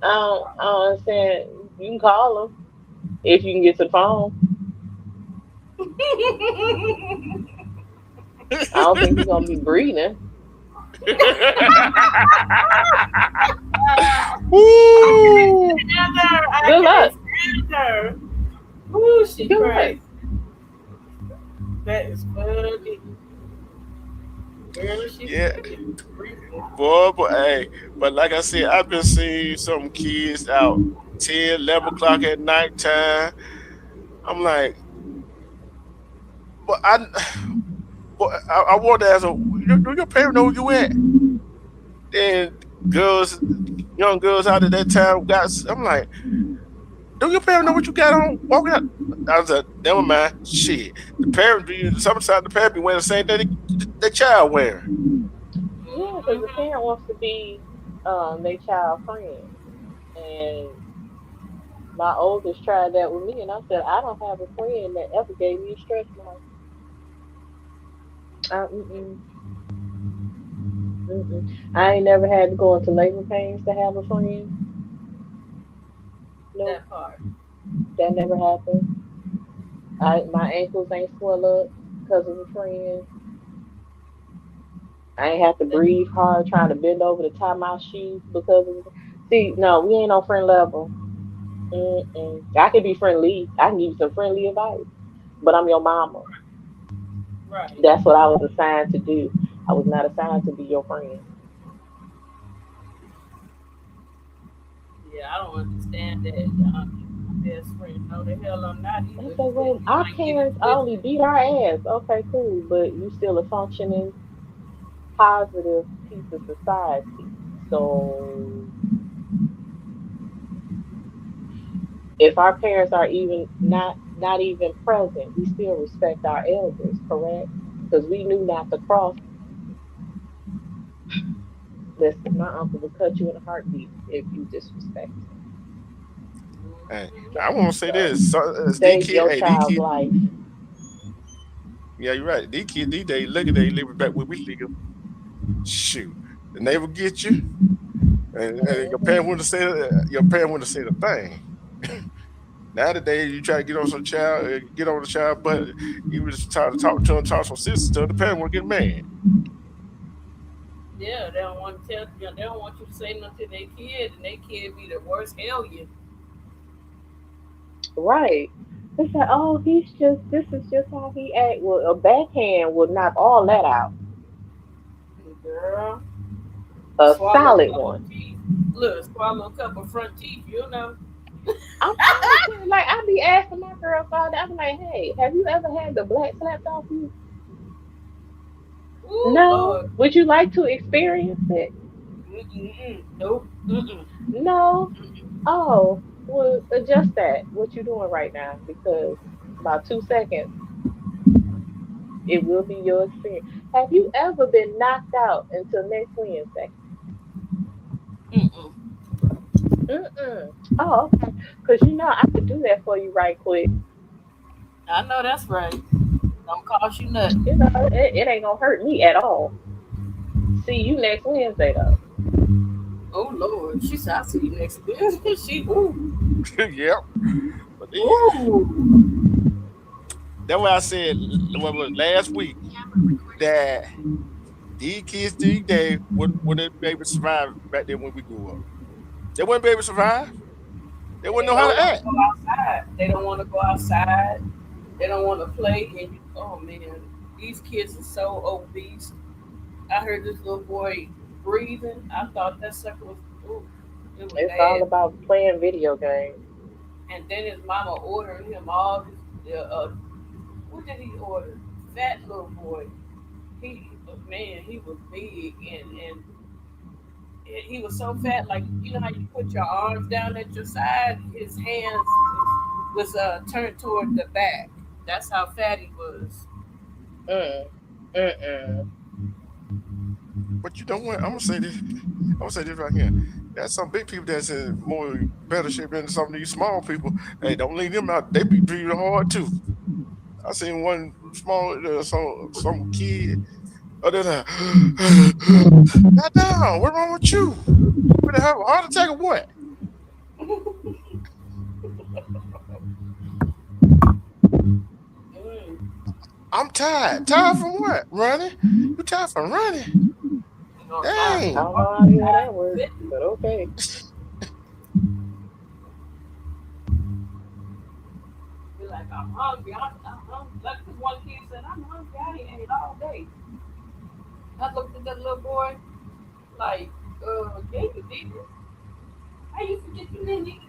I don't understand. You can call them if you can get to the phone. I don't think you're going to be breathing. Woo! Heather, I Good can't luck. stand her. Ooh, she Good luck. crazy. That is funny. Girl, she Yeah, freaking. boy, hey, but like I said, I've been seeing some kids out 10, 11 o'clock at nighttime. I'm like, but I want to ask them, do your parents know where you at? Then girls, young girls out at that time I'm like, do your parents know what you got on walking out? I was like, never mind, shit. The parents be sometimes the parents be wearing the same thing the child wearing. Yeah, because the parent wants to be their child friend. And my oldest tried that with me, and I said, I don't have a friend that ever gave me a stretch mark. Mm-mm, mm-mm. I ain't never had to go into labor pains to have a friend. Nope, That part. that never happened. My ankles ain't swell up because of a friend. I ain't have to That, breathe hard trying to bend over to tie my shoes because of. See, no, we ain't on friend level. Mm-mm. I can be friendly. I can give you some friendly advice, but I'm your mama. right. That's what I was assigned to do. I was not assigned to be your friend. Yeah, I don't understand that. My best friend. No, the hell I'm not They either. say, But well, you our might get it parents only twisted. beat our ass. Okay, cool, but you still a functioning, positive piece of society. So if our parents are even not even present, we still respect our elders, correct? Because we knew not to cross. Listen, my uncle would cut you in a heartbeat if you disrespect him. Hey, I Okay, want to say so this. So, these save kids, your hey, these child's kids, life. yeah, you're right. These kids, these days, look at they living back where we live. Shoot, the neighbor get you, and your Hmm. parent wouldn't say your parent wouldn't say the thing. Nowadays, you try to get on some child, get on the child, but you was trying to talk to him, talk some sense to him. The parent would get mad. Yeah, they don't want to tell you. They don't want you to say nothing to their kid, and their kid be the worst hellion. Right. They say, oh, this is just how he act. Well, a backhand would knock all that out. Girl, A swallow a solid couple one. teeth. Look, swallow a couple front teeth. You know. I'm honestly like I be asking my girls all day. I'm like, hey, have you ever had the black slapped off you? Ooh, No. Lord. Would you like to experience it? Mm-mm. Nope. Mm-mm. No. Oh, well, adjust that. What you doing right now? Because about 2 seconds, it will be your experience. Have you ever been knocked out until next Wednesday? Mm-mm. Mm-mm. Oh, okay. Because I could do that for you right quick. I know that's right. Don't cost you nothing. It ain't gonna hurt me at all. See you next Wednesday though. Oh Lord. She said, I'll see you next week. She ooh. Yep. But Ooh. that's why I said what was last week that these kids these days wouldn't be able to survive back then when we grew up. They wouldn't be able to survive. They wouldn't They know how don't to want to act. go outside. They don't want to go outside. They don't want to play. And oh man, these kids are so obese. I heard this little boy breathing. I thought that sucker was, ooh, it was It's all bad. about playing video games. And then his mama ordering him all this. What did he order? Fat little boy. He man, he was big and he was so fat. Like you know how you put your arms down at your side. His hands was turned toward the back. That's how fat he was. Mm. Mm-mm. But you know what? I'm gonna say this. I'm gonna say this right here. There's some big people that's in more better shape than some of these small people. Hey, don't leave them out. They be breathing hard too. I seen one small some kid. Oh, they're like, God damn, what's wrong with you? Would they have a heart attack or what? Mm. I'm tired. Tired from what? Running? You tired from running? You know, time I Dang. don't for know how to hear time that word, fit. but okay. Be like, I'm hungry. I'm hungry. Like this one kid said, I'm hungry. I ain't ate all day. I looked at that little boy like, can you eat this? How you forget you didn't eat?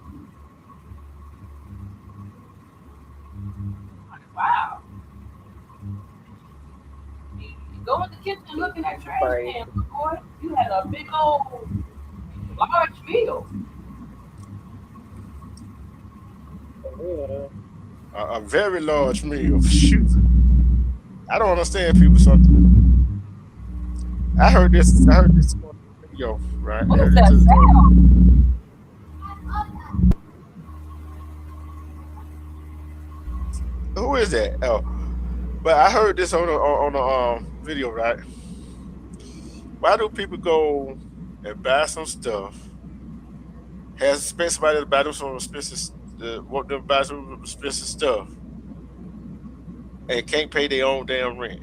Like, wow. You go in the kitchen and look in that trash Crazy. can, boy. You had a big old large meal. For real though. A very large meal. Shoot. I don't understand people sometimes. I heard this. I heard this on the radio, right? I What is heard it that sound? who is that? Oh, but I heard this on a video, right? Why do people go and buy some stuff? Has spent somebody to buy them some expensive, want them to buy some expensive stuff, and can't pay their own damn rent.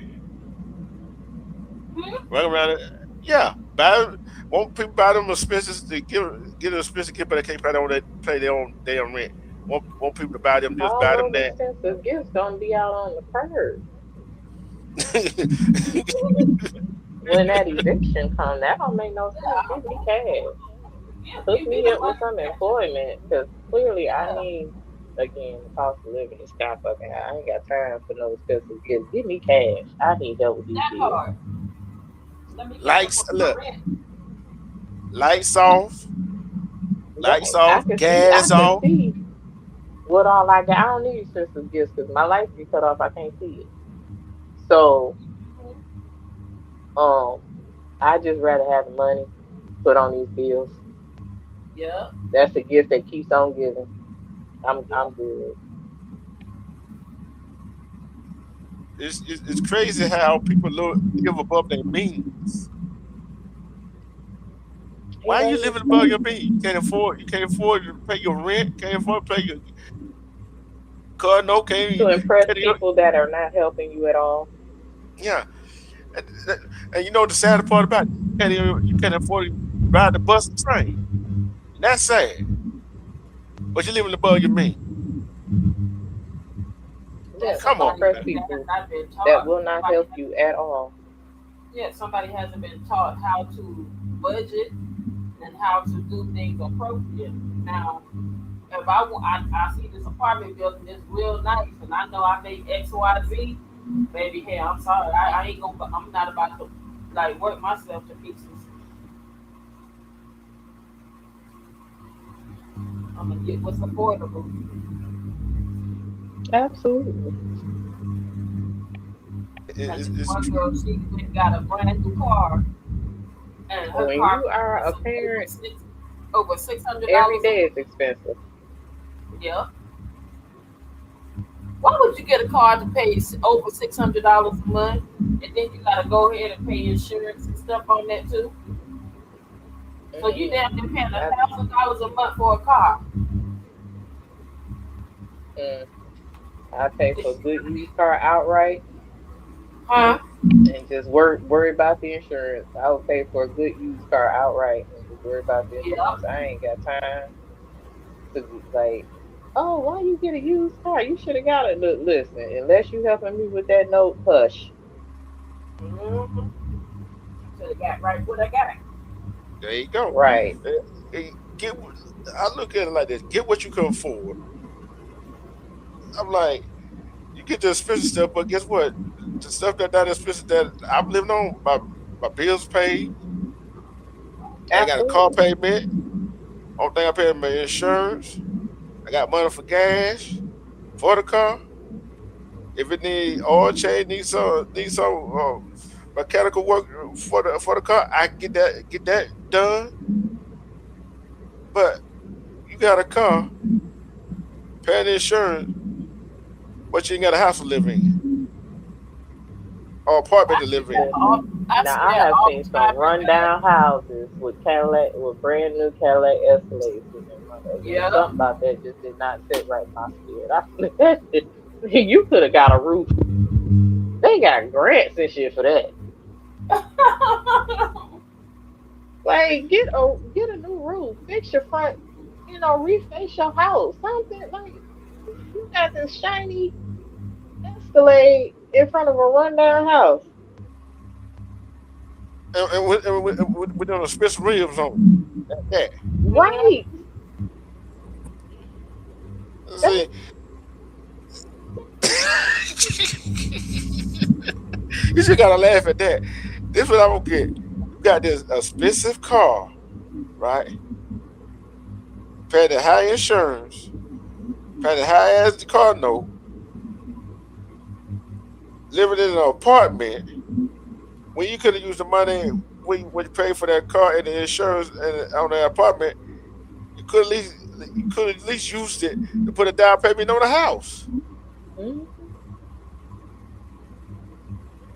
Hmm? Run around it, yeah. Buy want people buy them expenses to get an expensive gift, but they can't pay their own damn rent. Want people to buy them just All buy them those that. expensive gifts gonna be out on the curb. When that eviction come, that don't make no sense. Give me cash. Yeah, Hook give me me the up with money. some employment, because clearly I Yeah, need, again, the cost of living is skyrocketing. I ain't got time for no expensive gifts. Give me cash. I need help with these that bills. hard. Let me catch up Lights on my look, rent. lights off, lights Right. off, I gas can off. see what all I got. I don't need expensive gifts because my lights get cut off. I can't see it. So, um, I just rather have the money put on these bills. Yeah, That's a gift that keeps on giving. yeah. I'm good. It's crazy how people live above their means. It Why are you is living above your means? You can't afford to pay your rent. Can't afford to pay your car. No, to impress can't even, people that are not helping you at all. yeah. And, and you know the sad part about it, you can't afford to ride the bus and train. And that's sad. But you're living above your means. Yeah, That's Come to on, somebody impress man. that has people not been that taught. will not Somebody help you at all. yeah, somebody hasn't been taught how to budget and how to do things appropriate. Now, if I see this apartment building is real nice, and I know I make X, Y, Z, baby, hey, I'm sorry, I ain't gonna, I'm not about to like work myself to pieces. I'm gonna get what's affordable. Absolutely. Like this It's one girl, she went got a brand new car, and her When car you are was a parent, over $600 every a day month. is expensive. Yeah. Why would you get a car to pay over $600 a month, and then you gotta go ahead and pay insurance and stuff on that too? So you damn near paying I, $1,000 a month for a car. mm, I pay for a good used car outright Huh? and just worry about the insurance. I would pay for a good used car outright and just worry about the Yeah. insurance. I ain't got time to be like, oh, why you get a used car? You should have got it. Look, listen, unless you helping me with that note, hush. Mm-hmm. So they got right what I got. there you go. Right. Get. I look at it like this: get what you can afford. I'm like, you get the expensive stuff, but guess what? The stuff that not expensive that I'm living on, my bills paid. I ain't got a car Absolutely. payment. Only thing I pay is my insurance. I got money for gas for the car. If it need oil change, need some mechanical work for the car, I can get that done. But you got a car, paying the insurance, but you ain't got a house to live in or apartment I to see live in. that all. I Now see I that have all seen the some time in rundown houses with Cadillac with brand new Cadillac Escalades in them. Again, yeah. something about that just did not sit right in my spirit. You could have got a roof. They got grants and shit for that. Like get a new roof, fix your front, reface your house, something like you got this shiny Escalade in front of a rundown house. And we're doing a special ribs on that. Right. See, you just gotta laugh at that. This what I'm gonna get. You got this expensive car, right? Paying the high insurance, paying the high ass car note, living in an apartment when you could have used the money when you paid for that car and the insurance and on that apartment. You could at least used it to put a down payment on the house. Mhm.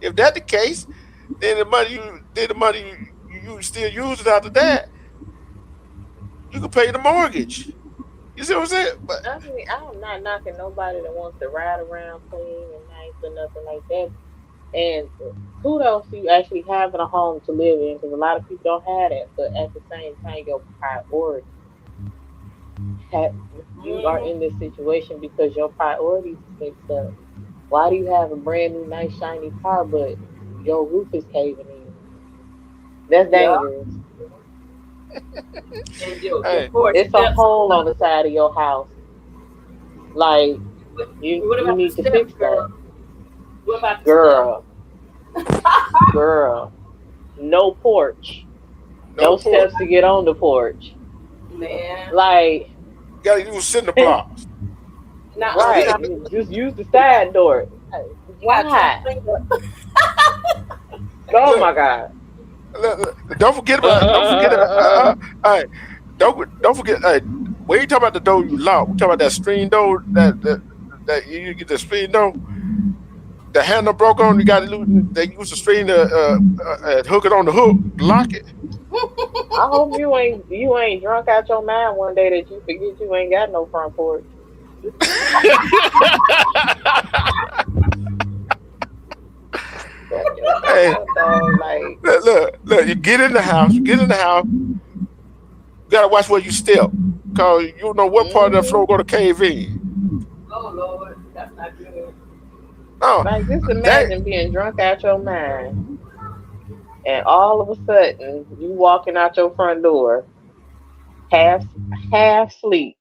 If that the case, then the money you still use it after that, you can pay the mortgage. You see what I'm saying? But I mean, I'm not knocking nobody that wants to ride around clean and nice or nothing like that. And kudos to you actually having a home to live in because a lot of people don't have that. But at the same time, your priority, have, you are in this situation because your priorities is mixed up. Why do you have a brand new, nice, shiny car, but your roof is caving in? That's Yeah. dangerous. And your hey, porch It's a steps. hole on the side of your house. Like What, you, what you about the need to steps, fix that, girl? What about the steps? girl. Girl, no porch, no no porch. steps to get on the porch. Man, Like, You gotta use cinder blocks. nah, you right, got you just use the side door. you got two Why? fingers. Oh look, my God. don't forget about. Don't forget. Hey, don't forget. Hey, we ain't talking about the door you lock. We talking about that screen door that you get the screen door. The handle broke on. You got to they use the screen to hook it on the hook, lock it. I hope you ain't drunk out your mind one day that you forget you ain't got no front porch. Hey, Like, look. You get in the house. You get in the house. You gotta watch where you step, cause you don't know what part of the hmm floor gonna cave in. Oh Lord, that's not good. Oh, like just that imagine being drunk out your mind and all of a sudden you walking out your front door half half sleep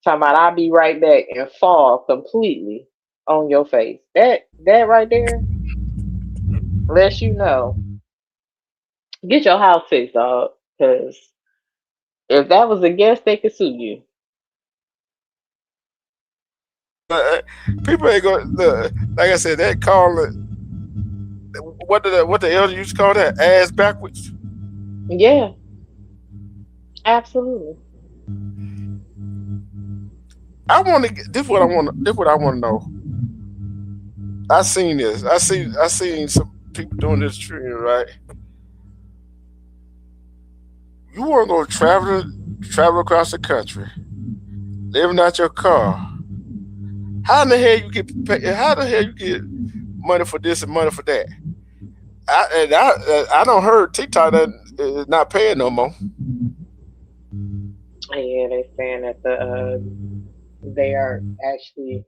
Talking about I'll be right back and fall completely on your face. That right there lets you know. Get your house fixed, dog. Because if that was a guest, they could sue you. Uh, People ain't going to, like I said, that call it, what the elder used to call that? Ass backwards. Yeah, absolutely. I want to get, this what I want to know. I seen this. I seen some people doing this tree, right? You want to go travel across the country, living out your car. How in the hell you get how the hell you get money for this and money for that? I don't heard TikTok that is not paying no more. Yeah, they saying that they are actually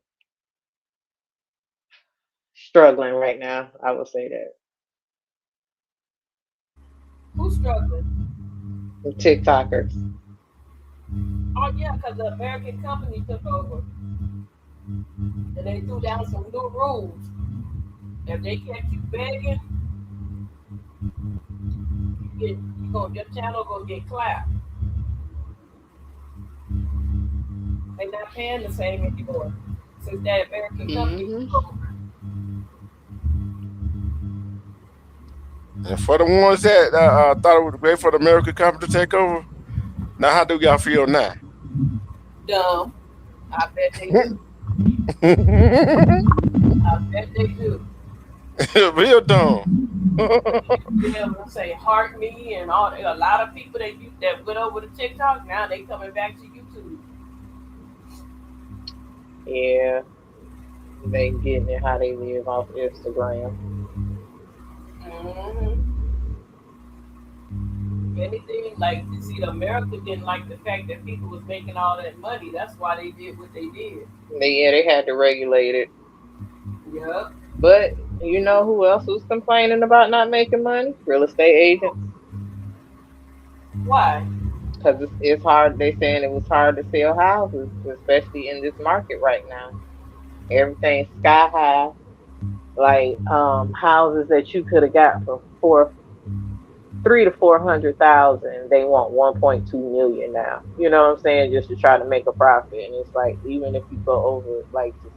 struggling right now. I would say that Who's struggling? the TikTokers. Oh yeah, because the American company took over and they threw down some new rules. If they catch you begging, your channel gonna get clapped. They're not paying the same anymore since that American company Hmm. took over. And for the ones that thought it was great for the American company to take over, now how do y'all feel now? Dumb. I bet they do. I bet they do. Real dumb. Yeah, I'm saying heart me and all. A lot of people that went over to TikTok now they coming back to YouTube. Yeah, they getting it how they live off Instagram. Mm-hmm. Anything like you see, America didn't like the fact that people was making all that money. That's why they did what they did. They had to regulate it. Yep. But you know who else was complaining about not making money? Real estate agents. Why? Because it's hard. They saying it was hard to sell houses, especially in this market right now. Everything's sky high. Like houses that you could have got for 300 to 400,000, they want 1.2 million now. You know what I'm saying? Just to try to make a profit. And it's like even if you go over like to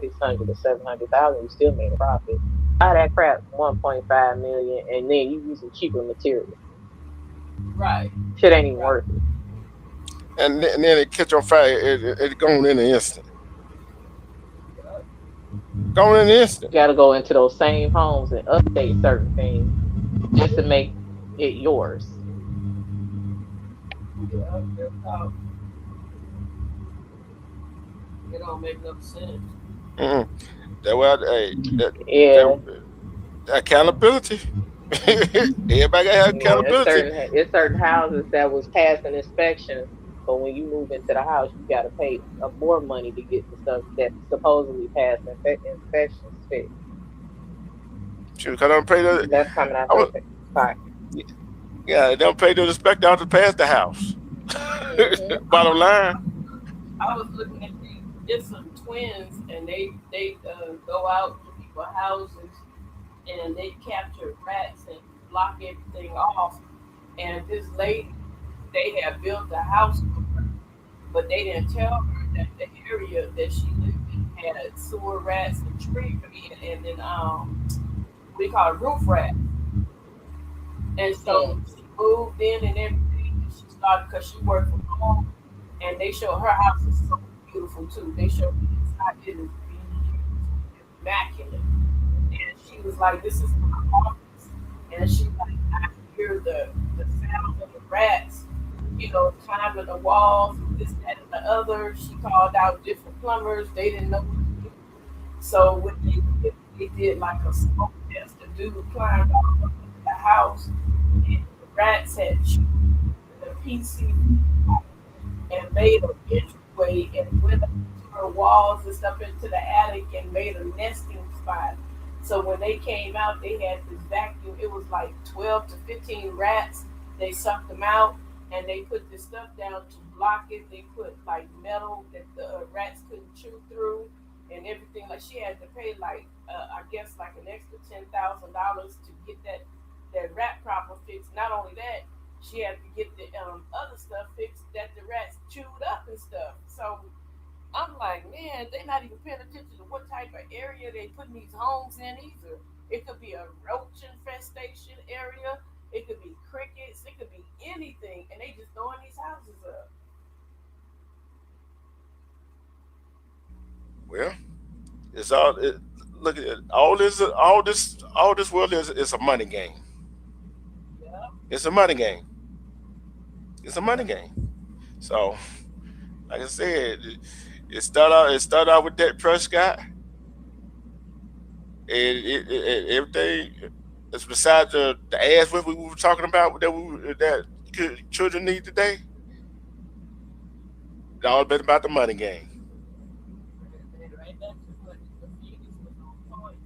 600 to 700,000, you still made a profit. Buy that crap 1.5 million, and then you using cheaper material. Right. Shit ain't even Right. worth it. And then it catch on fire. It gone in an instant. Gone in an You instant. got to go into those same homes and update certain things just to make it yours. Yep. It don't make no sense. Mm-mm. That way, Yeah, that accountability. Everybody gotta have yeah. accountability. It's certain houses that was passing inspections, but when you move into the house, you got to pay more money to get the stuff that supposedly passed inspections fixed. Shoot, I don't pay the. That's coming out I their was, pocket. yeah, they don't pay the inspector out to pass the house. Hmm. Bottom line. I was looking at it's some twins, and they go out to people's houses, and they capture rats and block everything off. And this lady, they had built a house for her, but they didn't tell her that the area that she lived in had sewer rats and tree, and then we call it roof rats. And so Mm. she moved in and everything. And she started because she worked from home, and they show her house is so beautiful too. They show the inside it is immaculate. And she was like, "This is my office," and she like, "I hear the sound of the rats, climbing the walls, and this, that, and the other." She called out different plumbers. They didn't know what to do. So what they did like a smoke test. The dude climbed all up into the house, and the rats had chewed the PC and made an entryway and went up to her walls and stuff into the attic and made a nesting spot. So when they came out, they had this vacuum. It was like 12 to 15 rats. They sucked them out and they put this stuff down to block it. They put like metal that the rats couldn't chew through and everything. Like she had to pay like I guess like an extra $10,000 to get that rat problem fixed. Not only that, she had to get the other stuff fixed that the rats chewed up and stuff. So I'm like, man, they're not even paying attention to what type of area they putting these homes in either. It could be a roach infestation area. It could be crickets. It could be anything, and they just throwing these houses up. Well, it's all. Look at it. All this world is a money game. Yeah. It's a money game. It's a money game. So, like I said, it started out with Dak Prescott, and everything. It's besides the ass whip we were talking about that children need today. It's all been about the money game. And right back to what the Phoenix was on point.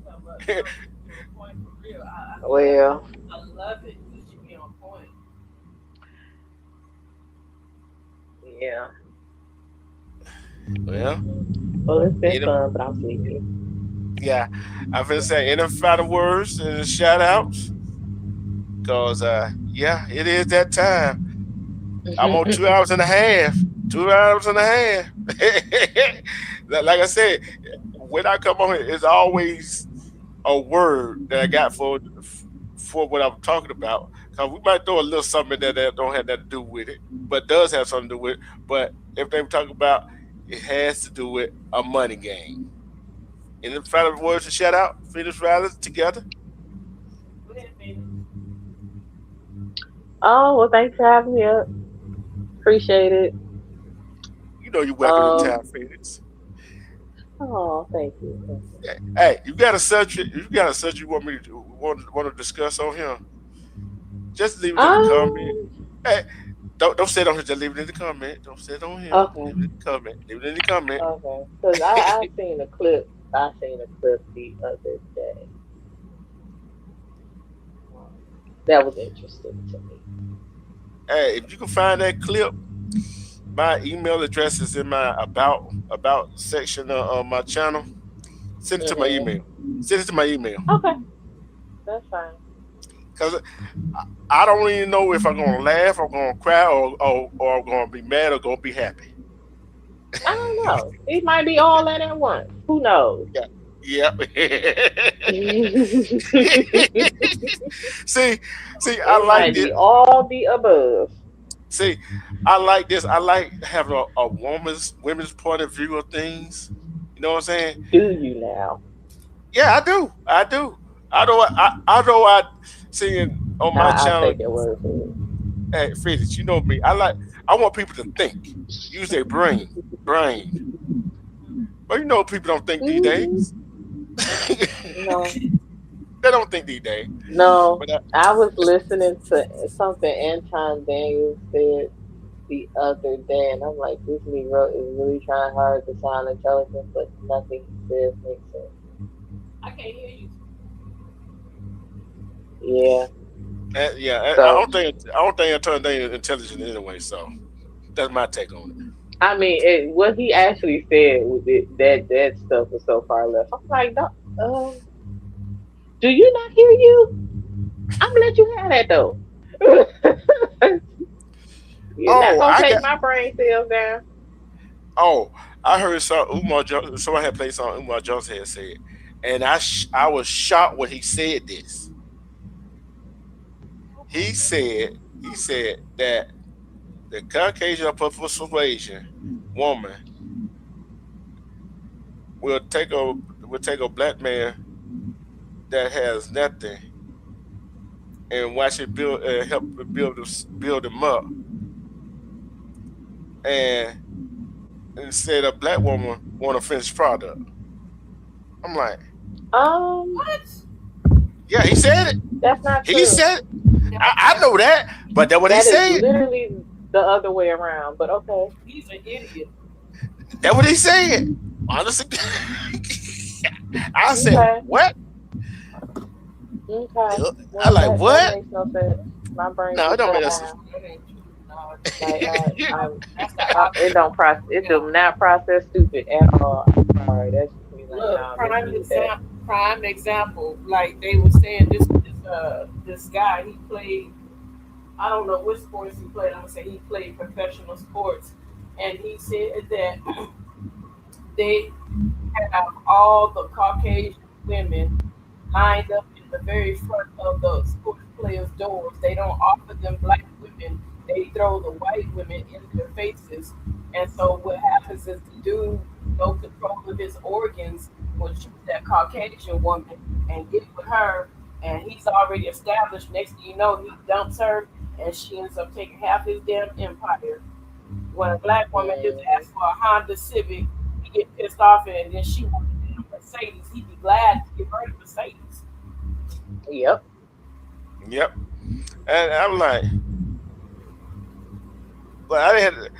Something point for real. Well, I love it. You should be on point. yeah. Well, Well, it's been any, fun, but I'm sleepy. yeah, I'm gonna say any final words and shout outs, because yeah, it is that time. I'm on 2 hours and a half. 2 hours and a half. Like I said, when I come on here, it's always a word that I got for what I'm talking about. Because we might throw a little something in there that don't have nothing to do with it, but does have something to do with it. But everything we talk about, it has to do with a money game. In the final words to shout out, Phoenix Riders together. Go ahead, Phoenix. Oh, well, thanks for having me up. Appreciate it. You know you're welcome to town, Um, Phoenix. oh, thank you. Hey, you got a subject? You got a subject you want me to want to discuss on here? Just leave it in the comment. Um, Hey, don't say it on here. Just leave it in the comment. Don't say it on here. okay, Leave it in the comment. Leave it in the comment. okay. Because I seen a clip. I seen a clip the other day. That was interesting to me. Hey, if you can find that clip, my email address is in my about section of my channel. Send it to my Mm-hmm. email. Send it to my email. Okay, that's fine. Cause I don't even know if I'm gonna laugh or gonna cry or I'm gonna be mad or gonna be happy. I don't know. It might be all that at once. Who knows? Yep. see, I It like might this. be all the above. See, I like this. I like having a women's point of view of things. You know what I'm saying? Do you now? Yeah, I do. I know. I seeing on my I'll channel. take your word for it. Hey, Felix, you know me. I want people to think, use their brain. But you know, people don't think these Hmm. days. No, They don't think these days. no. But I was listening to something Anton Daniels said the other day, and I'm like, this Negro is really trying hard to sound intelligent, but nothing he says makes sense. I can't hear you. Yeah. yeah, I So, don't think Anton Daniels intelligent anyway. So that's my take on it. I mean, what he actually said was that stuff was so far left. I'm like, no, do you not hear you? I'm gonna let you have that though. You're not Oh, gonna I take got. my brain cells down. Oh, I heard Umar Johnson. Someone had played something Umar Johnson had said, and I was shocked when he said this. He said that the Caucasian upper persuasion woman will take a black man that has nothing and watch it build help build him up, and instead a black woman want a finished product. I'm like, What? yeah, he said it. That's not He true. said it. I know that, but that's what he That is said. literally the other way around. But okay. He's an idiot. That's what he said. Honestly, I said, Okay. what? Okay. I like That what? makes no sense. My brain No, it just don't shut make no sense. down. That ain't true. Like That's the it opposite. don't process. It Yeah. do not process stupid at all. I'm sorry. That's just me. Like, Look, nah, let's leave that. prime example. Like they were saying, this guy he played. I don't know what sports he played. I'm gonna say he played professional sports, and he said that they have all the Caucasian women lined up in the very front of the sports players' doors. They don't offer them black women. They throw the white women in their faces. And so what happens is the dude, no control of his organs, will choose that Caucasian woman and get with her. And he's already established. Next thing you know, he dumps her, and she ends up taking half his damn empire. When a black woman just Hmm. asks for a Honda Civic, he get pissed off, and then she wants a damn Mercedes. He'd be glad to give her the Mercedes. Yep. Yep. And I'm like, but I didn't.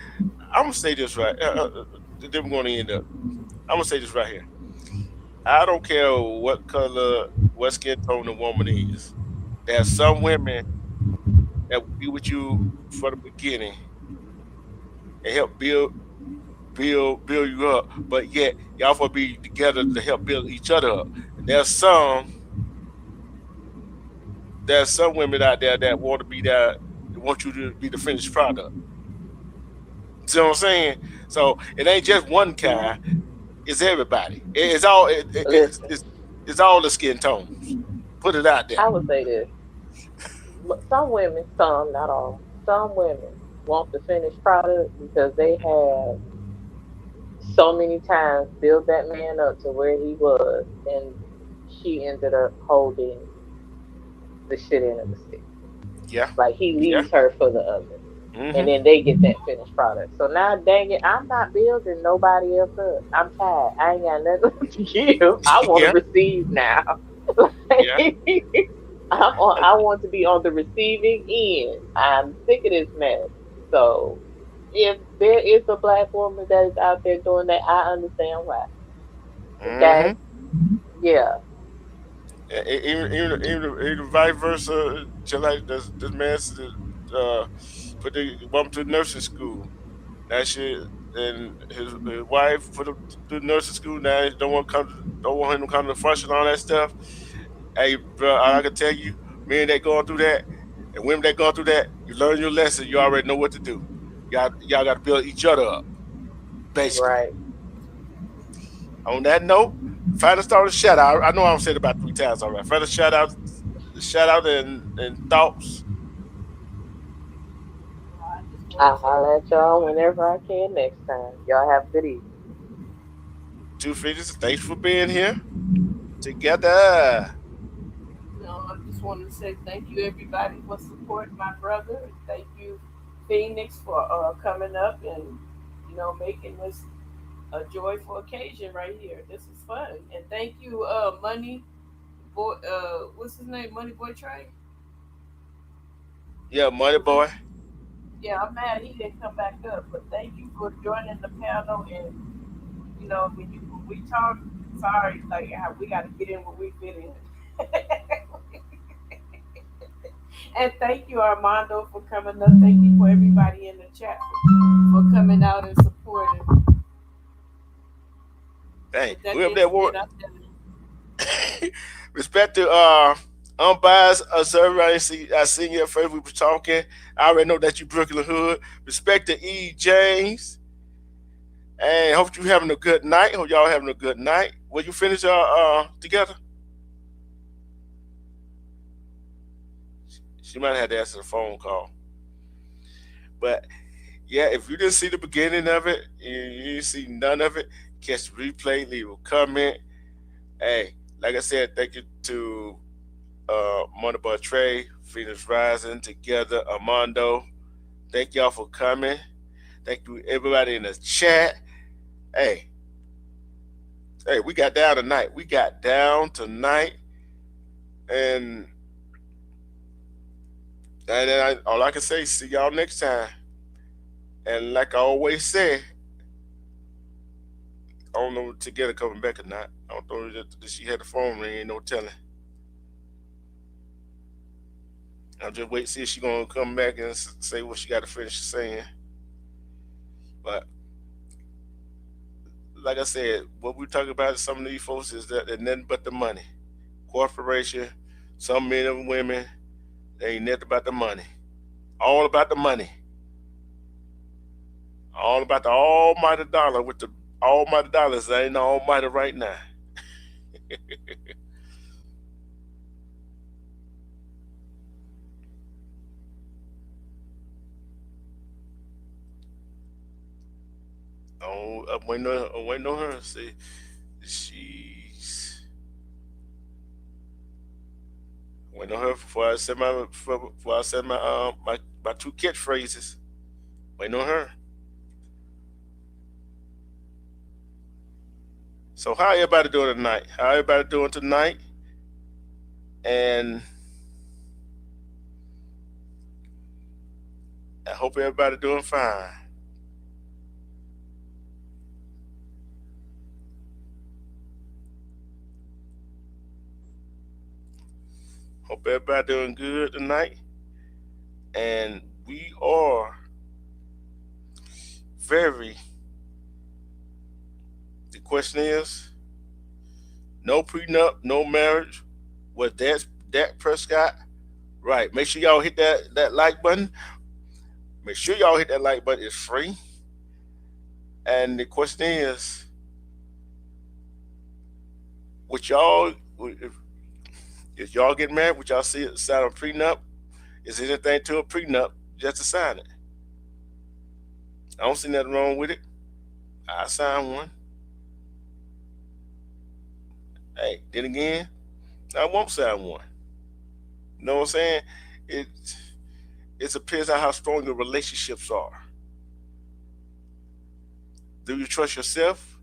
I'm gonna say this right. Then we're gonna end up. I'm gonna say this right here. I don't care what color, what skin tone the woman is. There are some women that will be with you from the beginning and help build you up, but yet y'all for be together to help build each other up. And there's some women out there that want to be there, want you to be the finished product. See what I'm saying? So it ain't just one kind; it's everybody. It's all Listen, it's all the skin tones. Put it out there. I would say this. Some women, some, not all, some women want the finished product because they have so many times built that man up to where he was, and she ended up holding the shit end of the stick. Yeah, Like he yeah. leaves her for the other. And Hmm. then they get that finished product. So now, dang it, I'm not building nobody else up. I'm tired. I ain't got nothing to give. I want to Yeah, receive now. yeah. I want to be on the receiving end. I'm sick of this mess. So if there is a black woman that is out there doing that, I understand why. Okay? Hmm. Yeah. Even vice versa, just like this man uh, put the woman to nursing school. That shit, and his wife put him through nursing school. Now he don't want him to come to the function, all that stuff. Hey, bro, I can tell you, men that going through that and women that going through that, you learn your lesson. You already know what to do. Y'all got to build each other up, basically. Right. On that note, final start a shout out. I know I've said it about 3 times already. Final shout out and thoughts. I just want I'll to say holler at y'all whenever I can next time. Y'all have a good evening. Two figures. Thanks for being here together. I just wanted to say thank you everybody for supporting my brother. Thank you, Phoenix, for coming up and making this a joyful occasion right here. This is fun, and thank you, Money Boy. What's his name? Money Boy Trey. Yeah, money boy. Yeah, I'm mad he didn't come back up, but thank you for joining the panel. And when we talk, sorry, like we got to get in where we fit in. And thank you, Armando, for coming up. Thank you for everybody in the chat for coming out and supporting. Hey, With that we up being there. War. said, I'm done. Respect to unbiased observer. I seen you at first. We were talking. I already know that you Brooklyn Hood. Respect to E James. And hope you having a good night. Hope y'all having a good night. Will you finish together? She might have had to answer the phone call. But yeah, if you didn't see the beginning of it, you didn't see none of it, catch the replay, leave a comment. Hey, like I said, thank you to Moneyball Trey, Phoenix Rising, Together, Armando. Thank y'all for coming. Thank you everybody in the chat. Hey, hey, we got down tonight. We got down tonight, and all I can say is see y'all next time. And like I always say, I don't know Together coming back or not. I don't know that she had the phone ring. Ain't no telling. I'm just waiting to see if she's gonna come back and say what she got to finish saying. But like I said, what we talking about is some of these folks is that they're nothing but the money. Corporation, some men and women, they ain't nothing about the money. All about the money. All about the almighty dollar with the almighty dollars that ain't the almighty right now. Oh, I'm waiting on her. See, she's waiting on her before I said my my two catchphrases. Waiting on her. So how everybody doing tonight? How everybody doing tonight? And I hope everybody doing fine. Hope everybody doing good tonight. And we are the question is, no prenup, no marriage. Was that Dak Prescott? Right. Make sure y'all hit that like button. Make sure y'all hit that like button. It's free. And the question is, if y'all get married, would y'all sign a prenup? Is there anything to a prenup just to sign it? I don't see nothing wrong with it. I sign one. Hey, then again, I won't sign one. You know what I'm saying? It depends on how strong your relationships are. Do you trust yourself?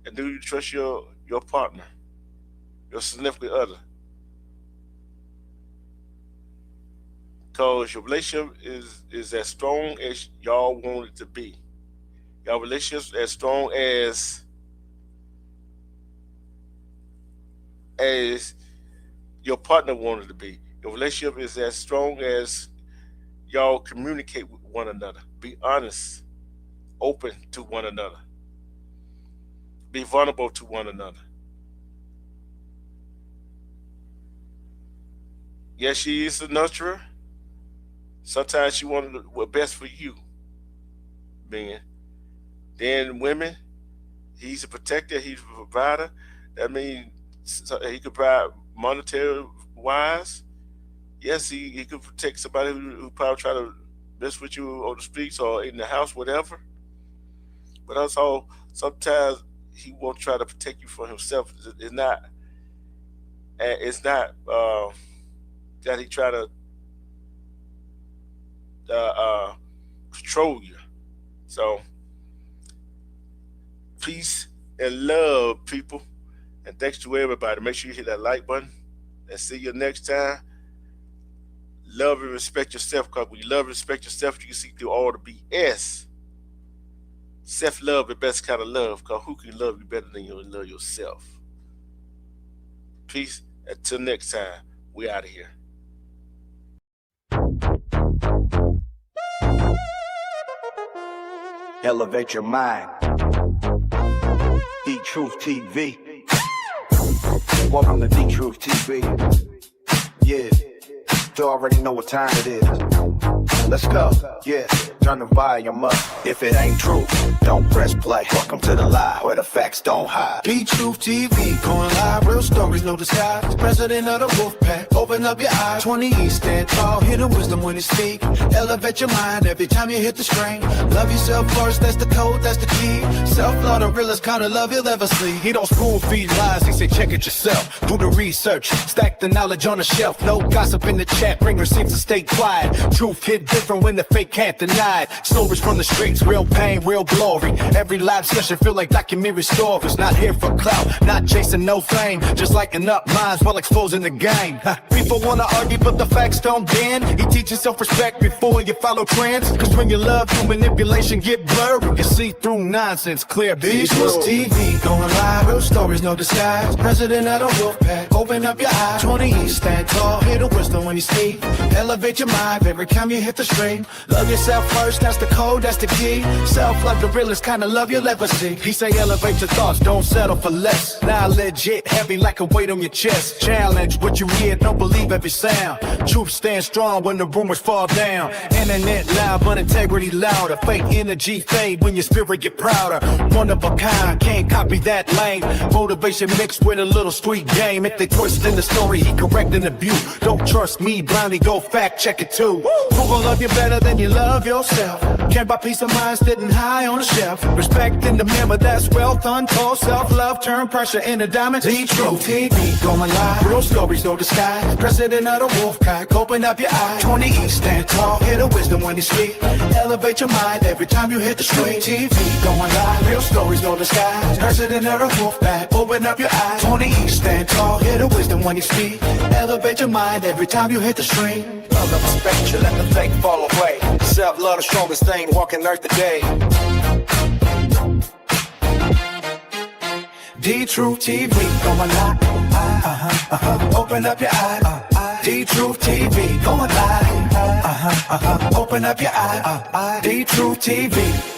And do you trust your partner, your significant other? Because your relationship is as strong as y'all want it to be. Your relationship as strong as your partner wanted to be. Your relationship is as strong as y'all communicate with one another. Be honest, open to one another. Be vulnerable to one another. Yes, she is a nurturer. Sometimes she wanted what's best for you, man. Then women, he's a protector, he's a provider. That means he could provide monetary wise. Yes, he could protect somebody who probably try to mess with you on the streets or in the house, whatever. But also, sometimes he won't try to protect you from himself. It's not that he try to control you. So peace and love, people, and thanks to everybody. Make sure you hit that like button and see you next time. Love and respect yourself, because when you love and respect yourself, you can see through all the BS. Self-love, the best kind of love, because who can love you better than you love yourself? Peace. Until next time, we out of here. Elevate your mind. D-Truth TV. Welcome to D-Truth TV. Yeah, you already know what time it is. Let's go. Yeah, turn the volume up. If it ain't true, don't press play. Welcome to the lie where the facts don't hide. D-Truth TV, going live, real stories, no disguise. President of the wolf pack, open up your eyes. 20 stand tall, hear the wisdom when you speak. Elevate your mind every time you hit the string. Love yourself first, that's the code, that's the key. Self-love, the realest kind of love you'll ever see. He don't spoon feed lies, he say check it yourself. Do the research, stack the knowledge on the shelf. No gossip in the chat, bring receipts and stay quiet. Truth hit different when the fake can't deny it. Stories from the streets, real pain, real glory. Every live session feel like documentary stories. Not here for clout, not chasing no fame. Just like fucking up minds while exposing the game. People wanna argue, but the facts don't bend. He teaches self-respect before you follow trends. Cause when you love, you manipulation get blurry. You see through nonsense, clear Visuals TV, going live, real stories, no disguise. President of the wolf pack, open up your eyes. 20 East, stand tall, hear the wisdom when you speak. Elevate your mind every time you hit the stream. Love yourself first, that's the code, that's the key. Self-love, the realest kind of love you'll ever see. He say elevate your thoughts, don't settle for less. Now legit, heavy like a weight on your chest. Challenge what you hear, don't believe every sound. Truth stands strong when the rumors fall down. Internet loud, but integrity louder. Fake energy fade when your spirit get prouder. One of a kind, can't copy that lane. Motivation mixed with a little street game. If they twist in the story, he correcting the view. Don't trust me blindly, go fact check it too. Who gon' love you better than you love yourself? Can't buy peace of mind sitting high on the shelf. Respect in the member, that's wealth untold. Self-love turn pressure into diamonds. Truth TV, going live, real stories, no disguise. President of the wolf pack, open up your eyes. 20 East, stand tall, hear the wisdom when you speak. Elevate your mind every time you hit the street. TV, going live, real stories, no disguise. President of the wolf pack, open up your eyes. 20 East, stand tall, hear the wisdom when you speak. Elevate your mind every time you hit the stream. Love and respect you, let the fake fall away. Self-love, the strongest thing walking earth today. D-Truth TV, going live. Open up your eyes. D-Truth TV, going live. Open up your eyes. D-Truth TV.